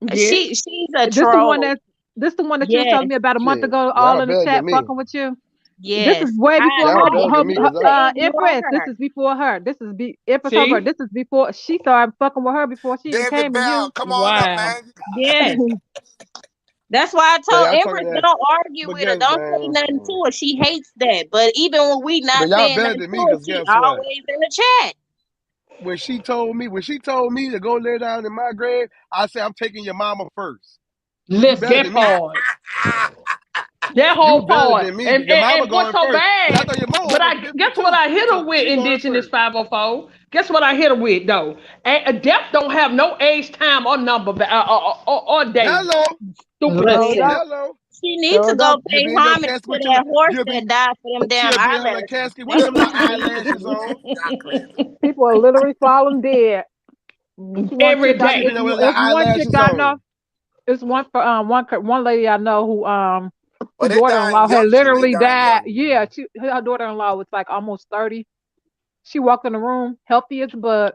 Yes. She's a This the one troll. that this the one that you was telling Yes, me about a month Shit, ago, all y'all in the better than chat, me. fucking with you. This is yes. way before Y'all her, better than me because I. Ignore Empress. This her. is before her. Empress told her See? this is before she started fucking with her before she even David came to Bell, you. come on up, Wow. man. Yes. That's why I So told y'all talking Empress that. don't argue But with her. guess, Don't say man. nothing to her. She hates that. But even when we not But y'all saying better nothing than to me her, because she guess what? always in the chat. When she told me to go lay down in my grave, I said I'm taking your mama first. You better That than me. part. That You whole better part. than me. And, Your and, mama and what's going so first. Cause I bad, thought your mama but almost I guess what 52. I hit her So with, she going Indigenous first. 504. Guess what I hit her with though? Death don't have no age, time, or number, or day. Hello. Stupid Sure ass. Listen. don't. Hello. She needs Sure to go don't. You'll pay be in your homage casket to with that horse you'll that be died for them damn she'll be in her little eyelashes. casket with That's them what little she needs to eyelashes do. on. Y'all crazy. People are literally falling dead. It's one Every chick I She'll be day. there with her little it's one chick eyelashes I know. on. It's one lady I know Well, who they dying daughter-in-law had young too. They literally dying died. young. Yeah, her daughter-in-law was like almost 30. She walked in the room healthy as bud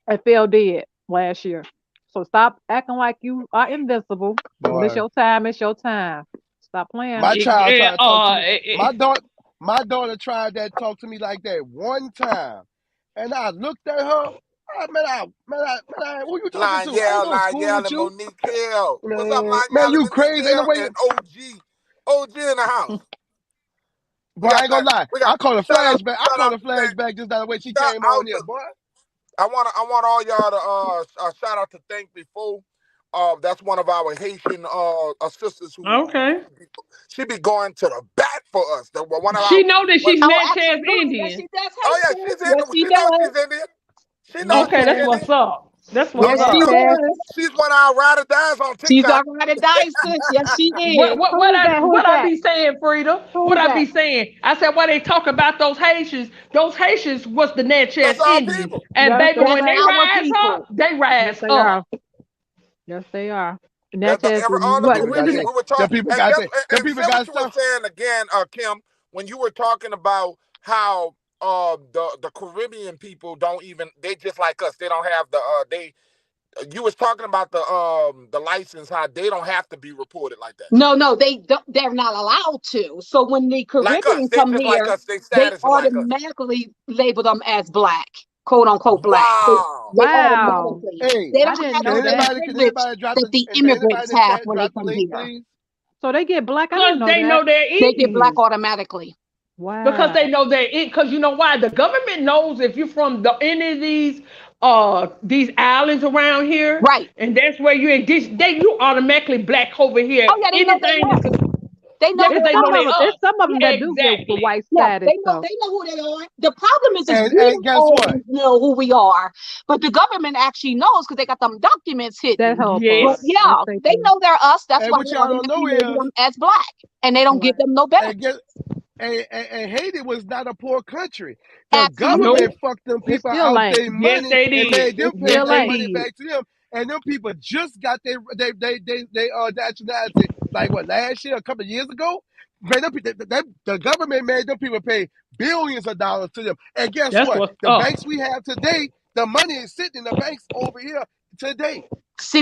and fell dead last year. So stop acting like you are invincible. When it's Boy. your time, it's your time. Stop playing. My child tried to talk to me. Eh, My daughter tried that talk to me like that one time. And I looked at her. Who you talking to? I ain't go to school with And you. Monique Hill. What's up, Man, Lanyelle and you Monique crazy. Ain't no Hill way. and OG in the house. Boy, I ain't gonna lie. We got I call a shout out flashback. I shout call out a to thank flashback just that way she shout came on out here, to boy. I want all y'all to shout out to thank before. That's one of our Haitian sisters who Okay. she be going to the bat for us. The one of our She know that what, she's Oh, Natchez absolutely. Yes, Indian. she does oh hate yeah, you. she's in. Yes, she She knows does. she's Indian. She knows Okay, she's that's Okay. Indian. what's up. That's what's Yes, Uh, she up. Okay. does. she's one of our ride or dies on She's TikTok. our ride or die sis. Yes, she is. Who is that? Who is What I that? be saying, Frida? Who What is I that? be saying? I said why they talk about those Haitians. Those Haitians was the Natchez That's our Indians, people. and Yes, baby, that's That's when right. they our rise people. up, they Yes, rise they are. up. Yes, they are. And That's that's just all the Them what people people. got And that. we were Them talking, people and got guess, that. Them and people say what got you were stuff. saying again, Kim, when you were talking about how the Caribbean people don't even they just like us. They don't have the they. You was talking about the license how they don't have to be reported like that. No, no, they don't, they're not allowed to. So when the Like us, Caribbean they come just like here, us. They they status is like us. automatically label them as black, quote unquote black. Wow. They wow. automatically Hey, they I don't didn't have can the know same that. privilege anybody that the can anybody immigrants in the have chat when they drop the come link, here. please? So they get black. I didn't Because know they that. know they're They get black Indians. automatically. Because they Wow. know they're it. Because you know why? The government knows if you're from any of these islands around here, Right. and that's where you're in. You automatically black over here. Oh yeah, they know Anything they that's are. They know yeah, because It's they they know some are. they of them. It's us. some of them Yeah, that do get the exactly. white Yeah, status though. they know who they are. The problem is we And don't guess what? always know who we are, but the government actually knows because they got them documents That hidden. whole But part. Yes. Yes, yeah, they they do. know they're us. That's And why what they y'all don't know automatically label is, them as black, and they don't give Right. them no and benefits. get and Haiti was not a poor country. The Absolutely. government Nope. fucked them It people still out ain't. their Yes, money they and did. made them It pay Yes, still their they ain't. money did. back to them. And them people just got their nationality like what last year, a couple of years ago. Man, the government made them people pay billions of dollars to them. And guess That's what? what's The up. banks we have today, the money is sitting in the banks over here today.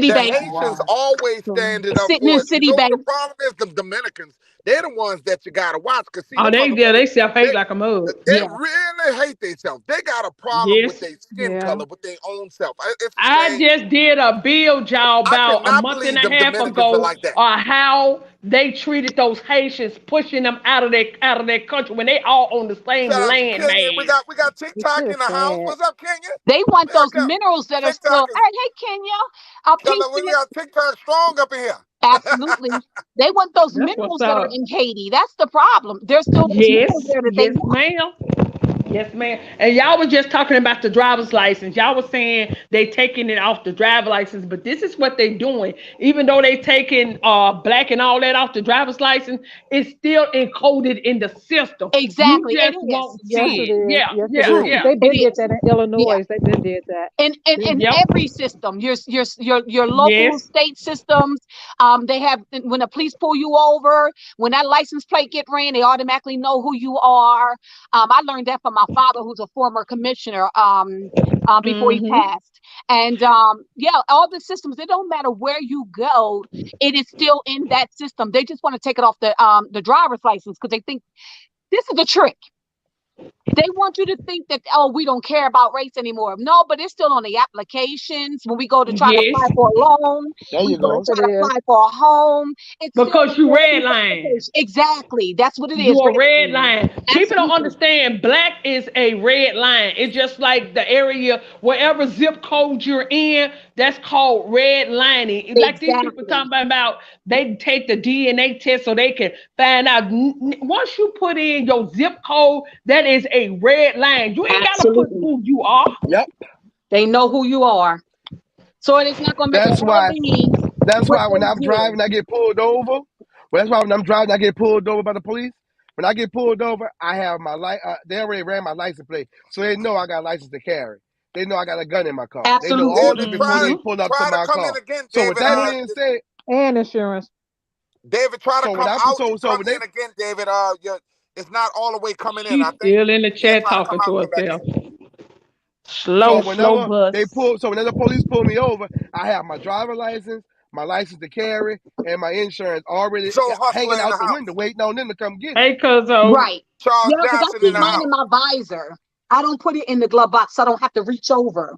The Citibank, Haitians Wow. always So standing up sitting in for us. You know what the Citibank. problem is? The Dominicans. They're the ones that you gotta watch. Cause see, Oh, them they motherfuckers, self hate they like a mug. they Yeah, really hate themselves. They got a problem with Yes. their skin yeah. color, with their own self. It's a I shame. just did a bill, y'all, I about a cannot month and believe a them half Dominicans are ago, like that. how they treated those Haitians, pushing them out of their country when they all on the same Shout out to land Kenya. mass. We got It's TikTok in just the house. sad. What's up, Kenya? they want There those we go. minerals that are TikTok still. is Hey, Kenya, peace to we you. got TikTok strong up in here. Absolutely. They want those That's what's minerals that are up. in Haiti. That's the problem. There's still those minerals Yes, there that they yes, want. ma'am. Yes, ma'am. And y'all was just talking about the driver's license. Y'all was saying they taking it off the driver's license, but this is what they doing. Even though they taking black and all that off the driver's license, it's still encoded in the system. You Exactly. It just is. won't Yes, see it it. is. Yeah, Yes, it yeah, is. True. Because yeah. they It been did is. that in Yeah. Illinois. They been did that. In Yep. every system, your local Yes. state systems, they have when the police pull you over, when that license plate get ran, they automatically know who you are. I learned that from my father, who's a former commissioner. Before he Mm-hmm. passed, and yeah, all the systems. It don't matter where you go, it is still in that system. They just want to take it off the driver's license because they think this is a trick. They want you to think that, oh, we don't care about race anymore. No, but it's still on the applications. When we go to try to apply Yes. for a loan, There we you go to go. Yes, try it to is. apply for a home. It's still Because you there in red the line. application. Exactly. That's what it is. You a Red red line. line. People don't Absolutely. understand black is a red line. It's just like the area, wherever zip code you're in, that's called red lining. Like these people Exactly. talking about they take the DNA test so they can find out. Once you put in your zip code, that is a red line. You ain't gotta put Absolutely. who you are. Yep. They know who you are. So it is not going to make a That's hell of why. beans That's what why when they I'm do. driving, I get pulled over. Well, that's why when I'm driving, I get pulled over by the police. When I get pulled over, I have my they already ran my license plate, so they know I got a license to carry. They know I got a gun in my car. They know Absolutely. all David, this before try they Mm-hmm. pull up to try to my come car. in again, So with David. that being said, And insurance. David, try to so when come I out so and so come when they in again, David. It's not all the way coming in. I She's think still in the yeah, chat try to come talking out to and come back in. herself. so Slow whenever bus. whenever the police pull me over, I have my driver license, my license to carry, and my insurance already Joe hanging Hustler in the out the window, house. waiting on them to come get it. Hey, Cuzzo. Right. Charles Yeah, because I Johnson in keep the mine in house. my visor. I don't put it in the glove box so I don't have to reach over.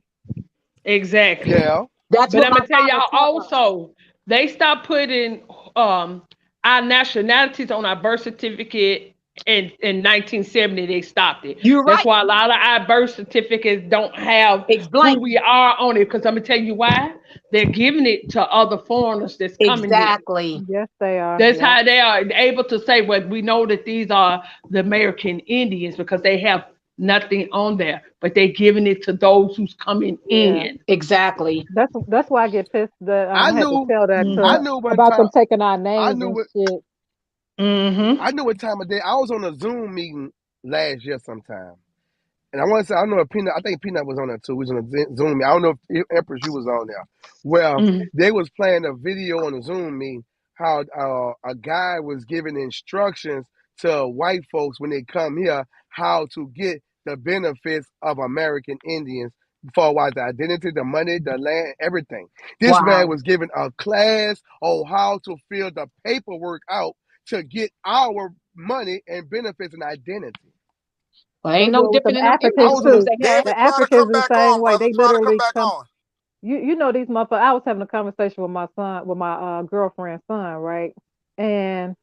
Exactly. Yeah. That's But what I'm my gonna tell father y'all taught us. also, they stopped putting um our nationalities on our birth certificate in 1970 they stopped it. You're That's right. why a lot of our birth certificates don't have It's who blank. we are on it. Because I'm gonna tell you why. They're giving it to other foreigners that's coming here. Exactly. Yes, they are. That's Yeah. how they are able to say, well, we know that these are the American Indians because they have nothing on there, but they're giving it to those who's coming Yeah. in. Exactly. That's why I get pissed that I I had to knew, tell that I to Mm-hmm. knew one about time. them taking our I names knew and what shit. Mm-hmm. I knew what time of day. I was on a Zoom meeting last year sometime. And I want to say, I don't know if Peanut, I think Peanut was on there too. We was on a Zoom meeting. I don't know if Empress, you was on there. Well, Mhm. they was playing a video on the Zoom meeting how a guy was giving instructions to white folks when they come here how to get the benefits of American Indians for what the identity, the money, the land, everything. This man Wow. was giving a class on how to fill the paperwork out to get our money and benefits and identity. Well, They ain't no do it with different them in them I Africans immigrant was on schools a too. they had. The David, try to Africans come the back same on, way. brother. They Try to come literally back come. on. You know these motherfuckers. I was having a conversation with my son, with my girlfriend's son, right? And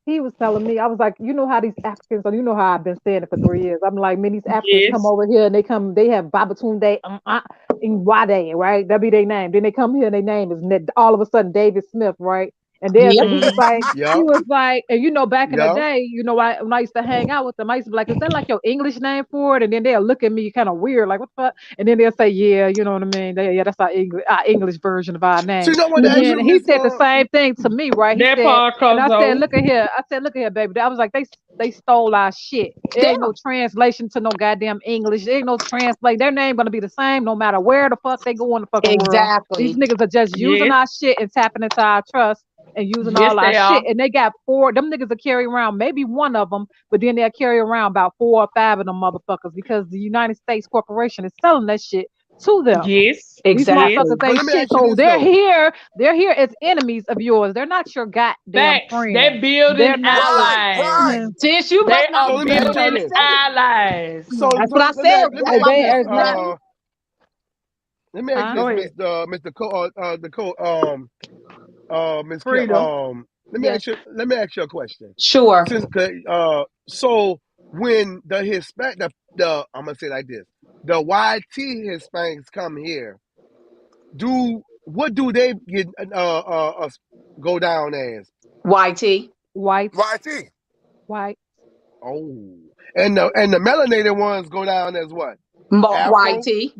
he was telling me, I was like, you know how these Africans, or you know how I've been saying it for 3 years. I'm like, man, these Africans come Yes. over here and they have Babatunde in Wade, right? That be their name. Then they come here and their name is all of a sudden David Smith, right? And then Yep. Mm-hmm. he Yup, was like, and you know, back in the yup. day, you know, when I used to hang out with them, I used to be like, is that like your English name for it? And then they'll look at me kind of weird, like, what the fuck? And then they'll say, yeah, you know what I mean? Yeah, that's our English version of our So name. you know what to And ask then you, he Miss said the same thing to me, right? He That said, part, and I said, Cuzzo. look at here. Look at here, baby. I was like, they stole our shit. It Yeah. ain't no translation to no goddamn English. There ain't no translate. Their name gonna be the same no matter where the fuck they go in the fucking world. These Exactly. niggas are just using Yes. our shit and tapping into our trust and using Yes, all our they shit. are. And they got four. Them niggas will carry around maybe one of them, but then they'll carry around about 4 or 5 of them motherfuckers because the United States corporation is selling that shit to them. Yes. These Yes. Exactly. motherfuckers but ain't let me shit. ask you So this though. they're here as enemies of yours. They're not your goddamn Facts. They're friends. building They're not your Right, allies. right. yeah. Sis, you They must not are So be let me ask better y'all building this. understanding. allies. So That's what I said. let me That's And ask why you they we this. are have to not learn. Let me ask you huh? this, Go Miss ahead. Mr. The Co Miss Kim. Freedom. Yes. Let me ask you a question. Sure. Since so when the Hispanic the I'm gonna say it like this, the YT Hispanics come here, what do they get go down as? YT. Whites, YT. white, Oh, and the melanated ones go down as what? Afro. YT.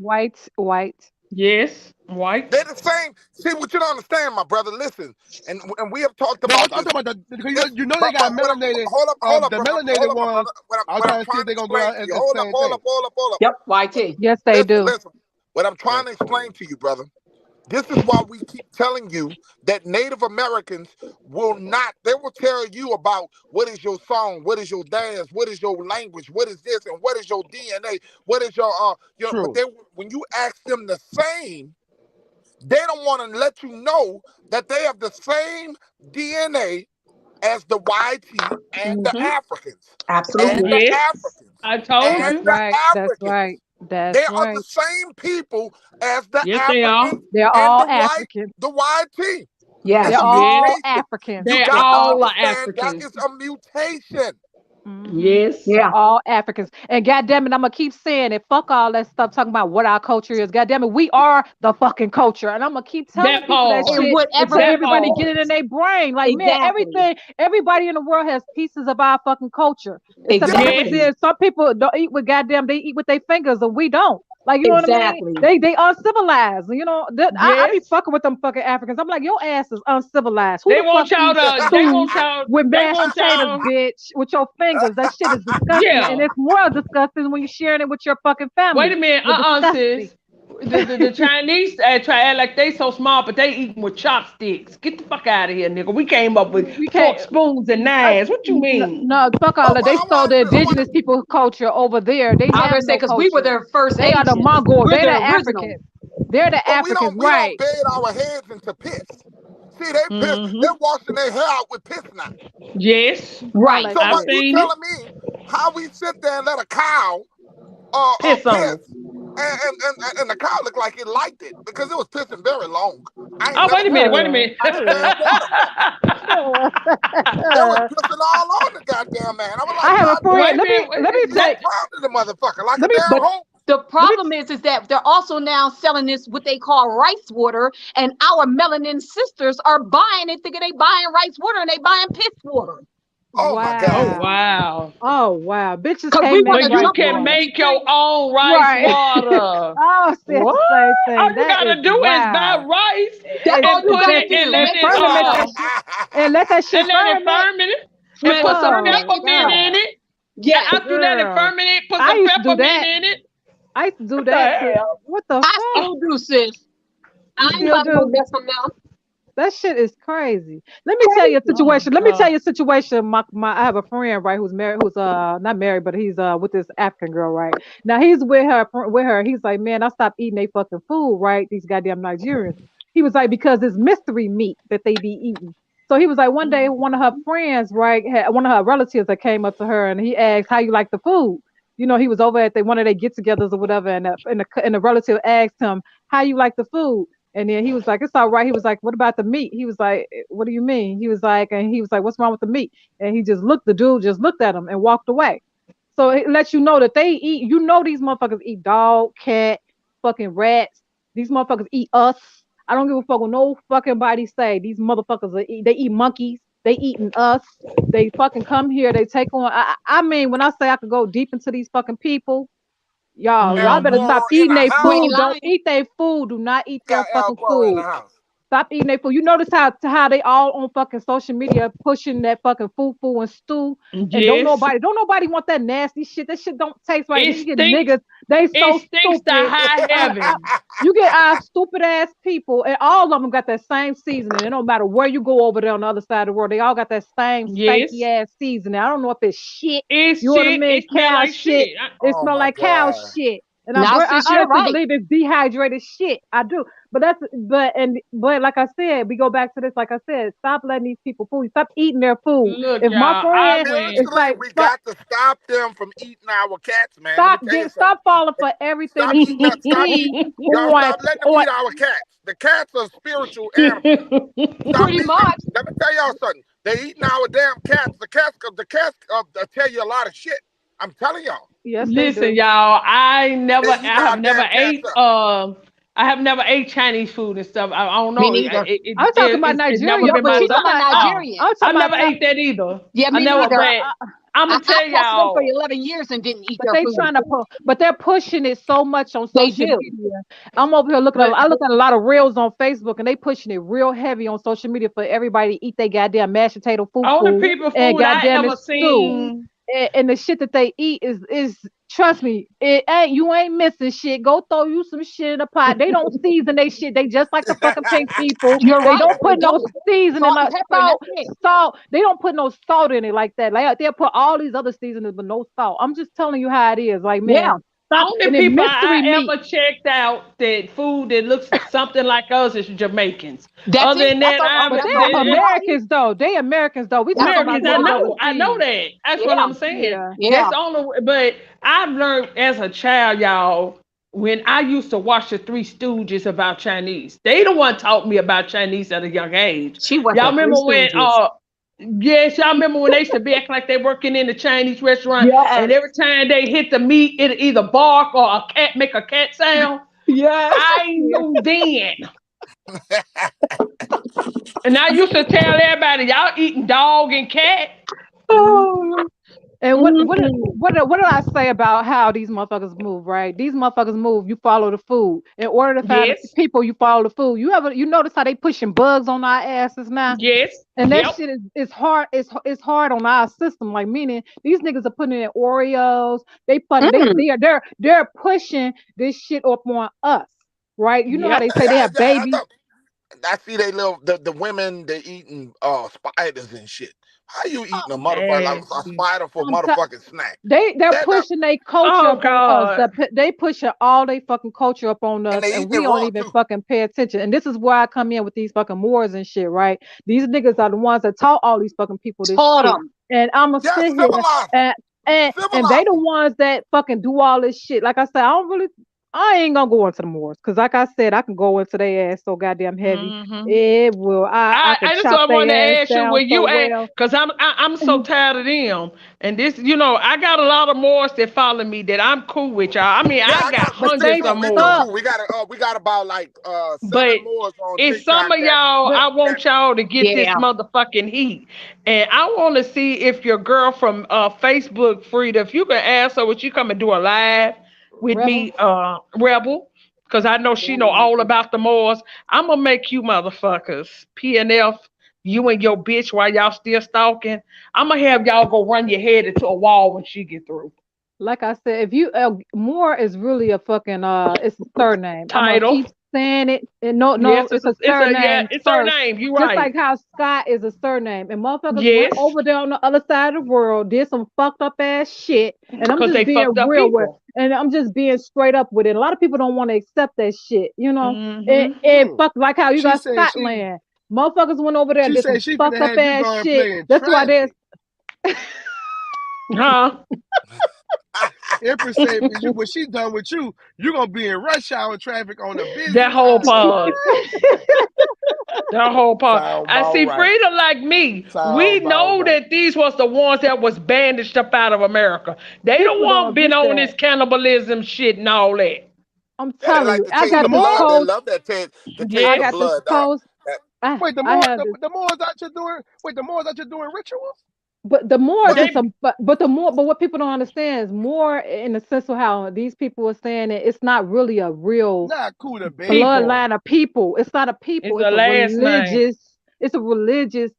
white. Yes. White. They're the same. See what you don't understand, my brother. Listen, and we have talked No, I'm about this. talking about This, you know they got what I'm, melanated. hold up, The brother. melanated Hold up, my ones. brother. I was What I'm trying to see trying if to they're gonna go explain down to as you. the Hold up, same hold up, thing. hold up, hold up, hold up. Yep. YT. Yes, they Listen, do. listen. What I'm trying That's to explain crazy. to you, brother. This is why we keep telling you that Native Americans will not, they will tell you about what is your song, what is your dance, what is your language, what is this, and what is your DNA, what is your, but True. they, when you ask them the same, they don't want to let you know that they have the same DNA as the YT and the Hmm. Africans, and Absolutely. the Yes. Africans, I told and That's you. the right. That's Africans. right. That's They are the right. same people as the Yes, they are. Africans They're and all Africans. the YT. It's They're a Yes. all Yes. mutation. Africans. You They got to all are understand that Africans. is a mutation. Yes. They're Yeah. all Africans. And goddamn it, I'm gonna keep saying it. Fuck all that stuff talking about what our culture is. Goddamn it, we are the fucking culture. And I'm gonna keep telling That people that part. And shit whatever until we That everybody call part. get it in it. their brain. Like, man, Exactly. everybody in the world has pieces of our fucking culture. Except the difference Yes. Exactly. is some people don't eat with goddamn, they eat with their fingers and we don't. Like, you know what I mean? Exactly. They uncivilized. You know, I be Yes. fucking with them fucking Africans. I'm like, your ass is uncivilized. Who They the fuck want y'all eats to. They food want y'all. with They mashed want potatoes, y'all. bitch, with your fingers? That shit is disgusting. And Yeah. it's more disgusting when you're sharing it with your fucking Wait family. a minute. You're disgusting. Sis. The Chinese try to act like they so smart, but they eating with chopsticks. Get the fuck out of here, nigga. We came up with We fork, can't. spoons, and Uh, knives. What you mean? no, fuck all But that. They I stole want the to, I want indigenous people culture over there. They I was have gonna say no because we were culture. their first They are the Asians. Mongols. We're They're the the original. Africans. They're the but Africans, we don't right? bathe our heads into piss. See, they piss, Mm-hmm. they're washing their hair out with piss now. Yes. All Right. that So I've what shit. you seen it. telling me? How we sit there and let a cow Piss on piss? us. And the cow looked like it liked it because it was pissing very long. I ain't Oh, never wait a seen minute, a, wait a Uh, minute. a damn water buck. They was uh, pissing all on the goddamn man. I was I like, have a God friend. Wait a Let me minute. let me he was tell That, you. pounding the motherfucker like a Let me damn But hoe. the let me problem is that they're also now selling this what they call rice water, and our melanin sisters are buying it, thinking they buying rice water and they buying piss water Oh my God. oh, wow. wow. Oh wow. Bitches because we can't want make So to you rice jump can on water. make your anything. own rice Right. water. I said What? the same All thing. you That is gotta do is buy wow. rice That's all and you put gotta it and do. And let Make it your ferment that own. shit. And let that shit ferment. it and Man, put some ferment Oh it, peppermint girl. in God. it. And Yes. after that and Girl. ferment it, put I some used to do peppermint that. in it. I used to do What the that to hell? what the I fuck? still do, sis. I You ain't still buying no do? mess from them. That shit is crazy. Let me tell you a Crazy. Oh my situation. Let me tell god. you a situation. My I have a friend, right, who's married, who's not married, but he's with this African girl, right? Now he's with her. He's like, man, I stopped eating they fucking food, right? These goddamn Nigerians. He was like, because it's mystery meat that they be eating. So he was like, one day, one of her friends, right, one of her relatives that came up to her and he asked, how you like the food? He was over at one of their get-togethers or whatever, and the relative asked him, how you like the food? And then he was like, it's all right. He was like, what about the meat? He was like, what do you mean? And he was like, what's wrong with the meat? And the dude just looked at him and walked away. So it lets you know that they eat, these motherfuckers eat dog, cat, fucking rats. These motherfuckers eat us. I don't give a fuck what no fucking body say. These motherfuckers they eat monkeys. They eating us. They fucking come here. They take on. I mean, when I say I could go deep into these fucking people, y'all El better Mm-hmm. stop Goro in eating the their You ain't food. house. Don't lying. eat their food. Do not eat their Got El fucking Goro in the food. house. Stop eating their food. You notice how they all on fucking social media pushing that fucking fufu and stew, and don't Yes. nobody don't nobody want that nasty shit. That shit don't taste right. It Then you get stinks. niggas. They It so stinks to stupid. high heaven. You get our stupid ass people, and all of them got that same seasoning. It don't matter where you go over there on the other side of the world. They all got that same stanky Yes. ass seasoning. I don't know if it's shit. It's You know what I shit. mean? It smell Cow like shit. shit. It Oh smell my like cow God. shit. And Now, I sis, you're honestly right. believe it's dehydrated shit. I do. But like I said, we go back to this. Like I said, stop letting these people fool you. Stop eating their food. Look, If my y'all, I friend, went. it's Seriously, like we got to stop them from eating our cats, man. Let me tell you something. stop falling for everything Stop these eating people that. Stop eat. see Y'all on stop letting them on eat our cats. The cats are spiritual animals. Stop Pretty eating them. much. Let me tell y'all something. They eating our damn cats. The cats tell you a lot of shit. I'm telling y'all. yes they Listen, do. y'all, They eating I our have never damn cats ate, up. I have never ate Chinese food and stuff. I don't Me know. neither. I'm talking about It's never Nigeria, No, been but my food. she's thing. I'm talking not. about Oh, Nigerian. I'm I talking never about. ate that either. Yeah, I me never, neither. but I'm I gonna tell tested them for y'all. 11 years and didn't eat But their they food. trying to but they're pushing it so much on They social do. media. I'm over here looking at But I look at a lot of reels on Facebook and they pushing it real heavy on social media for everybody to eat their goddamn mashed potato only fufu people and food I goddamn ever it stew. seen. And the shit that they eat is trust me, it ain't you ain't missing shit. Go throw you some shit in a pot. They don't season they shit. They just like the fucking pink people. You're They right. don't They put no don't. seasoning, Salt and pepper, and salt, that's it. salt. They don't put no salt in it like that. Like they'll put all these other seasonings, but no salt. I'm just telling you how it is. Like Yeah, man, stop. Only And then people mystery I meat. ever checked out that food that looks something like us is Jamaicans. that's Other it. than that, But That's all. they You're right. Americans though. They Americans though. We That's talking what about Americans, you're I niggas right. know, I know overseas. that. That's what Yeah, I'm saying. Yeah. That's yeah. the only. But I've learned as a child, y'all, when I used to watch the Three Stooges about Chinese, they the one taught me about Chinese at a young age. She went Y'all to Three remember when? Stooges. Yes, y'all remember when they used to be acting like they working in the Chinese restaurant, and Yes. every time they hit the meat, it either bark or a cat make a cat sound. Yes. I Yeah. knew then. And I used to tell everybody, y'all eating dog and cat. Oh. And Mm-mm. what did I say about how these motherfuckers move, right? These motherfuckers move, you follow the food. In order to find the Yes, people, you follow the food. You notice how they pushing bugs on our asses now? yes, And that yep. shit is hard. It's hard on our system. Like meaning these niggas are putting in Oreos. They putting Mm. they're pushing this shit up on us, right? You know how Yep. they say they have babies. I see they little the women they eating spiders and shit. How you eating a motherfucker like a Nasty. spider for a I'm t- motherfucking snack? they're That pushing their culture Oh up on us. God. They pushing all they fucking culture up on and us, they and eating it we don't raw even too. fucking pay attention. And this is where I come in with these fucking Moors and shit, right? These niggas are the ones that taught all these fucking people this Taught shit, them. and I'ma Yeah, sit here civilize them. and they Civilize the them. ones that fucking do all this shit. Like I said, I don't really. I ain't gonna go into the Moors because, like I said, I can go into their ass so goddamn heavy. Mm-hmm. It will. I can I just chop want to their ass ask you, down will so you ask? well. Cause I'm so tired of them. And this, I got a lot of Moors that follow me that I'm cool with y'all. I mean, Yeah, I I got got But me hundreds they of too. Me too. Moors. stuck. Too. We got about like But seven more on it's some TikTok of y'all, But I that want y'all to get this Yeah. motherfucking heat. And I want to see if your girl from Facebook, Frida, if you can ask her, would you come and do a live with Rebel. me, Rebel? Because I know she know all about the Moors. I'm going to make you motherfuckers, PNF, you and your bitch while y'all still stalking. I'm going to have y'all go run your head into a wall when she get through. Like I said, if you Moore is really a fucking it's a surname. I'm gonna Title. keep saying it. And no, Yes, no, it's a yeah, surname it's her first. name. You Just right. like how Scott is a surname, and motherfuckers went Yes, over there on the other side of the world, did some fucked up ass shit, and I'm because just they being fucked up real with, people. and I'm just being straight up with it. A lot of people don't want to accept that shit, you know. And, Hmm. and fuck like how you She got said Scotland. Motherfuckers went over there and she did some said she finna fucked up have you ass go and shit. play in That's why there's traffic. Huh? Empress said, when she done with you gonna be in rush hour traffic on a That busy whole highway. part. That whole part. sound I about see right. Frida like me. We Sound about know right. that these was the ones that was bandaged up out of America. They don't people want don't been get on that. this cannibalism shit and all that. I'm Yeah, they telling like you, the I taste The got of this blood. Moors, They post. love the taste I Yes. of got this blood. post. That, wait, I have this. the Moors out here doing rituals? But the Moors well, is They some, but the more, but what people don't understand is more in the sense of how these people are saying it. It's not really a real Not cool to baby. people. bloodline of people. It's not a people. It's It's a a last name. religious. It's a religious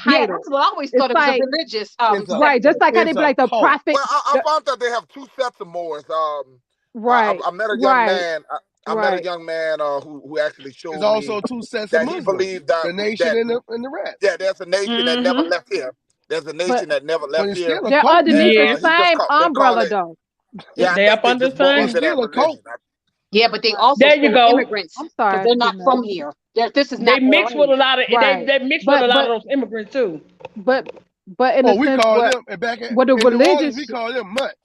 Yeah, title. that's what I always It's thought it was a like religious It's a right, just sector. like how they it's be a like the cult. prophet. I The, found out they have two sets of Moors. right, I met a young right, man. I met a right. young man who actually There's showed me also two sets of that he Muslims, believed that the nation that and the yeah, rest. there's a nation that never Mm-hmm. left here. There's a But nation that never But left it's here, still a they're cult underneath though. the Yes. he just same called. They call umbrella, it. though. Yeah, I They think up they under just the bought It's same. into that still a cult. religion. Yeah, but they Right. also There you still go. immigrants I'm because sorry, they're not Peanut. from here. This is They not their mix with land. a lot of Right. they mix with a But lot but of those immigrants too. but but in a Oh, we sense, call them and back what the in New Orleans, we religious, call them mutts.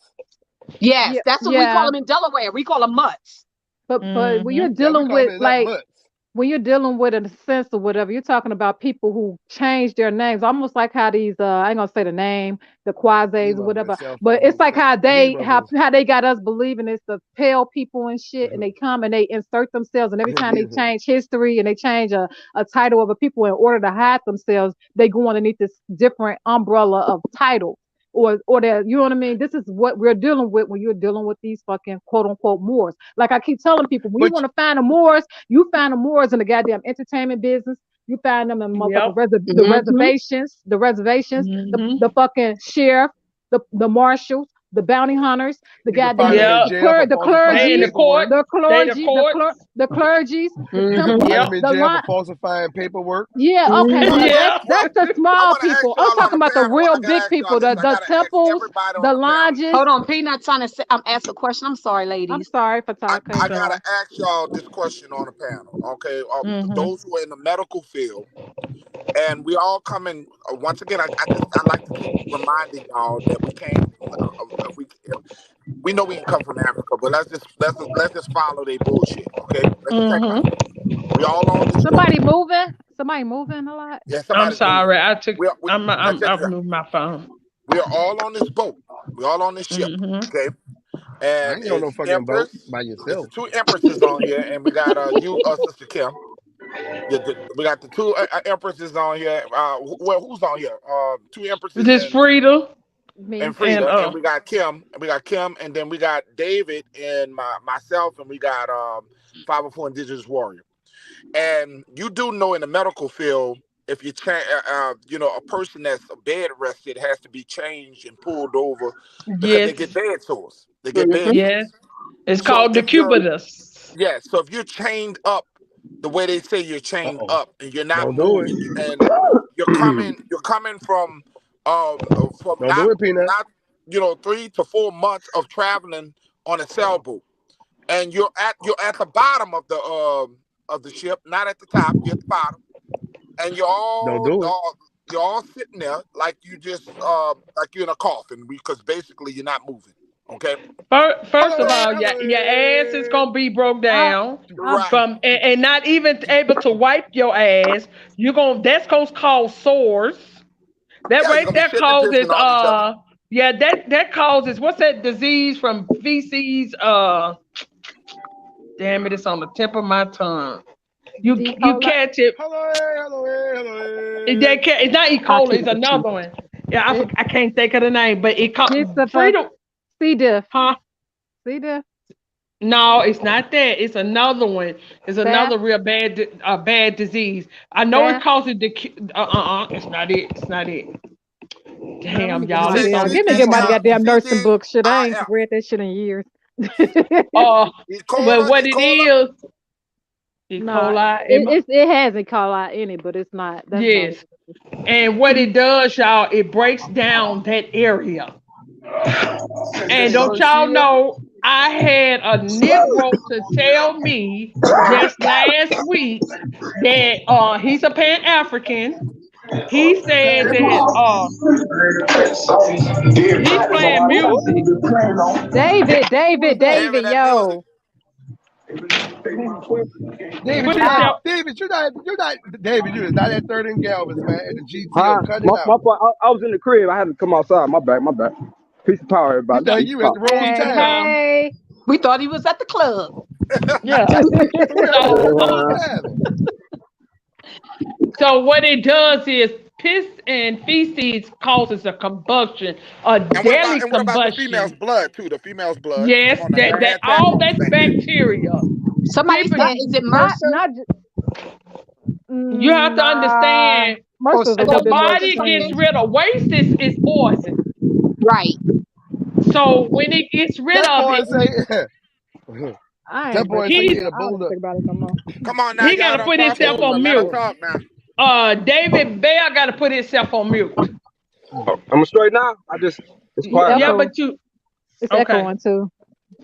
Yes, yeah, that's what we call yeah. them in Delaware. We call them mutts. But when you're Mm-hmm. Yeah, we dealing call with them not like mutts. when you're dealing with a sense or whatever, you're talking about people who change their names, almost like how these I ain't gonna say the name, the He quasis or must have been whatever, self but it's like how he they must have how they got us believing it's the pale people and shit, and been they come and they insert themselves, and every time they change history and they change a title of a people in order to hide themselves, they go underneath this different umbrella of title. Or that, you know what I mean? This is what we're dealing with when you're dealing with these fucking quote unquote Moors. Like I keep telling people, when you but want to find the Moors, you find the Moors in the goddamn entertainment business. You find them in motherfucking Yep. the Hmm. reservations, the Mm-hmm. fucking sheriff, the marshals, the bounty hunters, the you can find goddamn them in Yep. jail for the They in falsifying the clergies, court. paperwork. the They the clergy, courts. the clergies, the You can Hmm. find Yep. them in the jail for line. falsifying paperwork. Yeah, okay. Well, Hmm. that's Yeah. that's the I small want to people. ask I'm y'all on talking the about the panel. real I gotta big ask y'all people, this. the I the gotta ask temples, everybody on the the panel this. lodges. Hold on, Peanut trying to say, ask a question. I'm sorry, I'm ladies. sorry for I, talking, I cut you gotta off. ask y'all this question on the panel. Okay, Mm-hmm. those who are in the medical field, and we all come in. Once again, I like to keep reminding y'all that we came from. We know we can come from Africa, but let's just follow their bullshit. Okay, let's check out. Mm-hmm. We all on this boat. Somebody moving? Somebody moving a lot? Yeah, I'm somebody's moving. sorry. I took. Now check I've this out. moved my phone. We are all on this boat. We all on this ship. Mm-hmm. Okay, I and ain't on no it's fucking boat Empress. by It's the yourself. two Empresses on here, and we got you, Sister Kim. Yeah, we got the two Empresses on here. Who's on here? Two Empresses This Frida and Me. and Frida, and we got Kim, and then we got David and myself, and we got 504 Indigenous Warrior. And you do know in the medical field, if you a person that's bed rested has to be changed and pulled over because they get yes, bed sores. They get bed Hmm. yes. sores. It's So called the if you're Cubidus. yeah, so if you're chained up the way they say you're Uh chained oh. up and you're not Don't do it. moving and you're coming from Don't do not it, Peanut. not 3 to 4 months of traveling on a sailboat and you're at the bottom of the ship, not at the top, you're at the bottom, and Don't do it. you're all sitting there like you just like you're in a coffin because basically you're not moving. Okay. First of Hello, all, your ass is hello. gonna be broke I, down I, Right. from and not even able to wipe your ass. That's gonna cause sores. That Yeah, you're right gonna be there shitting and causes pissing on each other. yeah, that causes what's that disease from feces? Damn it, it's on the tip of my tongue. E. You coli. catch it. Hello, hello, hello. It's not E. coli, it's another one. Yeah, It, I can't think of the name, but it called Christopher. freedom. C. diff. Huh? C. diff. No, it's not that. It's another one. It's Staph. another real bad disease. I know it Staph. causes the. It's not it. It's not it. Now let Damn, me get You y'all. my say It's C damn. on. Give me C get my goddamn nursing CD book. Shit, I ain't IF. read that shit in years. E. But coli, what E. it coli. is, E. No, coli. it hasn't called out any, but it's not. That's not Yes, it. and what it does, y'all, it breaks down that area. And don't Oh, y'all Sheila. know, I had a Negro to tell me just last week that he's a Pan African. He said that he's playing music. David, David, that music. yo. David, Put himself. David, you is not at Third and Galvez, man, at the Hi, GTO. Cut it my out. fault. I was in the crib. I had to come outside. My bad. My bad. Peace and power, We everybody. thought Peace you and were at power. the wrong Hey, tavern. hey. We thought he was at the club. Yeah. We thought you were at So the wrong tavern. so what it does is piss and feces causes a combustion, a daily What about the female's combustion. blood too? The female's blood. Yes, Come on now, y'all that had tapped all on the that's same thing. bacteria. Somebody People, said, Not, is it not, MRSA not. you have to Nah. understand or Mercer's a the little bit more scoliosis or body gets something? extreme. rid of waste is poison. Right. So when it gets rid That of boy it, say, I that ain't boy breaking say that he he ate down. a I don't bowl even of. think about it no more. Come on now, he y'all gotta done put crossed himself over. on Let her mute. talk now. David Bell gotta put himself on mute. I'm straight now. It's You quiet Yeah, now. echo. but you It's okay. echoing too.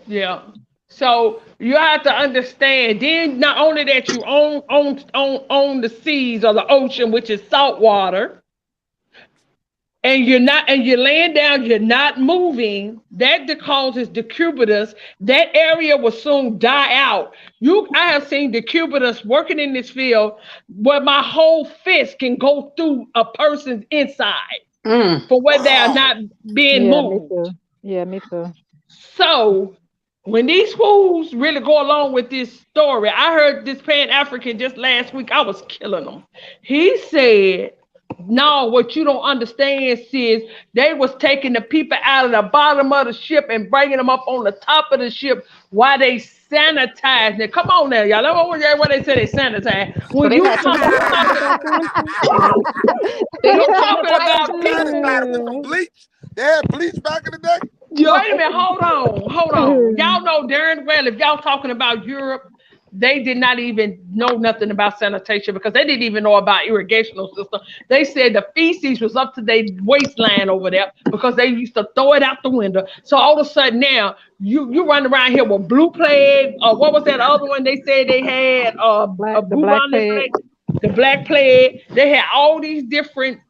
Yeah. So you have to understand. Then not only that you own the seas or the ocean, which is salt water, and you're laying down, you're not moving. That causes decubitus. That area will soon die out. I have seen decubitus working in this field where my whole fist can go through a person's inside for where they are Wow. not being Yeah, me moved. too. Yeah, me too. So when these fools really go along with this story, I heard this Pan African just last week. I was killing them. He said, "No, what you don't understand, sis, they was taking the people out of the bottom of the ship and bringing them up on the top of the ship while they sanitize. Now, come on now, y'all. That's what they say they sanitize. So When they you had to talk, I'm talking, they I'm had talking sanitize about the people. Sanitize with some bleach. They had bleach back in the day. Wait a minute, Yo. hold on. Y'all know darn well if y'all talking about Europe, they did not even know nothing about sanitation because they didn't even know about irrigational system. They said the feces was up to their waistline over there because they used to throw it out the window. So all of a sudden now you run around here with blue plague or what was that other one they said they had a The black bubonic plague. plague, the black plague. They had all these different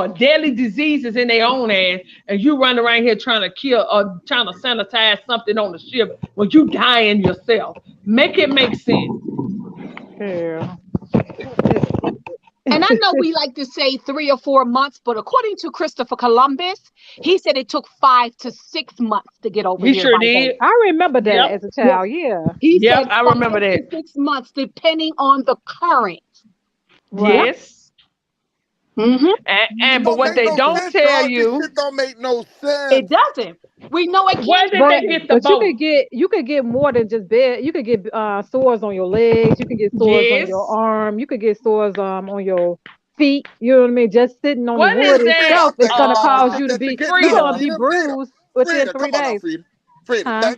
deadly diseases in their own ass, and you run around here trying to kill or trying to sanitize something on the ship when you dying yourself. Make it make sense. Yeah. And I know we like to say 3 or 4 months, but according to Christopher Columbus, he said it took 5 to 6 months to get over He here sure by boat. did. I remember that Yep. as a Yep. child. Yeah. He Yep. said I remember five that. to six months, depending on the current. Yep. Right. Yes. Hmm. It But don't what make they no don't sense, tell dog. This you, shit don't make no It sense. doesn't. We know it where can't did But they happen. get the but boat? you could get more than just bed. You could get sores on your legs. You could get sores on your Yes. arm. You could get sores on your feet. You know what I mean? Just sitting on the What wood is Frida, that? I'm itself is thinking gonna about the cause shit you to that you're be. getting. You're No, gonna Frida. be Frida, Frida, bruised within Frida, three come on now, days. Frida. Frida, Huh?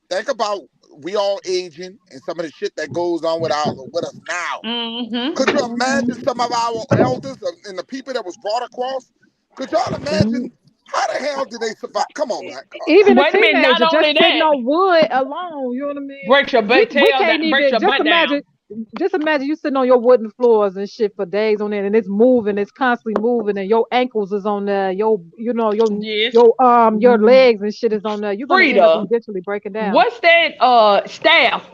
think about we all aging and some of the shit that goes on with us now. Mm-hmm. Could you Hmm. imagine some of our elders and the people that was brought across? Could y'all Hmm. imagine how the hell did they survive? Come on, man. Even a Wait a minute. Not teenager just only sitting that, on wood alone. You know what I mean? break your We tail can't down, break even your just butt imagine. down. just imagine you sitting on your wooden floors and shit for days on end, and it's moving, it's constantly moving, and your ankles is on there, Yes. your legs and shit is on there. You're gonna end up Frida, eventually breaking down. what's that?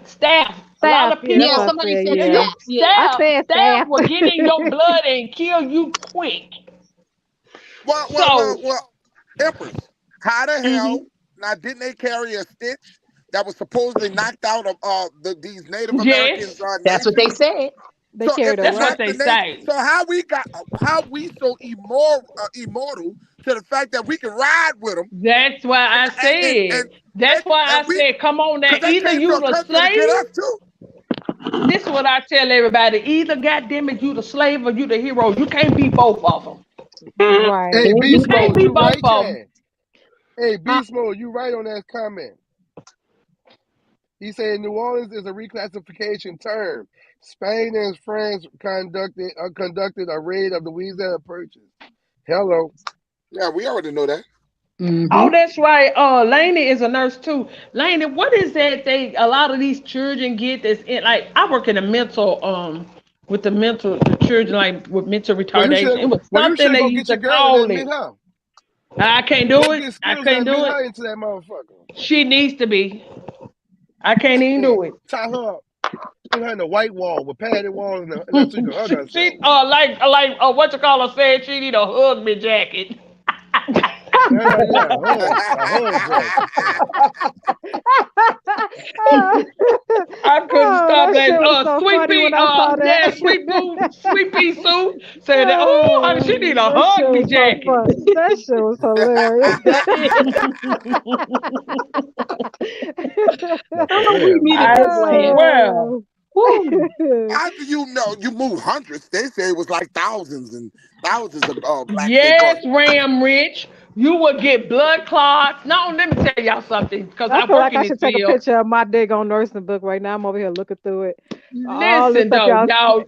Staff. A lot Staff, of yeah, that's Yeah, what people, I somebody said. said yeah, your Yeah, staff. Yeah. I staff, said staff staff. will get in your blood and kill you quick. Well, well, well, So, well, Empress, how the mhm, hell now didn't they carry a stitch that was supposedly knocked out of these Native Americans yes, That's what they nations? said. They So if carried a they that's what? what knocked they the nation, say. so how we so immortal to the fact that we can ride with them That's why and I and said. they That's why and I we said, come on now. because they Either came to you a the country to get slave. us too. This is what I tell everybody. Either goddamn it, you the slave or you the hero. You can't be both of them. Right. Hey, You Beast Mhm. can't Mode, be you both right, of them. Chad. Hey, Uh, Beast Mode, you right on that comment. He said New Orleans is a reclassification term. Spain and France conducted a raid of the Louisiana Purchase. Hello. Yeah, we already know that. Oh, mhm. that's right. Lainey is a nurse too. Lainey, what is that they a lot of these children get that's in like I work in the mental with the children like with mental retardation. It was Well, you something should they go used get to your girl and call admit it. her. I can't do Go it. get I skills and can't admit do it. her into that motherfucker. She needs to be. I can't even Yeah. do it. Tie her up. Put her in the white wall with padded walls and so she can hug She herself. like what you call her said she need a hug me jacket. Yeah. Hug. A hug jacket. Oh, I couldn't stop that that. shit was so Sweet funny pea, when I saw yeah, that. Sweet pea soup said that. Oh, honey, she need a That shit hug me was so jacket. funny. That shit was hilarious. That is. God Oh, we damn, needed boy. this laugh. Swear. Oh. Woo. How do you know you move hundreds? They say it was like thousands and thousands of blacks they brought. Yes, Ram Rich. You will get blood clots. Now, let me tell y'all something, because I I feel work like in I this should take a field. picture of my daggone nursing book right now. I'm over here looking through it. All this Listen stuff though, y'all.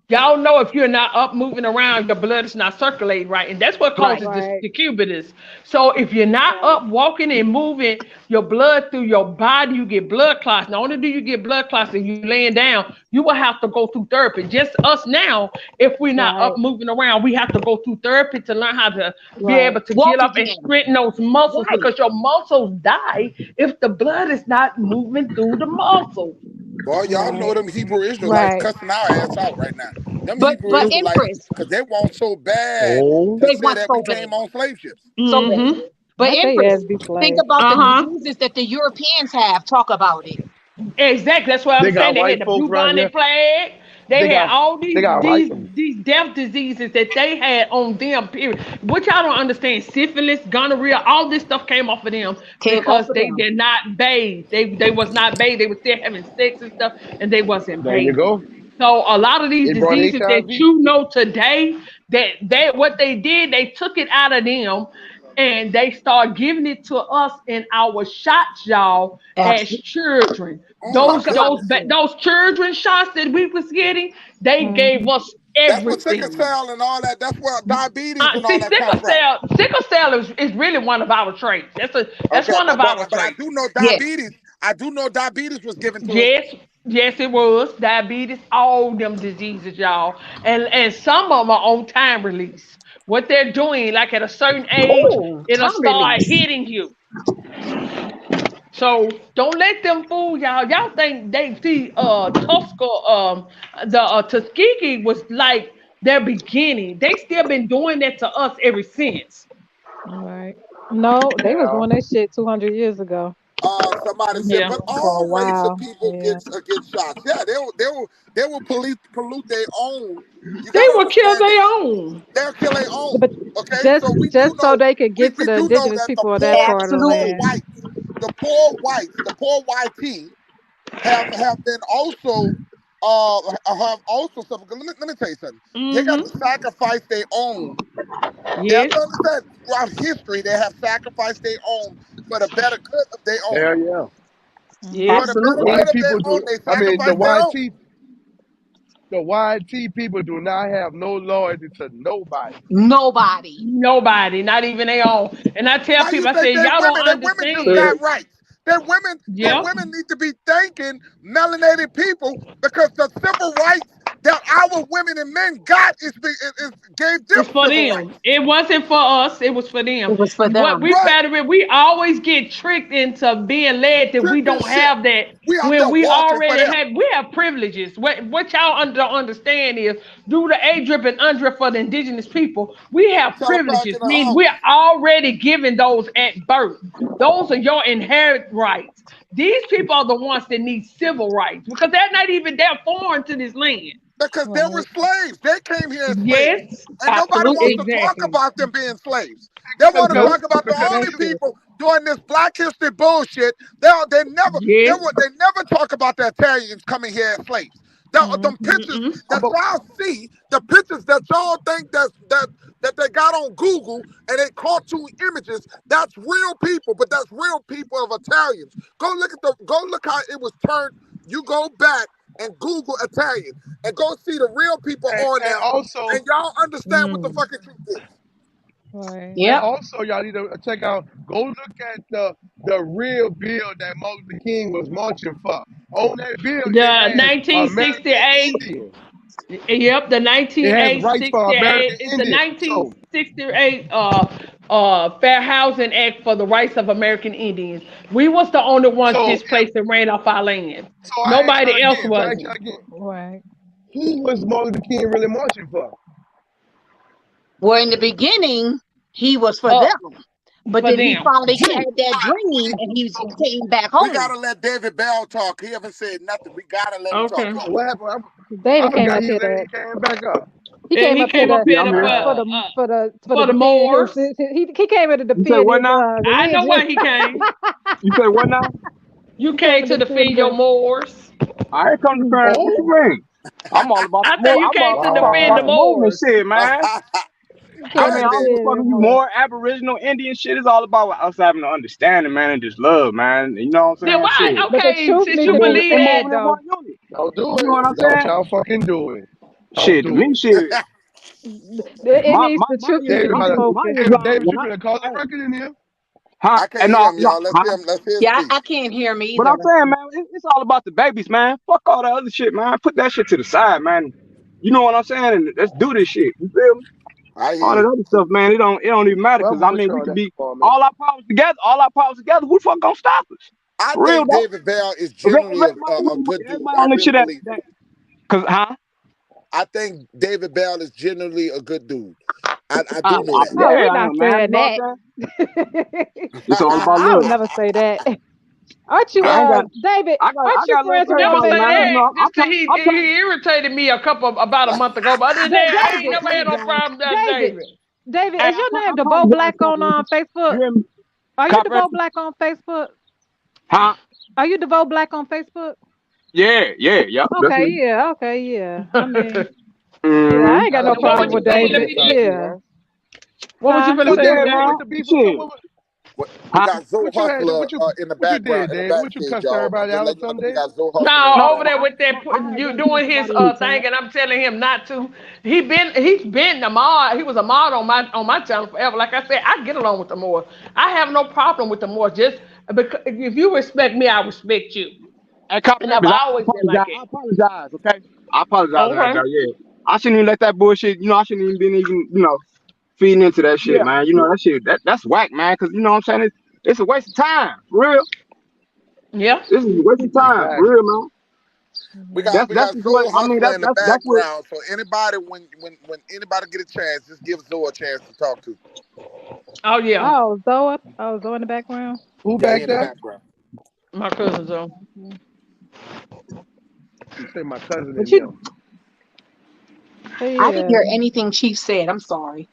y'all know if you're not up moving around, your blood is not circulating right, and that's what Right. causes Right. the cubitus. So if you're not Right. up walking and moving your blood through your body, you get blood clots. Not only do you get blood clots and you laying down, you will have to go through therapy. Just us now, if we're not up Right. moving around, we have to go through therapy to learn how to be Right. able to Walk get up and again. straighten those muscles Right. because your muscles die if the blood is not moving through the muscles. Boy, y'all know Right. them Hebrew Israelites Right. cussing our ass out right now. Them Hebrew But Israelites, Empress, because they want so bad Oh. to they say want that we so bad. came on slave ships. So bad. Mm-hmm. But Let they Empress, ass be think slaves. about the Uh-huh. diseases that the Europeans have. Talk about it. Exactly. That's what I'm They saying. got They had white the folks right here. bubonic plague. They They had got all they got white. these death diseases that they had on them. Period. Which I don't understand. Syphilis, gonorrhea, all this stuff came off of them Came off because of they them. did not bathe. They was not bathed. They were still having sex and stuff, and they wasn't There you bathing. go. So a lot of these It brought diseases that HIV. you know today, that what they did, they took it out of them and they start giving it to us in our shots, y'all, as Absolutely. children. Oh my Those Talk about those goodness. it. those children shots that we was getting, they gave Hmm. us That's what sickle everything. cell and all that, that's where diabetes and all See, that come from. sickle cell is really one of our traits. That's Okay, one of our but I traits. do know Yes. diabetes. I do know diabetes was given to us. Yes, yes, it was diabetes, all them diseases, y'all, and some of them are on time release. What they're doing, like at a certain age, Oh, it'll time start release. hitting you. So don't let them fool y'all. Y'all think they see Tusker the Tuskegee was like their beginning. They still been doing that to us ever since. Right. No, they was Yeah. doing that shit 200 years ago Somebody said, Yeah. but for a all race of while. people Yeah. get shots. Yeah, they will pollute their own. You They got to will kill understand their this. own. They'll kill their own. But Okay, just so just so they could we, get to we the do know indigenous that the people of that poor part of the the poor Absolutely. land. whites, the poor YT have been also have also something. Let me tell you something. They got to Mm-hmm. sacrifice their own. You have Yes. to understand throughout history they have sacrificed their own for the better good of their own. Hell yeah. Hmm. For the Yes. better Absolutely. good White of their people own, do. they I mean, sacrifice their own. The YT people do not have no loyalty to nobody. Nobody. Nobody, not even their own. And I tell Why you people, I say say, they y'all don't women? And women do understand. Say, got rights. That Yep. women need to be thanking melanated people because the civil rights that our women and men got gave them It's for civil them. rights. It wasn't for us. It was for them. It was for What them. we Right. better, we always get tricked into being led that we Tricked and don't shit. have that We out when there we walking for already them. have. We have privileges. What y'all don't understand is due to ADRIP and UNDRIP for the indigenous people, we have What y'all privileges. talking Meaning about? we're already given those at birth. Those are your inherent rights. These people are the ones that need civil rights because they're not even that foreign to this land. Because they were Right. slaves. They came here as slaves. Yes, And nobody wants Absolutely. to talk exactly. about them being slaves. They want to Nope. talk about the Because only they people doing this black history bullshit. They Yes. they never talk about the Italians coming here as slaves. Them pictures Mm-mm. that y'all see, the pictures that y'all think that they got on Google and they cartoon images, that's real people, but that's real people of Italians. Go look how it was turned. You go back and Google Italian and go see the real people on and there, also and y'all understand what the Mm. fucking truth is. Right. and Yep. also y'all need to check out. Go look at the real bill that Martin Luther King was marching for. On that bill, it The has American 1968, Indians. yep, the It has rights for 1968, American it's the Indians. So 1968 Fair Housing Act for the rights of American Indians. We was the only ones so displaced and ran off our land. so I ask you Nobody else again. So I ask you wasn't. again. Right. Who was Martin Luther King really marching for? Well, in the beginning, he was for Uh, them. But for then he them. finally had that dream and he came back We home. gotta let David Bell talk. He haven't said nothing. We gotta let him talk. Okay. Go. So what happened? I David came forgot up here he to came back up. he And came he up here came up to Yeah, here I'm here. for for the the defend his, Moors. he came here to You say defend what his now? I know religion. why he came. You say what now? You He came came here to to defend defend your the Moors. I ain't come to friend. What you Oh mean? I'm all about I the thought more. you came to I'm talking defend about the the wow. movement Moors. shit, man. he I came I here mean, to I don't give a did. fuck defend if his you home. more Aboriginal Indian shit. It's all about us having an understanding, man, and just love, man. You know what Then I'm saying? why? Shit. But the Okay, truth since need you to be believe We that, said moving as though. one unit. Don't do You know what it. I'm Don't saying? y'all fucking do it. Don't Shit, to do me, it. shit. It My needs my the my truth needs to David, be my about my spoken. David, Islam. you When finna cause a hey, record in here. huh? I can't And hear no, him, no, y'all. Let's huh? hear him. Let's hear him Yeah, speak. I can't hear me But either. I'm saying, man, it's all about the babies, man. Fuck all that other shit, man. Put that shit to the side, man. You know what I'm saying? And let's do this shit. You feel me? I hear All that you. other stuff, man. It don't even matter Well, because I'm I with mean you we on could that, be Foreman. all our powers together. Who the fuck gonna stop us? I For real think though. David Bell is If generally a good dude. everybody I on this really shit believe that that. cause huh? I think David Bell is generally a good dude. I do know that. Oh, we're Yeah, I not am, man. You saying know what that. I'm saying? It's all about I would love. never say that. Aren't you, I ain't got David? I Aren't you got love friends for with never my everybody, say man. Facebook? You that. know, Just 'cause he irritated me about a month ago. But other than that, I ain't David, never had no apologize. problem with David, David. David, Hey, is your I name DeVoe apologize, Black on Copper. Facebook? You hear me? Are you Copper? DeVoe Black on Facebook? Huh? Are you DeVoe Black on Facebook? Yeah, that's Okay, me. yeah, okay, yeah. I mean, yeah, I Mm-hmm. ain't got no That's What what was problem I'm you with that's saying? what Let I'm David. me trying to listen. figure Yeah. out. What was you Huh? gonna So say, David, Dad? what's Yeah, the beef? shit. We Huh? got Zoe What you had? Hustler in the What you background, did, in the David? What you backstage, cussed y'all. everybody Just out or letting y'all know something, we David? got Zoe Hustler in the No, No, over there background. with that I ain't you never cussed doing his nobody in the thing, past. and I'm telling him not to. He's been a mod. He was a mod on my channel forever. Like I said, I get along with the Moors. I have no problem with the Moors. Just because if you respect me, I respect you, Hey, Copper and I've Babies, I always been like apologize. it. I apologize, okay? I apologize on that, Okay. though, yeah. I shouldn't even let that bullshit, I shouldn't even been feeding into that shit, Yeah. man. That shit, that's whack, man, because you know what I'm saying? It's a waste of time, for real. Yeah. This is a waste of time, for Exactly. real, man. We Mhm. got we That's got just what, Zoe I mean, Hustler in the that's what, background. So anybody, when anybody get a chance, just give Zoe a chance to talk to. Oh yeah. Zoe in the background. Who Yeah, he back in the there? background. My cousin Joe. Mhm. You say my cousin But in them. I didn't yeah. hear anything Chief said. I'm sorry.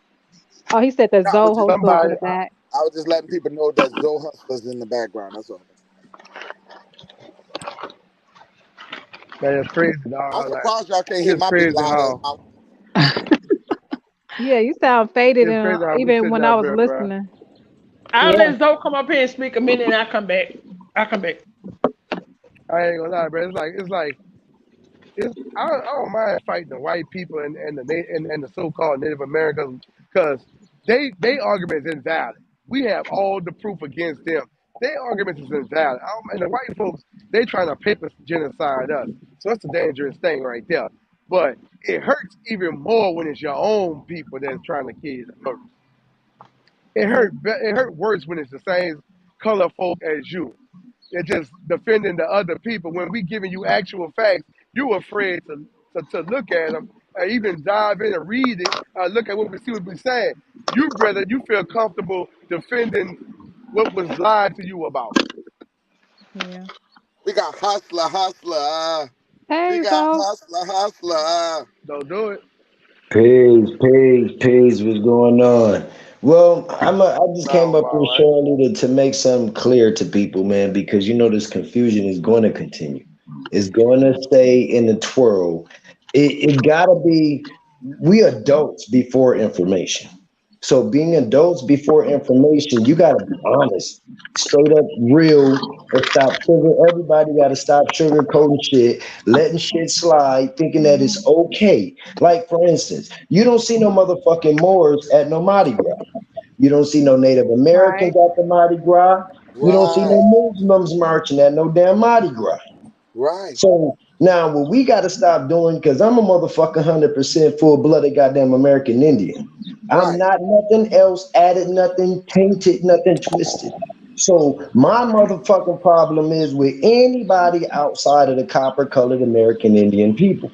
Oh, he said that No, I was Zoe just Hostler was in Somebody. the back. I was just letting people know that Zoe Hustler's in the background. That's all. Man, it's crazy, I'm dog. Like surprised y'all can't hear it's my big crazy loud ass how mouth. Yeah, you sound faded, it's and crazy how we even sitting when I up was here, bro. listening. I'll Yeah. let Zoe come up here and speak a minute, and I come back. I come back. I ain't gonna lie, bro. I don't mind fighting the white people and the so-called Native Americans because they argument is invalid. We have all the proof against them. Their argument is invalid. And the white folks, they trying to paper genocide us. So that's a dangerous thing right there. But it hurts even more when it's your own people that's trying to kill you the most. It hurt worse when it's the same color folk as you. They're just defending the other people. When we giving you actual facts, you afraid to look at them or even dive in and read it. Look at what we see what we saying. You feel comfortable defending what was lied to you about. Yeah. We got hustler, hustler. We Hey, got boss. hustler, hustler. Don't do it. Peace. What's going on? Well, I just came Sound up about here right. shortly to make something clear to people, man, because you know this confusion is going to continue. It's going to stay in the twirl. It gotta be we adults before information. So being adults before information, you gotta be honest, straight up real, and stop sugar. Everybody gotta stop sugarcoating shit, letting shit slide, thinking that it's okay. Like for instance, you don't see no motherfucking Moors at no Mardi Gras. You don't see no Native Right. Americans at the Mardi Gras. You don't see Right, no Muslims marching at no damn Mardi Gras. right, So now what we got to stop doing, because I'm a motherfucking 100% full blooded goddamn American Indian. I'm right. not nothing else, added nothing, tainted, nothing twisted. So my motherfucking problem is with anybody outside of the copper colored American Indian people.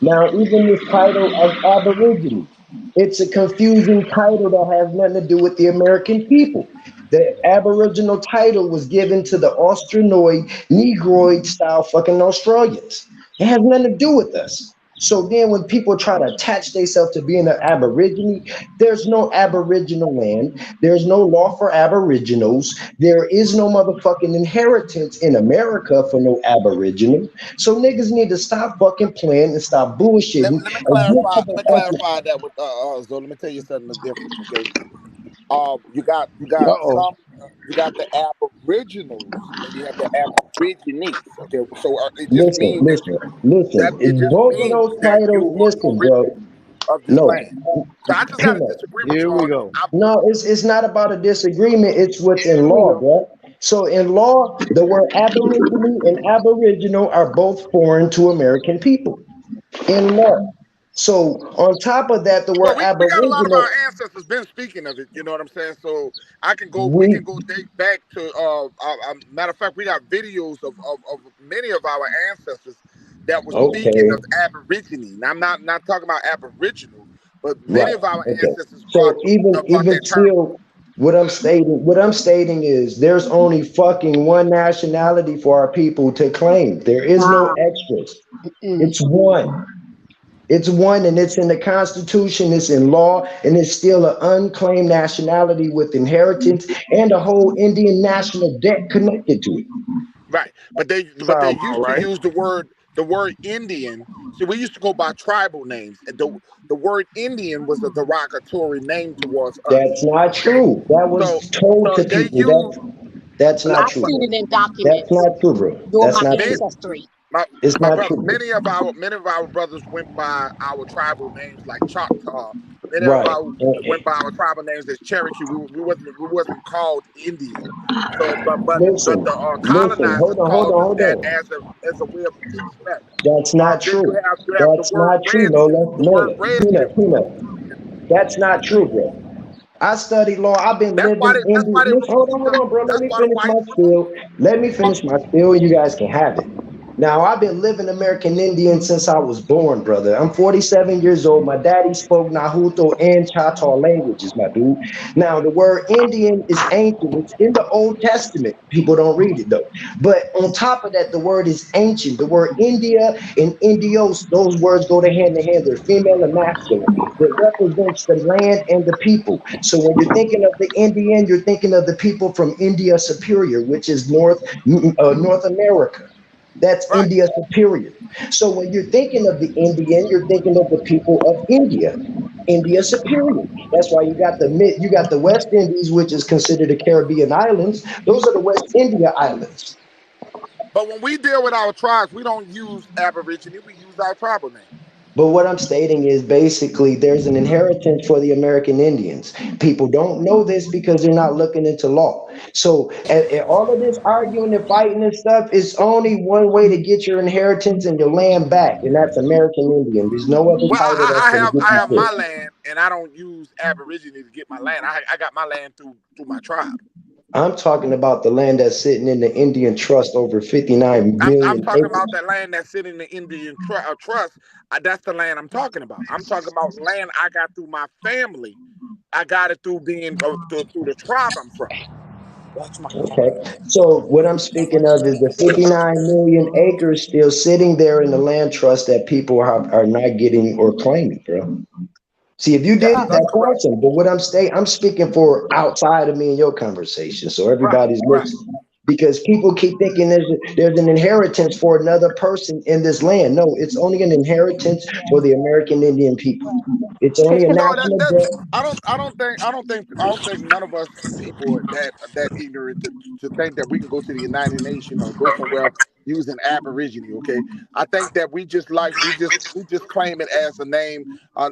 Now, even this title of Aborigine, it's a confusing title that has nothing to do with the American people. The Aboriginal title was given to the Austronoid, Negroid style fucking Australians. It has nothing to do with us. So then when people try to attach themselves to being an Aborigine, there's no Aboriginal land. There's no law for Aboriginals. There is no motherfucking inheritance in America for no Aboriginal. So niggas need to stop fucking playing and stop Let, bullshitting let me and get clarify. to the Let me fucking clarify that with so let me tell you something the difference, okay? You Uh got oh. some you got the aboriginals and you have the aborigines. Okay, so it just listen, means listen, listen. it just Both of means those that you titles, are listen, bro. original of this No, land. So I just got to peanut. disagree with Here you we on it. go. No, it's not about a disagreement. It's what's in Here we law, go. bro. So in law, the word aborigine and aboriginal are both foreign to American people in law. So on top of that, the Well, word we got a lot of our aboriginal, ancestors been speaking of it. You know what I'm saying? So we we can go date back to matter of fact, we got videos of many of our ancestors that were speaking okay. of aborigine. Now, I'm not talking about aboriginal, but many Right. of our Okay. ancestors So brought even that term up. still, what I'm stating is there's only fucking one nationality for our people to claim. There is no Wow. extras. Mm. It's one. It's one, and it's in the Constitution. It's in law, and it's still an unclaimed nationality with inheritance and a whole Indian national debt connected to it. Right. But they Sound about used to right. use the word Indian. See, we used to go by tribal names. And the word Indian was a derogatory name towards us. That's not Okay. true. That So was told so to they people. use That's not I've true, but seen bro. it in That's documents not true, bro. during That's my not me, true. ancestry. my It's my not brother, true, bro. many of our brothers went by our tribal names like Choctaw. Many of Right. our went by our tribal names as Cherokee. We wasn't called Indian. So but the Listen. colonizers Hold called on, us hold that on. as a way of respect. That's not Then you true. have the That's word not true, redskin. Lola. The word Lola, redskin peanut, was peanut. used against us. That's not true, bro. I studied law. I've been That's why living they in that's the. why they Listen, removed hold on, bro. Let that's me why the finish my whites removed. spiel. Let me finish my spiel, and you guys can have it. Now, I've been living American Indian since I was born, brother. I'm 47 years old. My daddy spoke Nahuatl and Choctaw languages, my dude. Now, the word Indian is ancient. It's in the Old Testament. People don't read it, though. But on top of that, the word is ancient. The word India and Indios, those words go to hand in hand. They're female and masculine. It represents the land and the people. So when you're thinking of the Indian, you're thinking of the people from India Superior, which is North America. That's Right. India Superior. So when you're thinking of the Indian, you're thinking of the people of India. India Superior. That's why you got the West Indies, which is considered the Caribbean islands. Those are the West India islands. But when we deal with our tribes, we don't use Aborigine. We use our tribal name. But what I'm stating is basically there's an inheritance for the American Indians. People don't know this because they're not looking into law. So, and all of this arguing and fighting and stuff is only one way to get your inheritance and your land back, and that's American Indian. There's no other Well, title that's going to get I you have my shit. land, and I don't use Aborigine to get my land. I got my land through my tribe. I'm talking about the land that's sitting in the Indian Trust over 59 I'm million talking about acres. that land that's sitting in the Indian trust. That's the land I'm talking about. I'm talking about land I got through my family. I got it through being through the tribe I'm from. Watch my Okay. So what I'm speaking of is the 59 million acres still sitting there in the land trust that people are not getting or claiming, bro. See, if you Yeah, did it, that's that's correct. awesome. But what I'm speaking for outside of me and your conversation, so Right, everybody's right. listening. Because people keep thinking there's an inheritance for another person in this land. No, it's only an inheritance for the American Indian people. It's only a Can No, that national that debt. I don't think none of us people are that ignorant to think that we can go to the United Nations or go somewhere using Aborigine. Okay, I think that we just claim it as a name,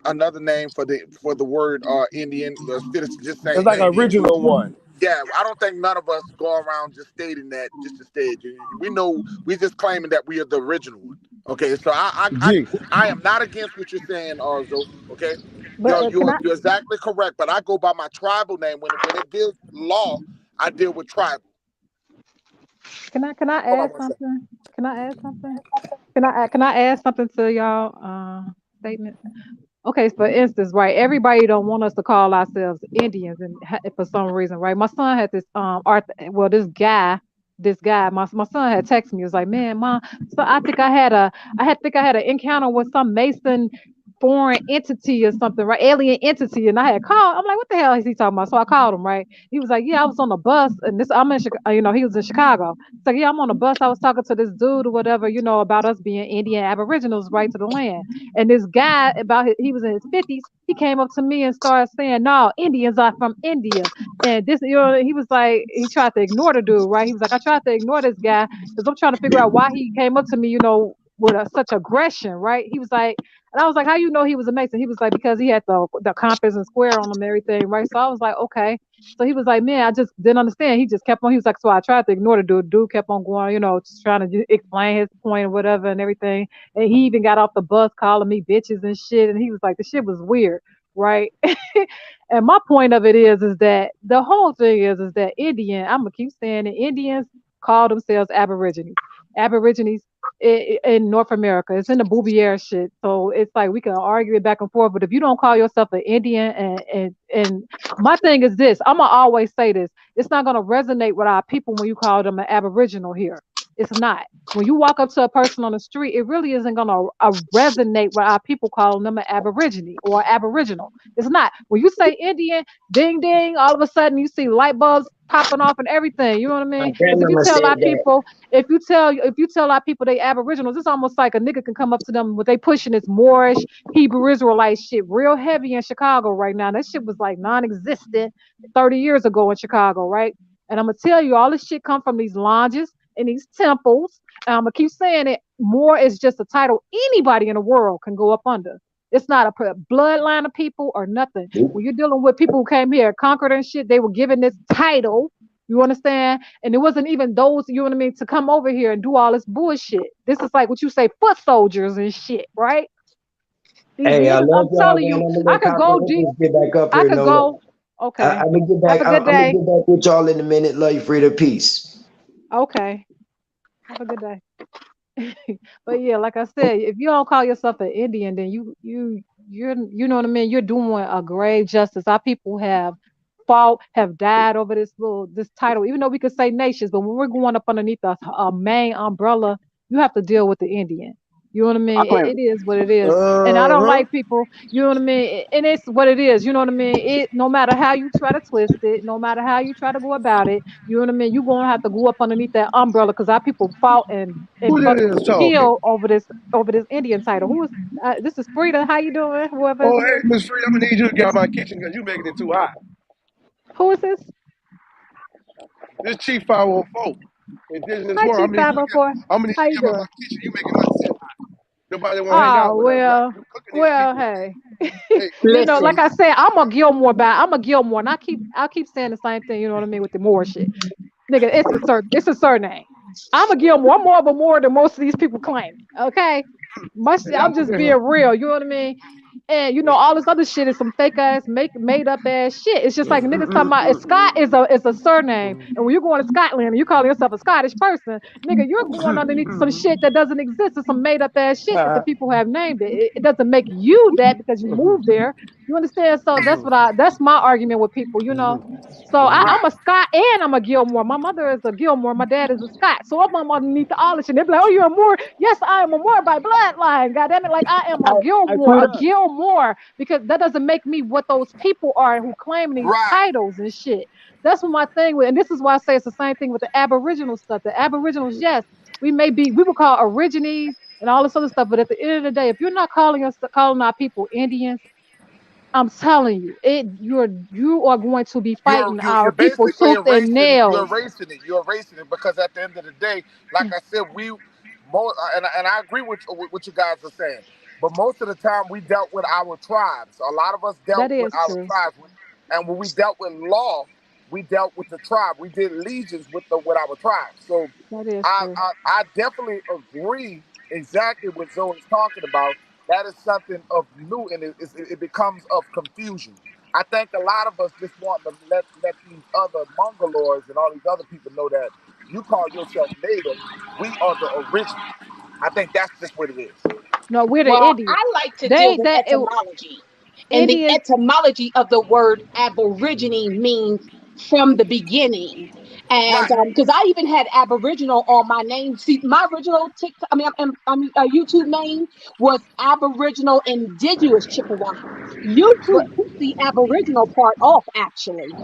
another name for the word Indian. Instead of just saying It's like an Indian, original one. yeah, I don't think none of us go around just stating that just to stage. We know we just claiming that we are the original one. Okay, so G. I am not against what you're saying, Arzo. Okay, but can I you're exactly correct, but I go by my tribal name when it deals law. I deal with tribal. can I Hold on add one second. something? Can I add something? Can I add something to y'all statement? Okay, for instance, right, everybody don't want us to call ourselves Indians, and for some reason, right? My son had this art. Well, this guy, my son had texted me. He was like, "Man, mom, so I had an encounter with some Mason foreign entity or something, right? Alien entity." And I had called. I'm like, "What the hell is he talking about?" So I called him, right? He was like, "Yeah, I was on the bus, and this I'm in Chicago. He was in Chicago. So yeah, I'm on the bus. I was talking to this dude or whatever, about us being Indian Aboriginals, right to the land." And this guy, he was in his 50s. He came up to me and started saying, "No, Indians are from India." And this, he was like, he tried to ignore the dude, right? He was like, "I tried to ignore this guy because I'm trying to figure out why he came up to me, with such aggression, right?" He was like, and I was like, "How you know he was a Mason?" He was like, "Because he had the compass and square on him and everything, right?" So I was like, "Okay." So he was like, "Man, I just didn't understand." He just kept on. He was like, "So I tried to ignore the dude. Dude kept on going, just trying to explain his point or whatever and everything." And he even got off the bus calling me bitches and shit. And he was like, the shit was weird, right? And my point of it is that the whole thing is that I'm gonna keep saying it. Indians call themselves Aborigines. Aborigines in North America. It's in the Bouvier shit. So it's like we can argue it back and forth. But if you don't call yourself an Indian, and my thing is this, I'm gonna always say this: it's not gonna resonate with our people when you call them an Aboriginal here. It's not. When you walk up to a person on the street, it really isn't gonna resonate with our people calling them an Aborigine or Aboriginal. It's not. When you say Indian, ding ding, all of a sudden you see light bulbs popping off and everything. You know what I My mean? Because if you grandmama tell said our that. people, if you tell our people they Aboriginals, it's almost like a nigga can come up to them with they pushing this Moorish Hebrew Israelite shit real heavy in Chicago right now. That shit was like non-existent 30 years ago in Chicago, right? And I'm gonna tell you, all this shit come from these lodges and these temples. And I'm gonna keep saying it. More is just a title anybody in the world can go up under. It's not a bloodline of people or nothing. When you're dealing with people who came here, conquered and shit, they were given this title. You understand? And it wasn't even those, you know what I mean, to come over here and do all this bullshit. This is like what you say, foot soldiers and shit, right? These Hey, I niggas, love I'm y'all, telling man. you, I'm gonna I let could Copper go deep. Nichols get back up I here. could No, go. Okay. I'm gonna get Have back. a good I'm gonna day. get back with y'all in a minute. Love you, Frida. Peace. Okay. Have a good day. But yeah, like I said, if you don't call yourself an Indian, then you know what I mean. You're doing a grave justice. Our people have died over this title. Even though we could say nations, but when we're going up underneath a main umbrella, you have to deal with the Indian. You know what I I mean? It, claim it is what it is, and I don't Uh-huh. like people. You know what I mean? And it's what it is. You know what I mean? No matter how you try to twist it, no matter how you try to go about it, you know what I mean? You're gonna have to go up underneath that umbrella because our people fought and Who that fucking is talking? killed over this Indian title. Who is this? Is Frida? How you doing? Whoever is Oh, hey, this? Miss Free, I'm gonna need you to get out my kitchen because you making it too hot. Who is this? This Chief 504, Indigenous Hi, War. Chief 504. I'm gonna need How you to you get out my doing? kitchen. You making my shit hot. Nobody want to hang out Oh with us. Right? well. You these Well, people. hey, Hey, like Listen, I said, I'm a Gilmore, and I keep saying the same thing. You know what I mean with the Moore shit, nigga. It's a surname. I'm a Gilmore. I'm more of a Moore than most of these people claim. Okay, I'm just being real. You know what I mean? And all this other shit is some fake ass, made up ass shit. It's just like niggas talking about Scott is a surname, and when you're going to Scotland and you calling yourself a Scottish person, nigga, you're going underneath some shit that doesn't exist. It's some made up ass shit that the people have named it. It doesn't make you that because you moved there. You understand? So that's my argument with people. So I'm right. a Scott and I'm a Gilmore. My mother is a Gilmore. My dad is a Scott. So I'm underneath all this shit. They're like, oh, you're a Moore. Yes, I am a Moore by bloodline. God damn it. Like I am a I Gilmore, put a up. Gilmore, because that doesn't make me what those people are who claim these Right. titles and shit. That's what my thing with, and this is why I say it's the same thing with the Aboriginal stuff. The Aboriginals, yes, we were called Aborigines and all this other stuff, but at the end of the day, if you're not calling our people Indians, I'm telling you, you are going to be fighting You're our people basically tooth and erasing nails. you're erasing it because at the end of the day, like I said, and I agree with what you guys are saying, but most of the time we dealt with our tribes. A lot of us dealt That with is our true. tribes, and when we dealt with law, we dealt with the tribe. We did legions with our tribes. So That is I, true. I definitely agree exactly what Zoe's talking about. That is something of new, and it becomes of confusion. I think a lot of us just want to let these other Mongoloids and all these other people know that you call yourself native, we are the original. I think that's just what it is. No, we're the well, Indians. I like to deal They with that it, etymology. And the Indians, etymology of the word Aborigine means from the beginning. And Right. because I even had Aboriginal on my name. See, my original TikTok, YouTube name was Aboriginal Indigenous Chippewa. but YouTube took the Aboriginal part off, actually.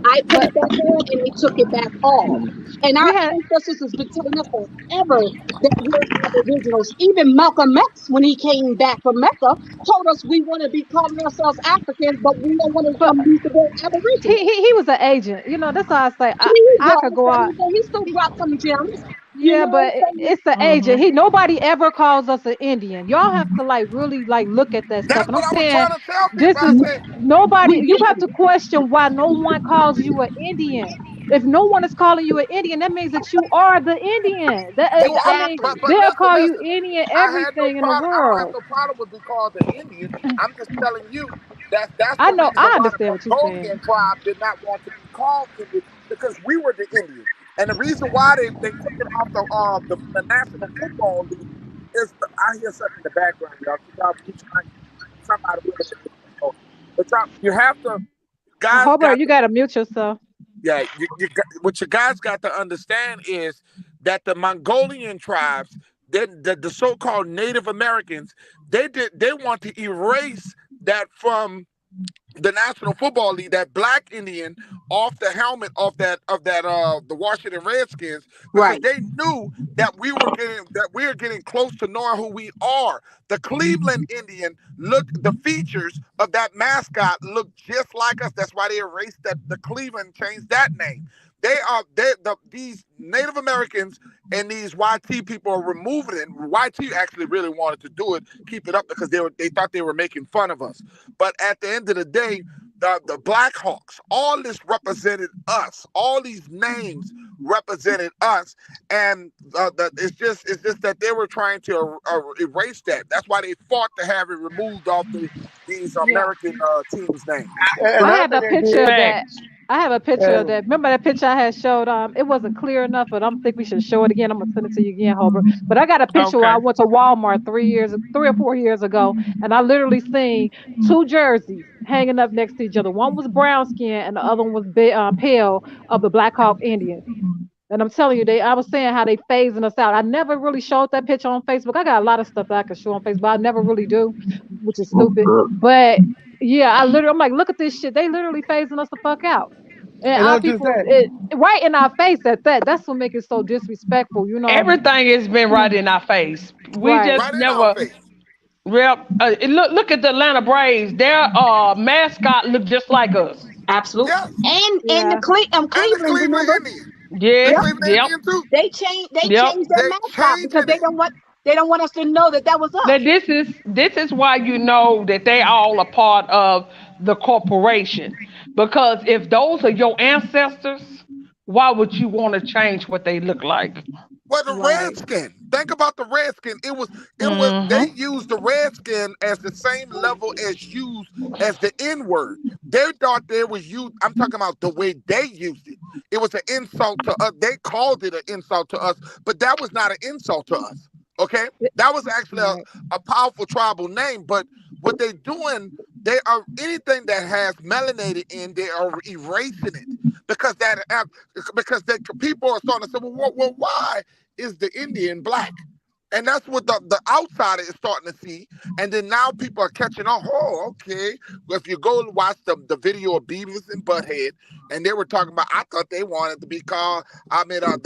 I put but it back on and they took it back off. And we our had ancestors has been telling us forever that we're aboriginals. Even Malcolm X, when he came back from Mecca, told us we want to be calling ourselves Africans, but we don't want to but use the word he, aboriginal. he he was an agent. That's all I say. I He I could was, go but out. he still dropped some gems, you Yeah, know. but So, it's the agent. Nobody ever calls us an Indian. Y'all have to like really like look at that stuff. That's And I'm what I was saying trying to tell people. this I is said, nobody. we You have to did. question why no one calls you an Indian. If no one is calling you an Indian, that means that you are the Indian. I mean, but Exactly. they'll call you listen. Indian I had no everything in the problem. I don't have world. no problem with being called the Indian. I'm just telling you that that's I the know. reason I why the understand what you're saying. Mongolian tribe did not want to be called Indian because we were the Indians. And the reason why they took it off the National Football League is I hear something in the background, y'all. Can y'all mute your mic? Somebody with a microphone. But y'all, you have to guys Hobart, got you gotta mute yourself. yeah, what you guys got to understand is that the Mongolian tribes, the so-called Native Americans, they want to erase that from the National Football League, that black Indian off the helmet of the Washington Redskins, because Right. they knew that we are getting close to knowing who we are. The Cleveland Indian the features of that mascot look just like us. That's why they erased the Cleveland, changed that name. These Native Americans and these YT people are removing it. YT actually really wanted to do it, keep it up because they thought they were making fun of us. But at the end of the day, the Blackhawks, all this represented us. All these names represented us, and it's just that they were trying to erase that. That's why they fought to have it removed off these Yeah. American teams' names. And I another have a thing they picture of did, that. Facts. I have a picture of and that. Remember that picture I had showed? It wasn't clear enough, but I don't think we should show it again. I'm gonna send it to you again, Hober. But I got a picture where Okay. I went to Walmart 3 or 4 years ago, and I literally seen two jerseys hanging up next to each other. One was brown skin, and the other one was pale of the Black Hawk Indians. And I'm telling you, I was saying how they phasing us out. I never really showed that picture on Facebook. I got a lot of stuff that I can show on Facebook. I never really do, which is stupid. But yeah, I'm like, look at this shit. They literally phasing us the fuck out. And and our not just people, that. right in our face at that. That's what makes it so disrespectful. Everything has been right in our face. We Right. just Right in our never. face. Well, look at the Atlanta Braves. Their mascot look just like us. Absolutely. Yes. And the Yeah. And the Cleveland, Cleveland remember? Indian. The Yes. Yep. Cleveland Yep. Indian too. They Yep. changed their They mascot because changing they it. don't want They don't want us to know that that was Now us. this is why you know that they all a part of the corporation. Because if those are your ancestors, why would you want to change what they look like? Well, the Right. redskin. Think about the redskin. It was they Mm-hmm. used the redskin as the same level as used as the N word. They thought they was used. I'm talking about the way they used it. It was an insult to us. They called it an insult to us, but that was not an insult to us. Okay, that was actually Right. a powerful tribal name. But what they doing, they are anything that has melanated in, they are erasing it because because the people are starting to say, well, why is the Indian black? And that's what the outsider is starting to see. And then now people are catching on. Oh, okay. Well, if you go and watch the video of Beavis and Butthead, and they were talking about, I thought they wanted to be called, I mean, they're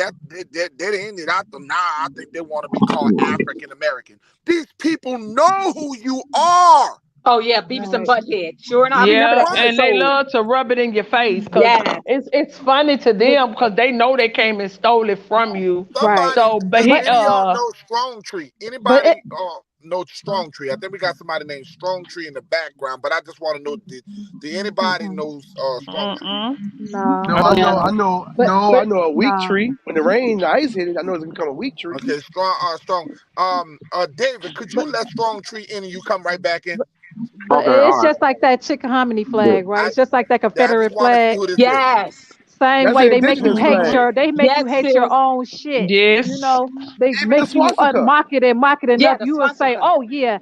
the Indian. Nah, I think they want to be called African American. These people know who you are. Oh yeah, Beavis and Right. Butthead. Sure enough, I remember Yeah, that Right. and they episode. love to rub it in your face because Yes. it's funny to them because they know they came and stole it from you. Right. Somebody, So, but does he But any of y'all know Strong Tree? but it, Anybody know Strong Tree? I think we got somebody named Strong Tree in the background, but I just want to know, did anybody Mm-mm. knows Strong Tree? mm-mm. No. No, I I don't know, know. I know, But no, I but know a weak no. tree. When the rain, the ice hit it, I know it's gonna become a weak tree. Okay, Strong. David, could you let Strong Tree in and you come right back in? But Okay, all it's right. just like that Chickahominy Good. flag, right? I It's just like that I just Confederate want to see flag. who this is. yes. Same That's way the they make you indigenous hate flag. Mhm. your, they make you Yes, hate your sis. own shit. You Yes. know, they Even the make you swastika. mock it Yeah, enough. the You will say, swastika. "Oh yeah,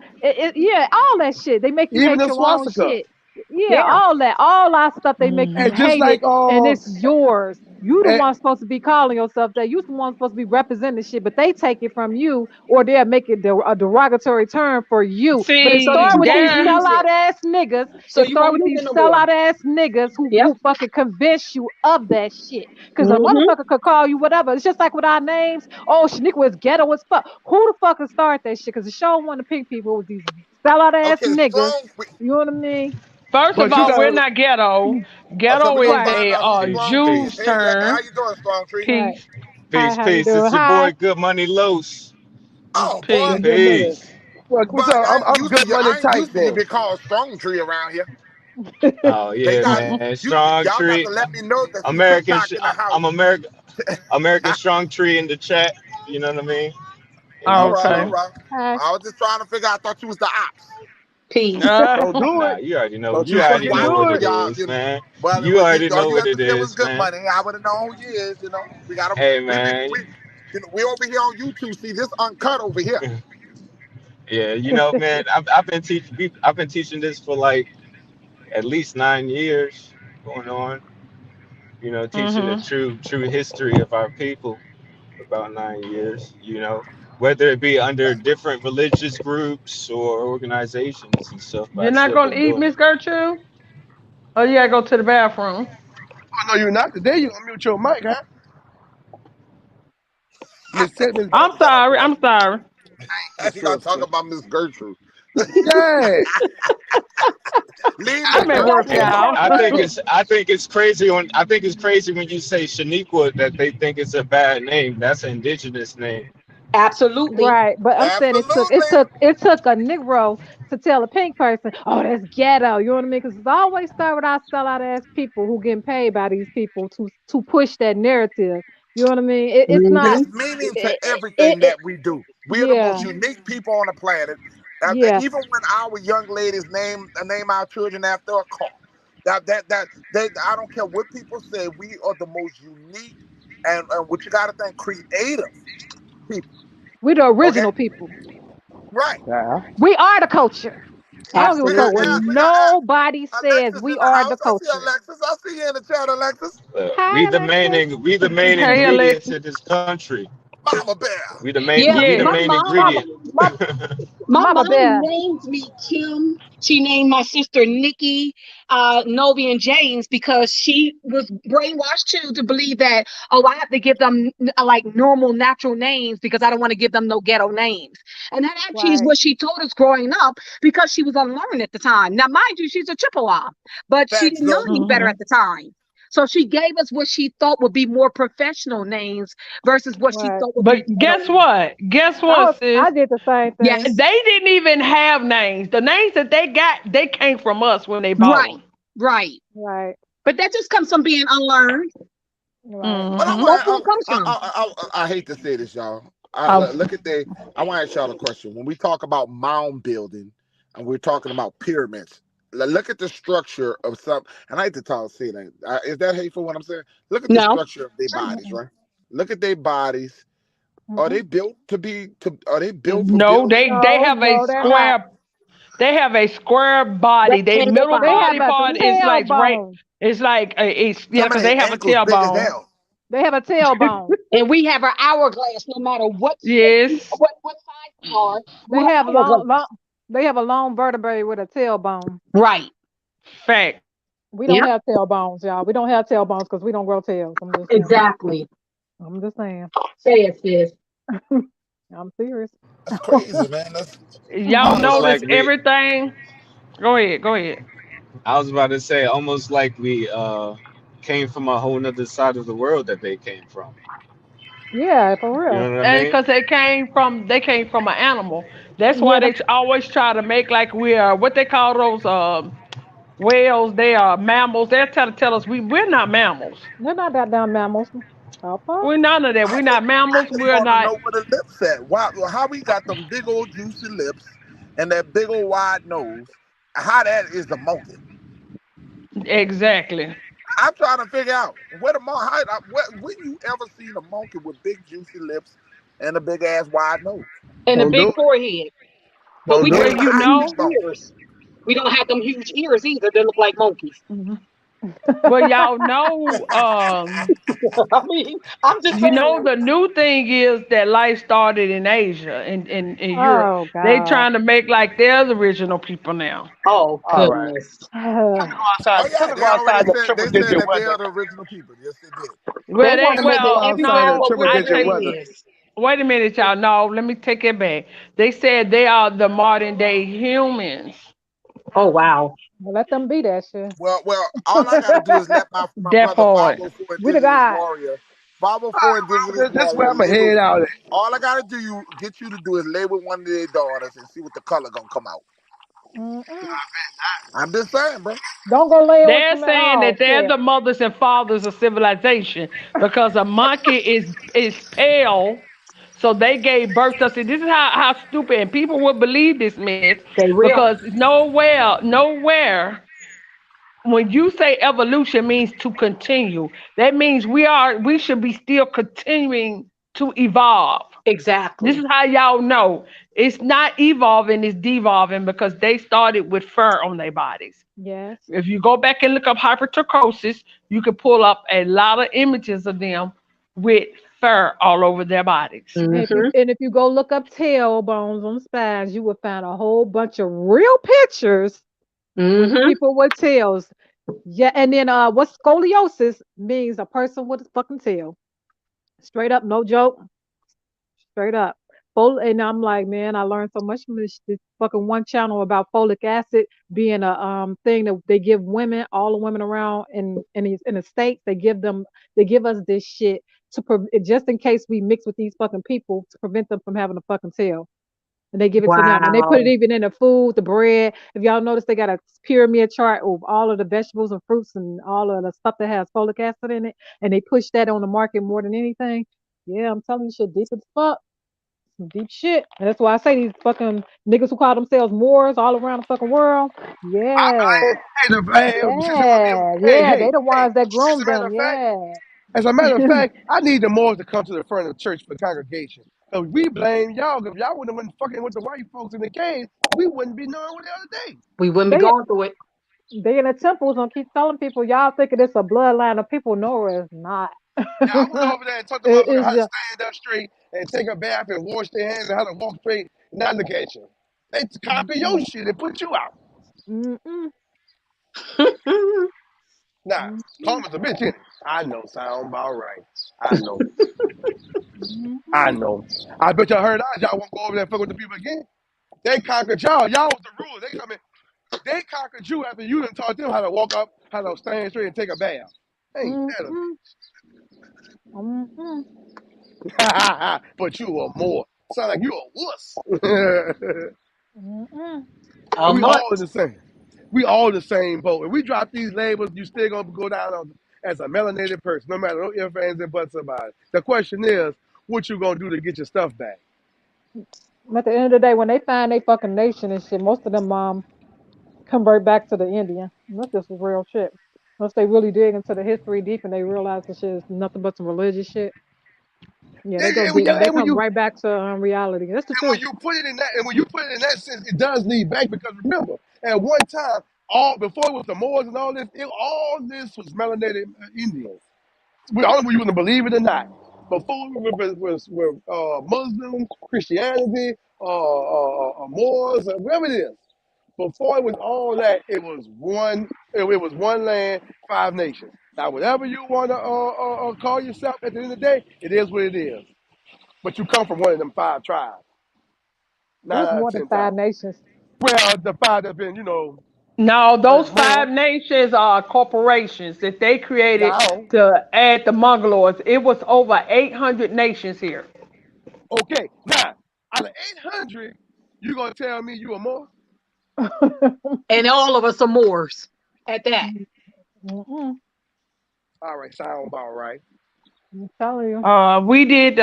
yeah, all that shit." They make you Even hate the your own swastika. shit. Yeah, Yeah. all that, all our stuff. They make you And Mm-hmm. just hate it, like and it's yours. You the and, one supposed to be calling yourself that. You the one supposed to be representing shit, but they take it from you, or they'll make it a derogatory term for you. But it So that start See you with won't these there. use it. sellout ass niggas. So It you start won't with use these it no more. sellout ass niggas Yep. who fucking convince you of that shit. Because a Hmm. motherfucker could call you whatever. It's just like with our names. Oh, Shaniqua was ghetto as fuck. Who the fuck would start that shit? Because the show want to pick people with these sellout ass Okay, niggas. Strong. You know what I mean? First of but you all, we're gotta not ghetto. Okay, Ghetto we're gonna is Right, find a out who Peace, Strong Tree is. Jews peace, Hey, how term. you doing, Strong Tree? right. Peace. Hi, peace, how you peace. It's doing? your Hi. boy, Good Money Los. Oh boy, Peace. And good money. Peace. what's but up? I ain't I'm used to good you. money I ain't tight used to you then. being called Strong Tree around here. Oh They yeah, got Mm-mm. man. you. Strong Y'all got tree, to let me know that some American. TikTok in the I'm house. American. American strong tree in the chat. You know what I mean? You All know, right, Okay. all so right. Hi. I was just trying to figure out. I thought you was the ops. Peace. Don't do nah, it. you already know. Don't You you I was already fucking know watching what do for it. it y'all. is, man. Well, You already all know you what had to it say was is, good man. money. I would have known who you is. We got to. Hey, We be man. we over here on YouTube. See this uncut over here. Yeah, you know, man. I've been teaching this for like at least 9 years going on. You know, teaching the Mm-hmm. true history of our people for about 9 years. You know, whether it be under different religious groups or organizations and stuff. But I You're not still gonna been eat, doing Miss it. Gertrude? Oh, you gotta go to the bathroom. Oh no, you're not. Today you gonna mute your mic, huh? Miss Man, I'm shut up, sorry. boy. I'm sorry. You got to talk sister. about Miss Gertrude. Yeah. Leave Miss I'm at I, work, That's Gertrude it. alone. y'all. I That's think it. it's I think it's crazy when you say Shaniqua that they think it's a bad name. That's an indigenous name. Absolutely. Right, but I'm saying Absolutely. it took a Negro to tell a pink person, oh, that's ghetto. You know what I mean? Because it's always start with our sellout ass people who getting paid by these people to push that narrative. You know what I mean? It's not. Hmm. There's meaning to It, everything it, that we do. We are the yeah, most unique people on the planet. yeah. Even when our young ladies name our children after a car, I don't care what people say. We are the most unique and what you got to think creative people. We the Okay, original people. right. yeah. We are the culture. I don't give a fuck what Absolutely. We got nobody says. Alexis We in the are the house. I see culture. Alexis. I see you in the chat, Alexis. Hi, Alexis. We the main Hey, ingredients Alexis. in this country. Mama Bear. Yeah. We the My Yes. main mom. Mama, ingredient. mama, My Mama mom Bear. named me Kim. She named my sister Nikki, Novi, and James because she was brainwashed too to believe that, oh, I have to give them like normal, natural names because I don't want to give them no ghetto names. And that actually is Right. what she told us growing up because she was unlearned at the time. Now, mind you, she's a Chippewa, but she Facts didn't know though. any better Mm-hmm. at the time. So she gave us what she thought would be more professional names versus what she Right. thought would be But ghetto guess names. what? Guess what, sis? I did the same thing. Yes. They didn't even have names. The names that they got, they came from us when they bought Right. them. Right. Right. But that just comes from being unlearned. Right. But Mm-hmm. That's where it comes from. I hate to say this, y'all. Um, Look at the. I want to ask y'all a question. When we talk about mound building, and we're talking about pyramids, look at the structure of some. And I hate to say that. Is that hateful? What I'm saying? Look at the No. structure of their bodies, right? Look at their bodies. Are Mm-mm. they built to be? Are they built for no, building? they No, have a no, they're not. square. They have a square body. Their Rectangle middle They body. have body a part is like right. tailbone. It's like it's yeah, Some of because their they have a ankles big as tailbone. hell. They have a tailbone. And we have our hourglass no matter what shape, Yes, what size we are. They We're have hourglass. they have a long vertebrae with a tailbone. Right. fact. We don't Yeah. have tailbones, y'all. We don't have tailbones because we don't grow tails. I'm just saying. Exactly. I'm just saying. Say it, sis. I'm serious. That's crazy, man. That's Y'all I don't Almost know. notice like we. everything. Go ahead. Go ahead. I was about to say, almost like we came from a whole nother side of the world that they came from. Yeah, for You real. know what I And mean? because they came from an animal. That's why Yeah. they always try to make like we are what they call those whales. They are mammals. They're trying to tell us we're not mammals. They're not that damn mammals. Papa. We're none of that. We're not I mammals. just We're want to not know where the lips at. Why? How we got them big old juicy lips and that big old wide nose? How that is the monkey? exactly. I'm trying to figure out where the monkey. When you ever seen a monkey with big juicy lips and a big ass wide nose? And a Don't do big it. forehead. But Don't we do don't Well, it. have you them How is huge it know. monkey? ears. We don't have them huge ears either. They look like monkeys. Mhm. Well, y'all know. I mean, I'm just You know saying. the new thing is that life started in Asia and in Europe. Oh They God. trying to make like they're the original people now. Oh All right. goodness. Tell me go outside. Oh Tell yeah, me they go outside already in the said triple they said digit that they weather. are the original people. Yes, they did. They Well, want to make Tell me go outside in everybody the no, what triple we I digit say take. we weather. is. Wait a minute, y'all. No, let me take it back. They said they are the modern day humans. Oh wow. Well, let them be that shit. All I got to do is let my That brother part. 504 We the Indigenous God. Warrior, 504 Indigenous This Warrior, where I'm going to label. head out at. All I got to get you to do is label one of their daughters and see what the color gonna come out. Mm-mm. I'm just saying, bro. Don't go lay with They're them at saying all. that they're Shit. the mothers and fathers of civilization because a monkey is pale. So they gave birth to us. See, this is how stupid and people would believe this mess They real. because nowhere when you say evolution means to continue, that means we should be still continuing to evolve. This Exactly. is how y'all know it's not evolving, it's devolving because they started with fur on their bodies. Yes. If you go back and look up hypertrichosis, you can pull up a lot of images of them with fur all over their bodies. Mm-hmm. And if you go look up tailbones on spines, you will find a whole bunch of real pictures with Mm-hmm. people with tails. Yeah, and then what scoliosis means a person with a fucking tail. Straight up, no joke. Straight up. And I'm like, man, I learned so much from this fucking one channel about folic acid being a thing that they give women, all the women around in the states, they give us this shit just in case we mix with these fucking people to prevent them from having a fucking tail. And they give it to them. And they put it Wow. even in the food, the bread. If y'all notice, they got a pyramid chart of all of the vegetables and fruits and all of the stuff that has folic acid in it. And they push that on the market more than anything. Yeah, I'm telling you, shit deep as fuck. Some deep shit. And that's why I say these fucking niggas who call themselves Moors all around the fucking world. Yeah. Since you Yeah. hey, Yeah. They the ones that as a groomed matter them. of fact, Yeah. as a matter of fact, I need the Moors to come to the front of the church for the congregation. Because we blame y'all. If y'all wouldn't have been fucking with the white folks in the cave, we wouldn't be knowing what the other day. We wouldn't be They going through it. they in the temples and keep telling people y'all thinking it's a bloodline of people. No, it's not. Yeah, I went over there and taught the It motherfucker is how to just stand up straight and take a bath and wash their hands and how to walk straight and not look at you. They copy your mm-mm, shit and put you out. mm-mm, Nah, mm-mm, Karma's a bitch, is I know, sound about right. I know. mm-mm. I know. I bet y'all heard that. Y'all won't go over there and fuck with the people again. They conquered y'all. Y'all was the rulers. They conquered you after you done taught them how to walk up, how to stand straight and take a bath. Ain't that Mm-mm. Mm-mm. a but you a more. Sound like you a wuss. Mm-mm. And How we all much? in the same. We all the same boat. If we drop these labels, you still gonna go down as a melanated person, no matter no ifs, ands, and buts about it. The question is, what you gonna do to get your stuff back? At the end of the day, when they find they fucking nation and shit, most of them convert back to the Indian. And that's just real shit. Once they really dig into the history deep and they realize the shit is nothing but some religious shit, yeah, they go dig. They And when come you right back to reality. That's the And when truth. you put it in that, and when you put it in that sense, it does lead back because remember, at one time, all before it was the Moors and all this, all this was melanated Indians. We all you want to believe it or not. Before it was Muslims, Christianity, Moors, whatever it is. Before it was all that, it was one. It was one land, five nations. Now, whatever you want to call yourself, at the end of the day, it is what it is. But you come from one of them five tribes, It nine was out of more than 10 times. five nations. Well, the five that have been, No, those more. 5 nations are corporations that they created Now, to add the Mongoloids. It was over 800 nations here. okay, now, out of 800, you going to tell me you are more? And all of us are Moors at that. Mm-mm. All right, sound about right. I'm telling you. We did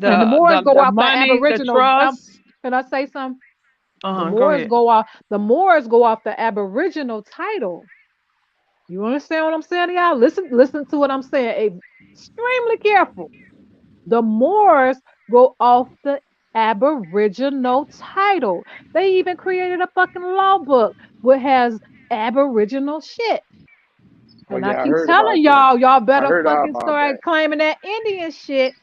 And the Moors go the off the money, the Aboriginal. trust. Can I say something? The Go Moors ahead. go off. The Moors go off the Aboriginal title. You understand what I'm saying, y'all? Listen to what I'm saying. Extremely careful. The Moors go off the Aboriginal title. They even created a fucking law book which has Aboriginal shit. Oh, And I yeah, I keep heard about telling that. y'all I better heard all fucking about that. start claiming that Indian shit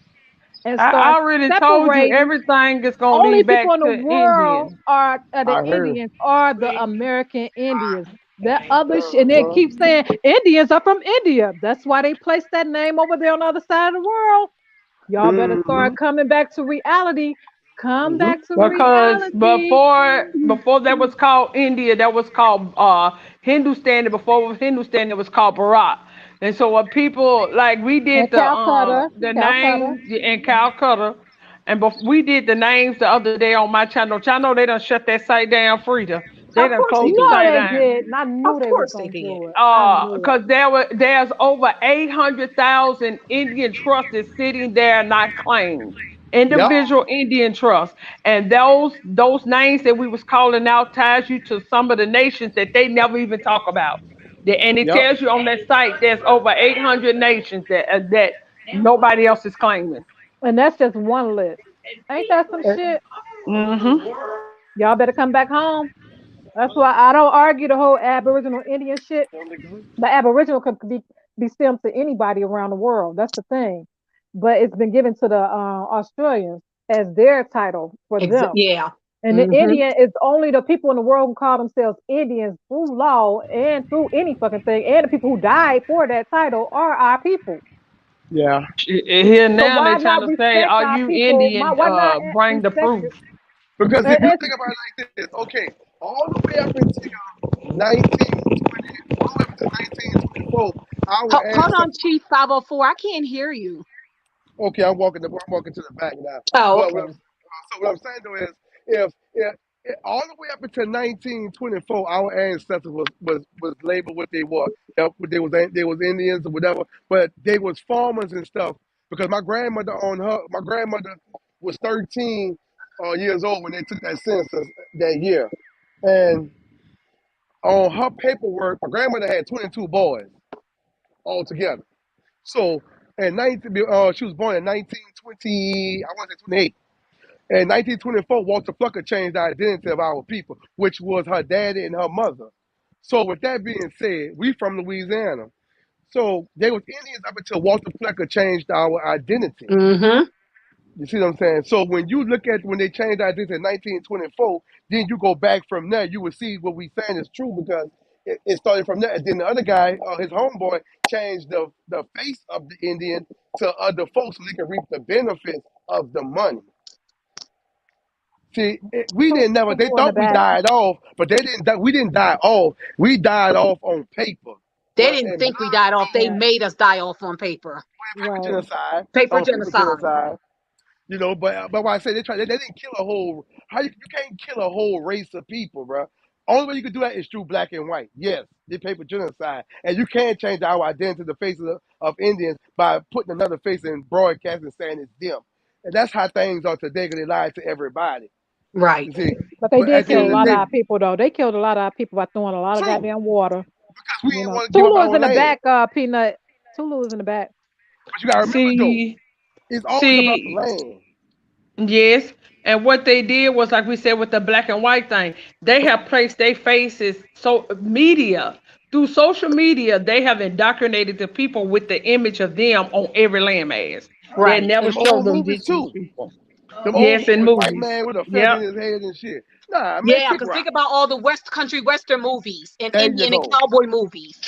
and I start already told you separating. everything is gonna Only lead people back in the to world Indian. are the I heard. Indians, are the American Indians. That other shit, and they Uh-huh. keep saying Indians are from India. That's why they placed that name over there on the other side of the world. Y'all better Mm-hmm. start coming back to reality. Come Mm-hmm. back to Because reality. before that was called India, that was called Hindustan. And before it was Hindustan, it was called Bharat. And so what people like we And did Calcutta, the Calcutta. names in Calcutta, and we did the names the other day on my channel. Channel they done shut that site down, Frida. They Of done course they closed the No, did. site they down. did. And I knew Of they was course they gonna did. do it. I knew it. Because there's over 800,000 Indian trusts sitting there not claimed. Yep. Individual Indian trusts, and those names that we was calling out ties you to some of the nations that they never even talk about. And it Yep. tells you on that site there's over 800 nations that nobody else is claiming. And that's just one list. Ain't that some shit? Hmm. Y'all better come back home. That's why I don't argue the whole Aboriginal Indian shit. The Aboriginal could be stemmed to anybody around the world. That's the thing. But it's been given to the Australians as their title for them. Yeah. And the Hmm. Indian is only the people in the world who call themselves Indians through law and through any fucking thing. And the people who died for that title are our people. Yeah. Here So now why they trying not to say, respect are our you people? Indian? Why not Bring the respect proof. it? Because if you It's think about it like this, okay, all the way up until 1920, all the way up until 1924, our Hold on, ancestors. Chief 504. I can't hear you. Okay, I'm walking to the back now. Oh, But okay. what I'm saying though is, if all the way up until 1924, our ancestors was labeled what they were. They was Indians or whatever, but they was farmers and stuff. Because my grandmother was 13 years old when they took that census that year, and on her paperwork, my grandmother had 22 boys altogether. So, she was born in 1920, I want to say 28. In 1924, Walter Plucker changed the identity of our people, which was her daddy and her mother. So, with that being said, we from Louisiana. So, they was Indians up until Walter Plucker changed our identity. Hmm. You see what I'm saying? So, when you look at when they changed the identity in 1924, then you go back from there, you will see what we saying is true because it started from there. And then the other guy, his homeboy, changed the face of the Indian to other folks so they can reap the benefits of the money. See, we true, didn't never. They true in the thought we bad. died off, but they didn't. We didn't die off. We died off on paper. They Well, didn't and think we died off. They Right. made us die off on paper. paper Right. genocide Paper on paper genocide. genocide. You know, but why I say they didn't kill a whole. How you can't kill a whole race of people, bro. Only way you can do that is through black and white. Yes, they paper genocide, and you can't change our identity to the faces of Indians by putting another face in broadcast and saying it's them. And that's how things are today. Because they lied to everybody. Right. You see, But they but did at the kill end a of lot the of day, our people, though. They killed a lot of our people by throwing a lot of true, goddamn water. because we You didn't know, want to give up Tulu is our in the land. back, Peanut. Tulu is in the back. But you gotta remember though, See, it's always about the see, land. yes. And what they did was, like we said, with the black and white thing, they have placed their faces. So media, through social media, they have indoctrinated the people with the image of them on every landmass. They Right. never And them show old them movies indigenous too. people. Them old Yes, in movies, white movies. man with a feather Yep, in his head and shit. Nah, man, Yeah, kick because think rock. about all the Western movies and There you Indian and go. cowboy movies.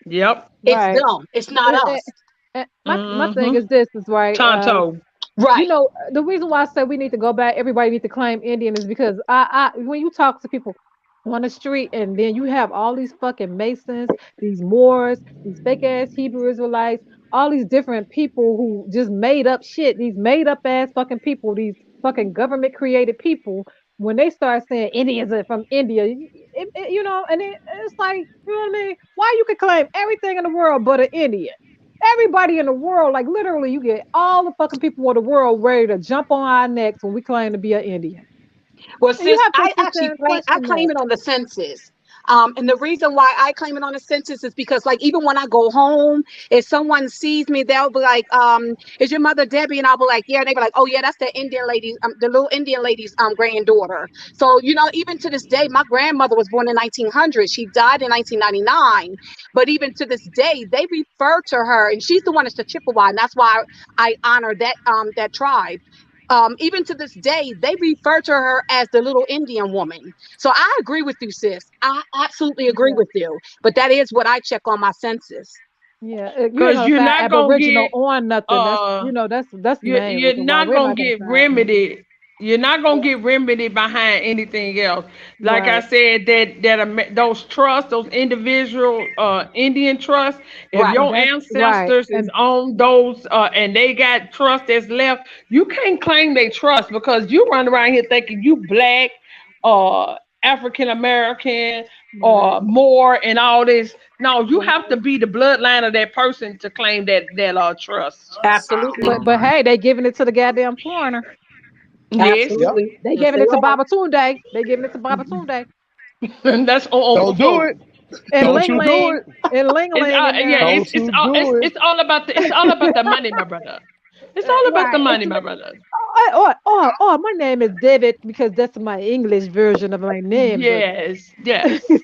yep. It's Right. them. It's not And, and, us. and my thing Mm-hmm. is this is right. Tonto. You Right. know, the reason why I say we need to go back, everybody need to claim Indian is because when you talk to people on the street and then you have all these fucking Masons, these Moors, these fake ass Hebrew Israelites, all these different people who just made up shit, these made up ass fucking people, these fucking government created people, when they start saying Indians are from India, you know, and it's like, you know what I mean? Why you could claim everything in the world but an Indian? Everybody in the world, like literally, you get all the fucking people in the world ready to jump on our necks when we claim to be an Indian. Well, And you sis, have to I sit there actually and claim I question claim that. it on the census. And the reason why I claim it on the census is because, like, even when I go home, if someone sees me, they'll be like, "Is your mother Debbie?" And I'll be like, "Yeah." And they be like, "Oh yeah, that's the Indian lady, the little Indian lady's granddaughter." So you know, even to this day, my grandmother was born in 1900. She died in 1999. But even to this day, they refer to her, and she's the one that's the Chippewa, and that's why I honor that tribe. Even to this day, they refer to her as the little Indian woman. So I agree with you, sis. I absolutely agree Yeah, with you. But that is what I check on my census. yeah. You ain't Cause gonna you're find not gonna Aboriginal get on nothing. That's uh that's the main you're reason why not we're gonna not gonna get find anything. remedied. You're not gonna get remedied behind anything else. Like I Right, said, those trusts, those individual Indian trusts, if Right. your that's right, ancestors is and on those and they got trust that's left, you can't claim they trust because you run around here thinking you black, uh African American right, or more and all this. No, you right. have to be the bloodline of that person to claim that trust. Absolutely. But hey, they giving it to the goddamn foreigner. Yes. Yep. Absolutely. They Yes, giving they it to are. Baba Tunde. They giving it to Baba Tunde And that's Don't do on it. and Don't Ling you do Ling it. and Ling it's Ling in yeah, there. Don't you do it. it's all about the money, my brother. It's all about the Right. money, my brother. Oh, my name is David because that's my English version of my name. But Yes, yes.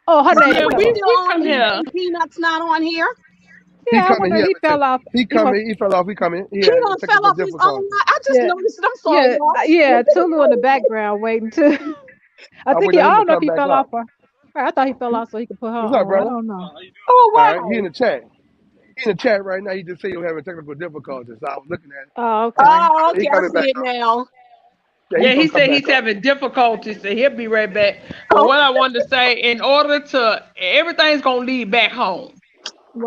oh, her name Yeah, David Pepper. still we on come here here. and Peanut's not on here. He Yeah, I coming. wonder He he having fell off. he He must. coming. He fell off. He coming. He He had done fell technical off his own difficulties. line. I just Yeah, noticed it. I'm sorry, yeah, y'all. yeah. Tulu in the background waiting to. I I think wait he. on I him to don't know if come he back fell up. off her. I thought he fell off so he could put her What's up, on. I brother? don't know. Oh All right. He wow. in the chat. He in the chat right now. He just said he was having technical difficulties. So I was looking at it. Oh, okay. Oh, He okay. I coming see back it up. now. Yeah, he Yeah, he gonna come said back he's up. having difficulties, so he'll be right back. But Oh, what I wanted to say, in order to everything's gonna lead back home.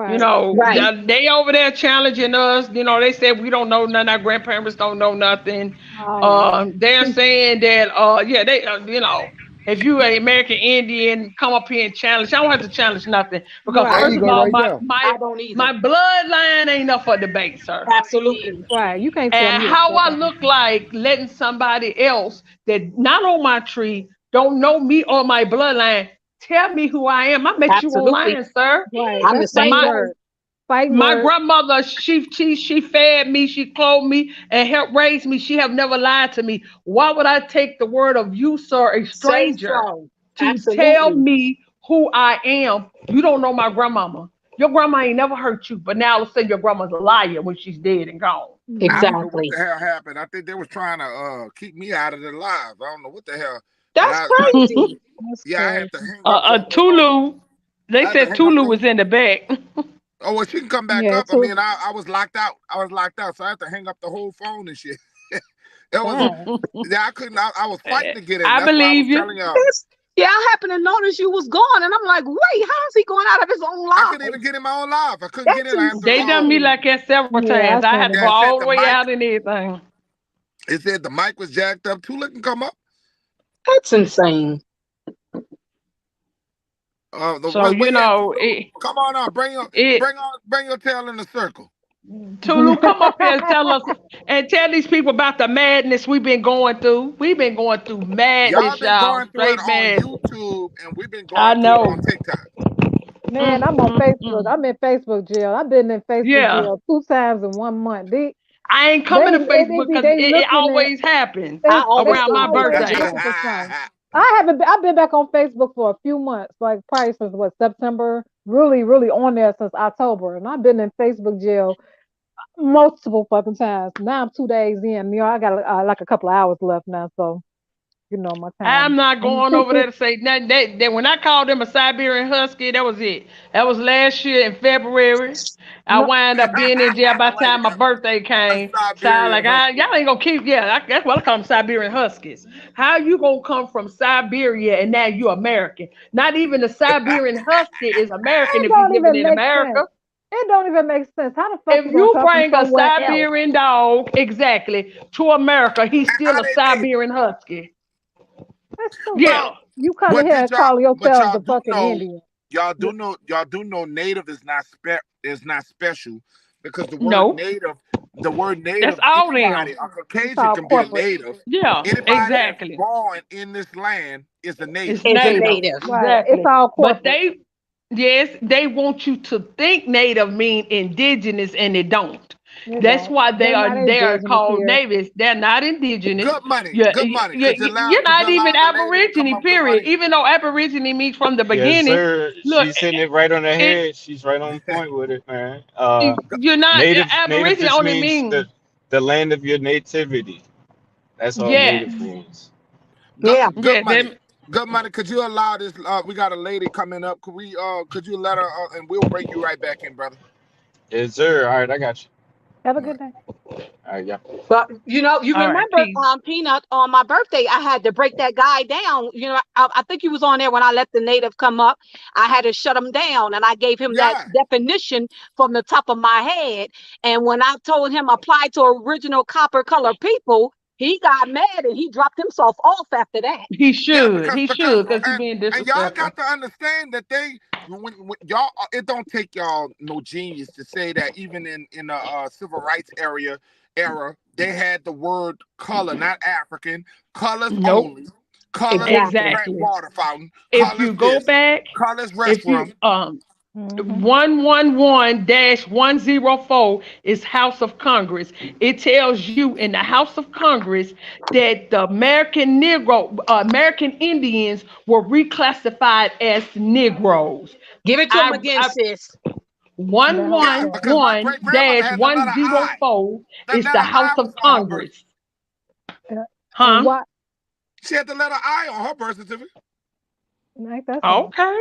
You Right. know, right. they over there challenging us. You know, they said we don't know nothing. Our grandparents don't know nothing. Oh yeah. They're saying that, yeah, they, you know, if you an American Indian, come up here and challenge. I don't have to challenge nothing because There Right. first you of go, all, right there. I don't either. my bloodline ain't up for debate, sir. Absolutely. Right. You can't tell And me to how fuck I look anything. like letting somebody else that not on my tree, don't know me or my bloodline, tell me who I am. I met you Absolutely. online, sir. Right. I'm the That's same fighting My way. word. Fighting my word. grandmother, she fed me, she clothed me, and helped raise me. She have never lied to me. Why would I take the word of you, sir, a Say stranger, so. to tell Absolutely. me who I am? You don't know my grandmama. Your grandma ain't never hurt you, but now all of a sudden your grandma's a liar when she's dead and gone. I Hmm. don't know what Exactly. the hell happened. I think they was trying to keep me out of the live. I don't know what the hell. But That's crazy. That's yeah, I had to crazy. hang up the Tulu, they I had to said hang up Tulu the was in the back. oh well she can come back Yeah. up. I Too. mean I was locked out. I was locked out, so I had to hang up the whole phone and shit. It was Dang. yeah, I couldn't I was fighting to get in. I That's why I was believe you. telling y'all. Yeah, I happened to notice you was gone, and I'm like, wait, how is he going out of his own I life? couldn't even get in my own live. I couldn't get That's in. I had to They done me insane. like that several Yeah, I times. I seen had to it. go yeah, it said all the the way mic. out and everything. It said the mic was jacked up. Tula can come up. That's insane. So Where you you at, know Tulu? Come on up. it. Bring your tail in the circle. Tulu, come up here and tell us and tell these people about the madness we've been going through. We've been going through Y'all madness, been y'all. going through it Straight on madness. YouTube, and we've been I going through it on know. TikTok. Man, I'm on Facebook. Mm. I'm in Facebook jail. I've been in Facebook Yeah. jail 2 times in 1 month. I ain't coming to Facebook because They it looking at always happens I they always around stay my on always Facebook birthday. jail. looking for something. I've been back on Facebook for a few months, like probably since what September. Really, really on there since October, and I've been in Facebook jail multiple fucking times. Now I'm 2 days in. I got like a couple of hours left now, so my I'm time. not going over there to say nothing. That when I called them a Siberian Husky, that was it. That was last year in February. I No, wound up being in jail by the Like time my birthday a came. So I Siberian like, husky. y'all ain't gonna keep, that's what I call them Siberian Huskies. How you gonna come from Siberia and now you American? Not even the Siberian Husky is American it if he's don't living even in make sense. America. It don't even make sense. How the fuck If you gonna you come from bring a somewhere else? Siberian dog, exactly, to America, he's still How a they name it? Siberian Husky. That's stupid. Yeah. Well, You come in but here did and y'all? call But yourselves y'all a do fucking know. Indian. Y'all do know native is not special because No. the word That's native, all anybody, them. a It's Caucasian all can be a corporate. native. Yeah, Anybody that's exactly. born in this land is a It's native. Is a native. native. Right. It's Exactly. all But corporate. they want you to think native mean indigenous and it don't. It That's don't. why They're not they are indigenous called here. natives. They're not indigenous. Good money. You're Could you not even allow the lady to come aborigine, up? Good money. period. Even though aborigine means from the Yes, beginning. sir. Look, She's hitting it right on the it, head. She's right on point with it, man. you're not Native aborigine just only means means the land of your nativity. That's all yes. native means. Yeah. Good Yes, money. Good money. Could you allow this? We got a lady coming up. Could you let her? And we'll bring you right back in, brother. Yes, sir. All right, I got you. Have a All right. good day. All right, yeah. But you all right, remember, peace. Peanut, on my birthday, I had to break that guy down. I think he was on there when I let the native come up. I had to shut him down, and I gave him that Yeah. definition from the top of my head. And when I told him apply to original copper color people, he got mad and he dropped himself off after that. He Yeah, should. He because should, because he being and y'all disrespectful. got to understand that when y'all it don't take y'all no genius to say that even in the civil rights era they had the word color, not African, colors Nope. only, colors Exactly. Exactly. water fountain, If colors you go this, back, colors if you restroom. 111-104 is House of Congress. It tells you in the House of Congress that the American Indians were reclassified as Negroes. Give it to him again, I sis. The one house Yeah, one part. because my one great grandmother dash had the one letter zero I. four That is letter the House I of was on her birth. Congress. And Huh? what? She had the letter I on her birth certificate. Ain't that something? Okay.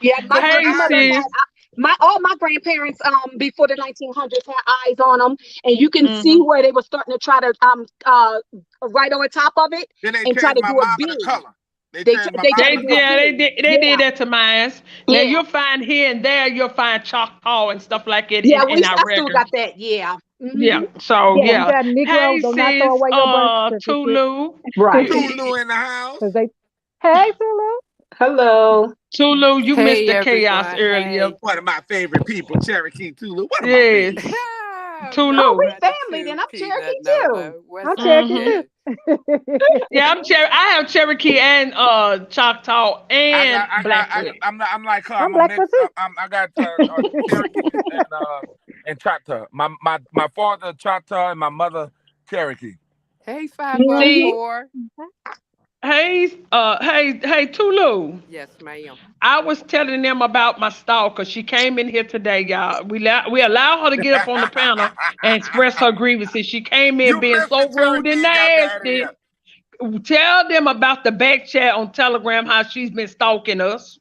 Yeah, my The word Hey I grandmother means had sis. all my grandparents before the 1900s had eyes on them, and you can see Mm-hmm. where they were starting to try to write over top of it then they and try changed to my do it mama the big. color. They They changed my they mama tried the to do it color. They big. did they Yeah, did that to mine. Now yeah, you'll find here and there you'll find Choctaw and stuff like it yeah. in our I still got records. that. Yeah, Yeah. hmm So yeah. You yeah. got Negro, Hey do not throw sis, away your birth certificate. Tulu. Right. Tulu in the house. Cause they, hey, Tulu. Hello. Tulu, you missed Hey the chaos everyone. earlier. Hey. One of my favorite people, Cherokee Tulu. One of my Yes. favorite people. Oh, Nothing Tulu. we but the family. truth, Then I'm Cherokee peanut too. Nova. I'm What's up, Cherokee Mm-hmm. too. Ted? Yeah, I have Cherokee and Choctaw and Blackfoot. I'm like her. I'm I'm a mix. Blackfoot too. I got Cherokee and Choctaw. My father Choctaw and my mother Cherokee. Hey Hmm. See, 504. hey, Tulu. Yes, ma'am. I was telling them about my stalker. She came in here today, y'all. We allow her to get up on the panel and express her grievances. She came in You being missed the so rude Cherokee and and got bad nasty. here. Tell them about the back chat on Telegram, how she's been stalking us.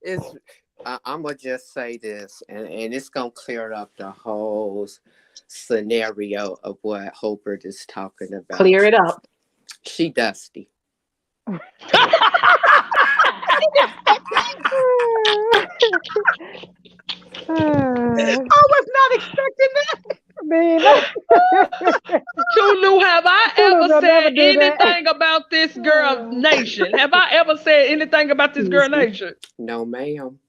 it's I'm gonna just say this, and it's gonna clear up the whole scenario of what Hobart is talking about. Clear it up. She dusty. I was not expecting that. Me, Tulu, have I Tulu ever will never said do that. anything about this girl nation? Have I ever said anything about this girl Excuse me. nation? No, ma'am.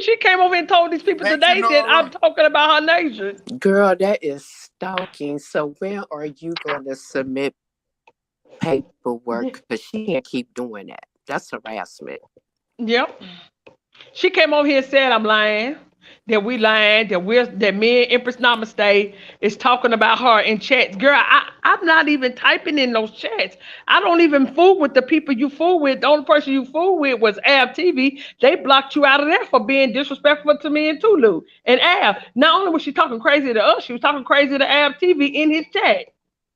She came over and told these people Thank you, today that I'm Nora. talking about her nation. Girl, that is stalking. So when are you going to submit paperwork? Because she can't keep doing that. That's harassment. Yep. She came over here and said I'm lying. That we lying, that me and Empress Namaste is talking about her in chats. Girl, I'm not even typing in those chats. I don't even fool with the people you fool with. The only person you fool with was Ab TV. They blocked you out of there for being disrespectful to me and Tulu. And Ab, not only was she talking crazy to us, she was talking crazy to Ab TV in his chat.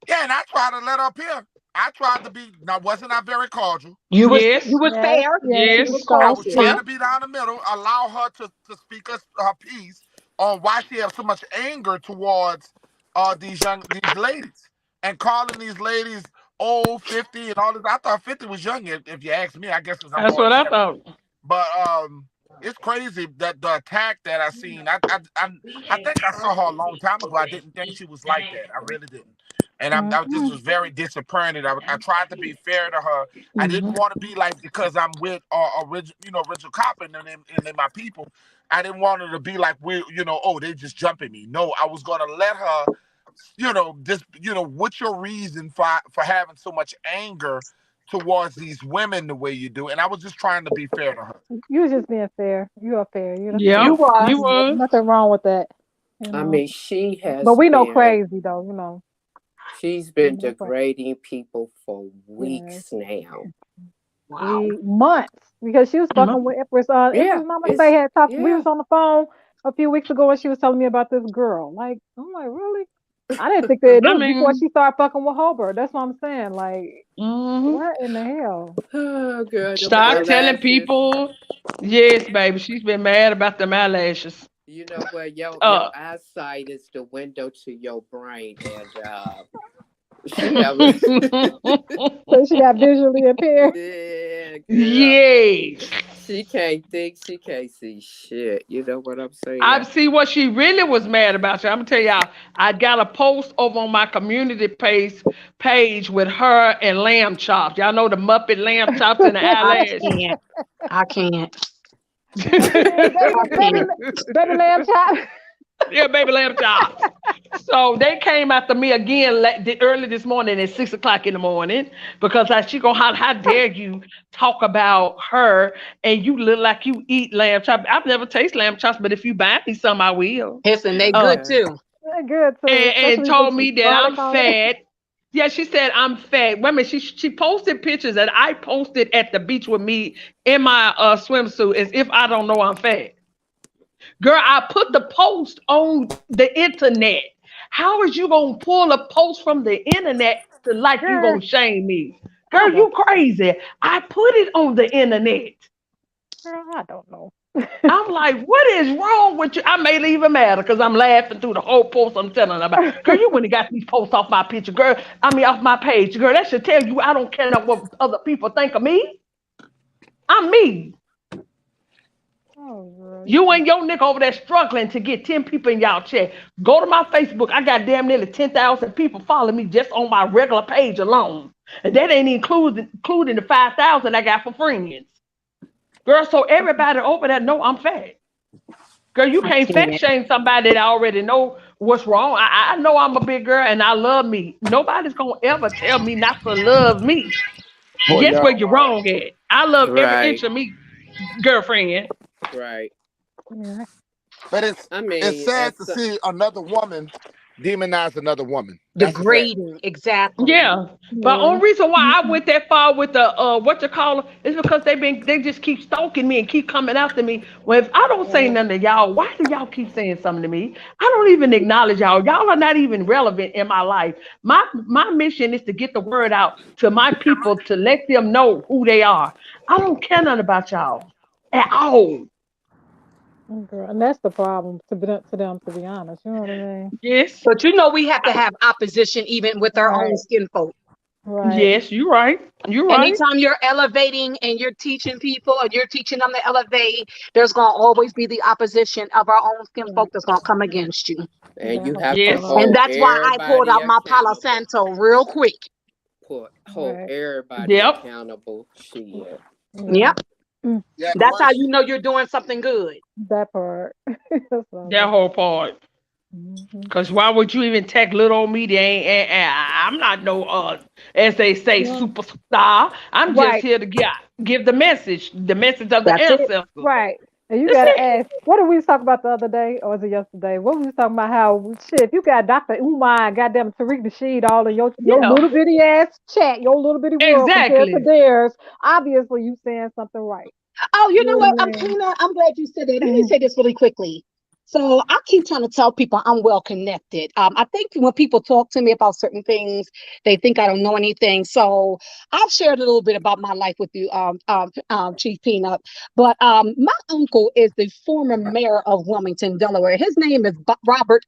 Yeah, and I tried to let up here. I tried to be, now, wasn't I very cordial? Yes, You was Yes, fair. yes, You you was were yes. I so was cautious. trying sweet. to be down the middle, allow her to speak her piece on why she has so much anger towards these ladies and calling these ladies old 50 and all this. I thought 50 was young if you ask me. I guess because I'm That's what I 47. thought. But it's crazy that the attack that I seen. I think I saw her a long time ago. I didn't think she was like that. I really didn't. And I just Mm-mm. was very disappointed. I tried to be fair to her. I didn't Mhm. want to be like because I'm with original cop and then my people. I didn't want her to be like oh, they just jumping me. No, I was gonna let her, just what's your reason for having so much anger towards these women the way you do? And I was just trying to be fair to her. You was just being fair. You are fair. You That's Yep, You good. you was. was. Nothing wrong with that. You I know. mean, But we know crazy though. You know. she's We been know crazy. degrading people for Yes. weeks now. Wow. We months because she was fucking with Empress. Yeah, Empress Mama it's Say had talked. We yeah. was on the phone a few weeks ago and she was telling me about this girl. Like I'm like, really? I didn't think that it I was before mean, she started fucking with Holbert. That's what I'm saying. Like, mhm. what in the hell? Oh, girl, them Start telling eyelashes. people, yes, baby, she's been mad about them eyelashes. You know what? Your Uh, eyesight is the window to your brain, and she have a So she got visually impaired. yeah, girl. yes. She can't think. She can't see shit. You know what I'm I saying? see what she really was mad about. You. I'm gonna tell y'all. I got a post over on my community page with her and lamb chops. Y'all know the Muppet lamb chops and the I eyelash. can't. I can't. Baby, I can't. baby lamb chop. Yeah, baby lamb chops. So they came after me again early this morning at 6 o'clock in the morning because she gonna holler, how dare you talk about her and you look like you eat lamb chops. I've never tasted lamb chops, but if you buy me some, I will. Listen, they Uh, good Okay. too. They're good too, and especially with told some me that garlic I'm on it. fat. Yeah, she said I'm fat. Wait a minute, she posted pictures that I posted at the beach with me in my swimsuit as if I don't know I'm fat. Girl, I put the post on the internet. How is you gonna pull a post from the internet to like you Girl, gonna shame me? I Girl, you don't. crazy. I put it on the internet. Girl, I don't know. I'm like, what is wrong with you? I may even matter because I'm laughing through the whole post I'm telling her about. Girl, you wouldn't have got these posts off my picture, girl. I mean, off my page, girl. That should tell you I don't care what other people think of me. I'm me. Oh, girl, you You just and your nigga over there struggling to get 10 people in y'all chat. Go to my Facebook. I got damn nearly 10,000 people following me just on my regular page alone. And that ain't including the 5,000 I got for friends. Girl, so everybody over there know I'm fat. Girl, you I can't fat can't. shame somebody that already know what's wrong. I know I'm a big girl and I love me. Nobody's gonna ever tell me not to love me. Boy, Guess where y'all you're wrong at? I love every Right. inch of me, girlfriend. Right. yeah. but I it's mean, sad to see another woman demonize another woman. That's the sad. Degrading. Exactly. Yeah, but Yeah. only reason why I went that far with the what you call it is because they just keep stalking me and keep coming after me. Well, if I don't say Yeah. nothing to y'all, why do y'all keep saying something to me? I don't even acknowledge y'all. Y'all are not even relevant in my life. My mission is to get the word out to my people to let them know who they are. I don't care nothing about y'all at all. Girl, and that's the problem to them, to be honest. You know what I mean? Yes. But you know we have to have opposition even with our own Right. skin folk. Right. Yes, you're right. You're right. Anytime you're elevating and you're teaching people and you're teaching them to elevate, there's going to always be the opposition of our own skin folk Right. that's going to come against you. And That you whole have to Yes. And part. hold that's why I pulled everybody out my Palo accountable. Santo real quick. Hold Right. everybody Yep. accountable. Shit. Yeah. Yep. Mm, Yeah, That's how question. you know you're doing something good. that part. That's what I was That like. whole part. Hmm. Cause why would you even take little old me? I'm not no as they say, Yeah. superstar. I'm just Right. here to give the message of the That's it. ancestors. Right. And you That's gotta it. ask, what did we was talking about the other day, or was it yesterday? What we was talking about how shit, if you got Dr. Umar and goddamn Tariq Nasheed all in your Yeah, little bitty ass chat, your little bitty world compared to exactly. theirs, obviously you saying something right. Oh, you You know know what? what I Pina, I'm glad you said that. Let me mean? say this really quickly. So I keep trying to tell people I'm well connected. I think when people talk to me about certain things, they think I don't know anything. So I've shared a little bit about my life with you, Chief Peanut. But my uncle is the former mayor of Wilmington, Delaware. His name is Robert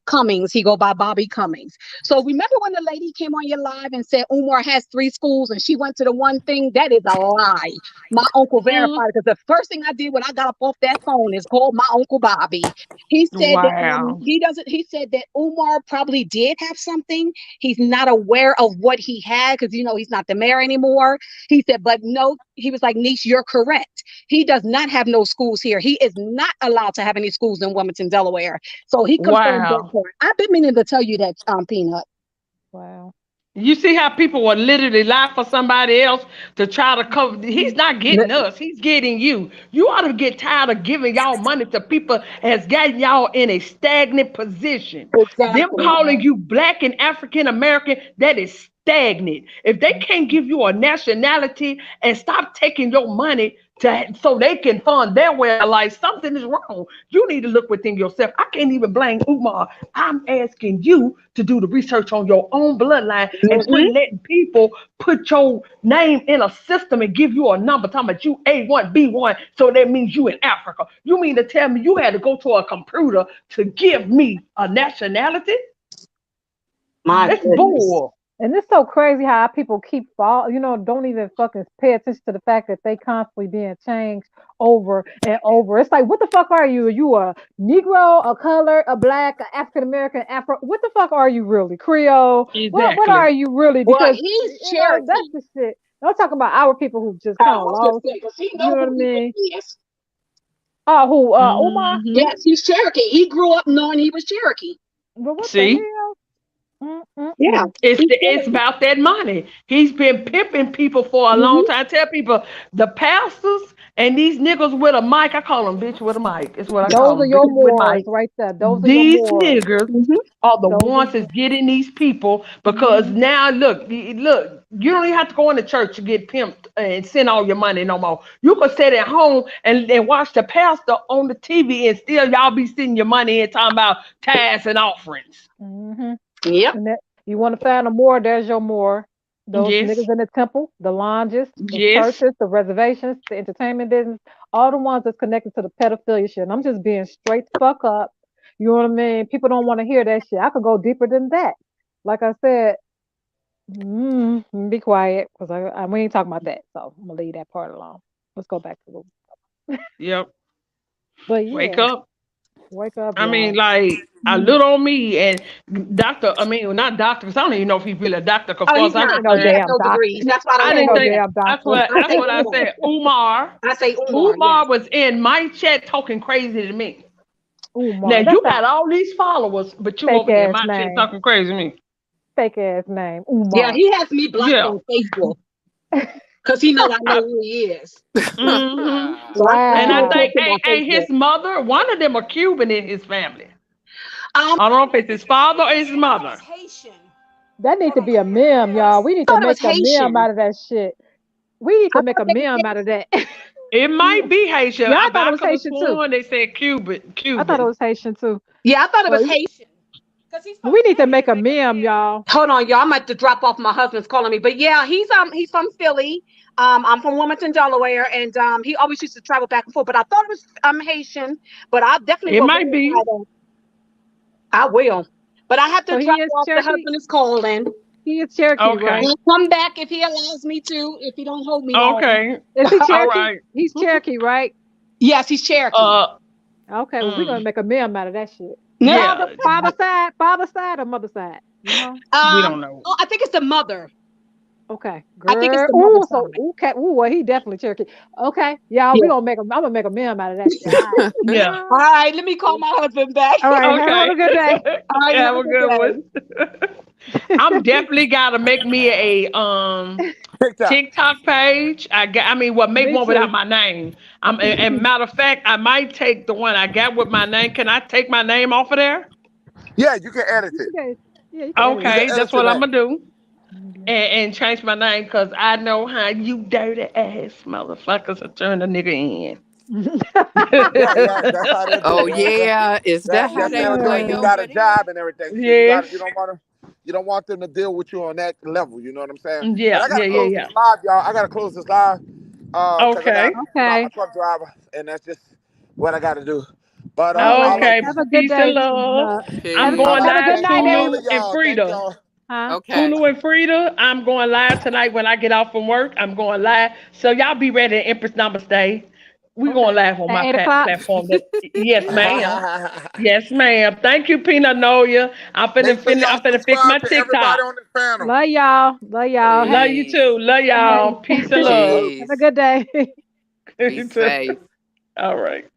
Cummings. He go by Bobby Cummings. So remember when the lady came on your live and said Umar has 3 schools and she went to the one thing? That is a lie. My uncle Mm, verified because the first thing I did when I got up off that phone is call my uncle Bobby. He said that wow. he doesn't. He said that Umar probably did have something. He's not aware of what he had because he's not the mayor anymore. He said, but no, he was like, Niche, you're correct. He does not have no schools here. He is not allowed to have any schools in Wilmington, Delaware. So he confirmed that Wow. part. I've been meaning to tell you that, Peanut. Wow. You see how people will literally lie for somebody else to try to cover. He's not getting us. He's getting you. You ought to get tired of giving y'all money to people has gotten y'all in a stagnant position. Them Exactly. calling you black and African American, that is stagnant. If they can't give you a nationality and stop taking your money so they can fund their way of life, something is wrong. You need to look within yourself. I can't even blame Umar. I'm asking you to do the research on your own bloodline and quit Hmm. letting people put your name in a system and give you a number talking about you A1, B1, so that means you in Africa. You mean to tell me you had to go to a computer to give me a nationality? My That's goodness. bull. And it's so crazy how people keep don't even fucking pay attention to the fact that they constantly being changed over and over. It's like, what the fuck are you? Are you a Negro, a color, a black, a African American, Afro? What the fuck are you really? Creole? What Exactly. are you really? Well, Because he's that's Cherokee. the shit. I'm talking about our people who just I kind of was just lost. saying, because he You know know what I who he mean? really is. Oh, who? Omar? Hmm. Yes, he's Cherokee. He grew up knowing he was Cherokee. But what the See? hell? Yeah, Mm-mm-mm. he's It's Cherokee. about that money. He's been pimping people for a long Hmm. time. I tell people the pastors and these niggas with a mic, I call them bitch with a mic. It's what I call Those are them, your bitch with Moors mic. right there. Those are your These Moors. niggers Hmm. are the Those are ones your. that's getting these people because Mm-hmm. now look, you don't even have to go into church to get pimped and send all your money no more. You can sit at home and watch the pastor on the TV and still y'all be sending your money and talking about tithes and offerings. Mm-hmm. Yep. And that you want to find a more, there's your more. Those Yes, niggas in the temple, the lounges, the yes. churches, the reservations, the entertainment business, all the ones that's connected to the pedophilia shit. And I'm just being straight the fuck up. You know what I mean? People don't want to hear that shit. I could go deeper than that. Like I said, be quiet because we ain't talking about that. So I'm gonna leave that part alone. Let's go back to the. Yep. But Wake yeah, up. wake up, I mean, y'all. like a Mhm. little on me and doctor. I mean, well, not doctor, because I don't even know if he's really a doctor. Cause Oh, far he's as I'm He not. ain't no He concerned, has damn no doctor. degrees. That's why I He don't I ain't call didn't no him think that. damn that's doctor. what I that's say what I Umar. said. Umar, I say Umar. Yes. Umar was in my chat talking crazy to me. Now Umar. you That's a got all these followers, but you fake over here in ass my chat name. talking crazy to me. Fake ass name. Yeah, Umar. he has me blocked Yeah. on Facebook because he know I know who he is. Mm-hmm. So I And keep I in touch Wow. think with him on ain't Facebook. his mother, one of them are Cuban in his family. Um, I don't know if it's his father or his mother. Haitian. That need to be a meme, y'all. We need I to thought it was make a meme Haitian. out of that shit. We need I to make thought a they meme out of that. It might be Haitian. Yeah, I But thought it I was could have Haitian too. sworn they said Cuban. I thought it Cuban. was Haitian too. Yeah, I thought it But was Haitian. Because he's from we need to Philly. make a meme, y'all. Hold on, y'all. I'm about to drop off. My husband's calling me. But yeah, he's from Philly. I'm from Wilmington, Delaware, and he always used to travel back and forth. But I thought it was Haitian. But I definitely It will might verify be. that. I will. But I have to So he drop is off. The Cherokee. husband is calling. He is Cherokee, right? Okay. I'll come back if he allows me to, if he don't hold me long. Okay. Is he All Cherokee? right. He's Cherokee, right? Yes, he's Cherokee. Uh. Okay, well, we're gonna Mm, make a meme out of that shit. Yeah. yeah. Father side or mother side? You know? We don't know. Oh, I think it's the mother. Okay, I think it's girl. the mother Ooh, so side. okay. Ooh, well, he definitely Cherokee. Okay, y'all, we Yeah. gonna make a. I'm gonna make a meme out of that shit. All right. Yeah. All right, let me call my husband back. All right. Have Okay. a good day. All right, have Have a a good good day. one. I'm definitely gotta make me a TikTok. TikTok page. I mean, well, make Me one without too. my name. And matter of fact, I might take the one I got with my name. Can I take my name off of there? Yeah, you can edit it. Okay. Yeah, you can edit You it. can Okay, edit that's your what I'm name. gonna do. Mhm. And change my name because I know how you dirty ass motherfuckers will turn a nigga in. Yeah, yeah, that's how they do. Oh yeah, is that how That's they everything. play You Uh, got a over there? job and everything, so Yes. you don't want them to deal with you on that level. You know what I'm saying? But Yeah, I yeah, gotta yeah, close yeah. this live, y'all. I gotta close this live, cause I got, Okay. I'm a okay. truck driver, and that's just what I gotta do. But All right. all right, Okay. Have a good Peace and day. love. I'm Have, all going right. have a live. good night, Thank all Tunu of Ace. and y'all. Thank Frida. y'all. Huh? Okay. Tunu and Frida, I'm going live tonight when I get off from work. I'm going live. So y'all be ready to Empress Namaste. We going Okay. live on At my 8 o'clock. platform. That yes, ma'am. Yes, ma'am. Thank you, Peanut Noya. Make sure I'm y'all finna fix my subscribe to everybody TikTok. on this panel. Love y'all. Love y'all. Love you Peace. too. Love All y'all. right. Peace and love. Have a Peace. good day. Be safe. All right.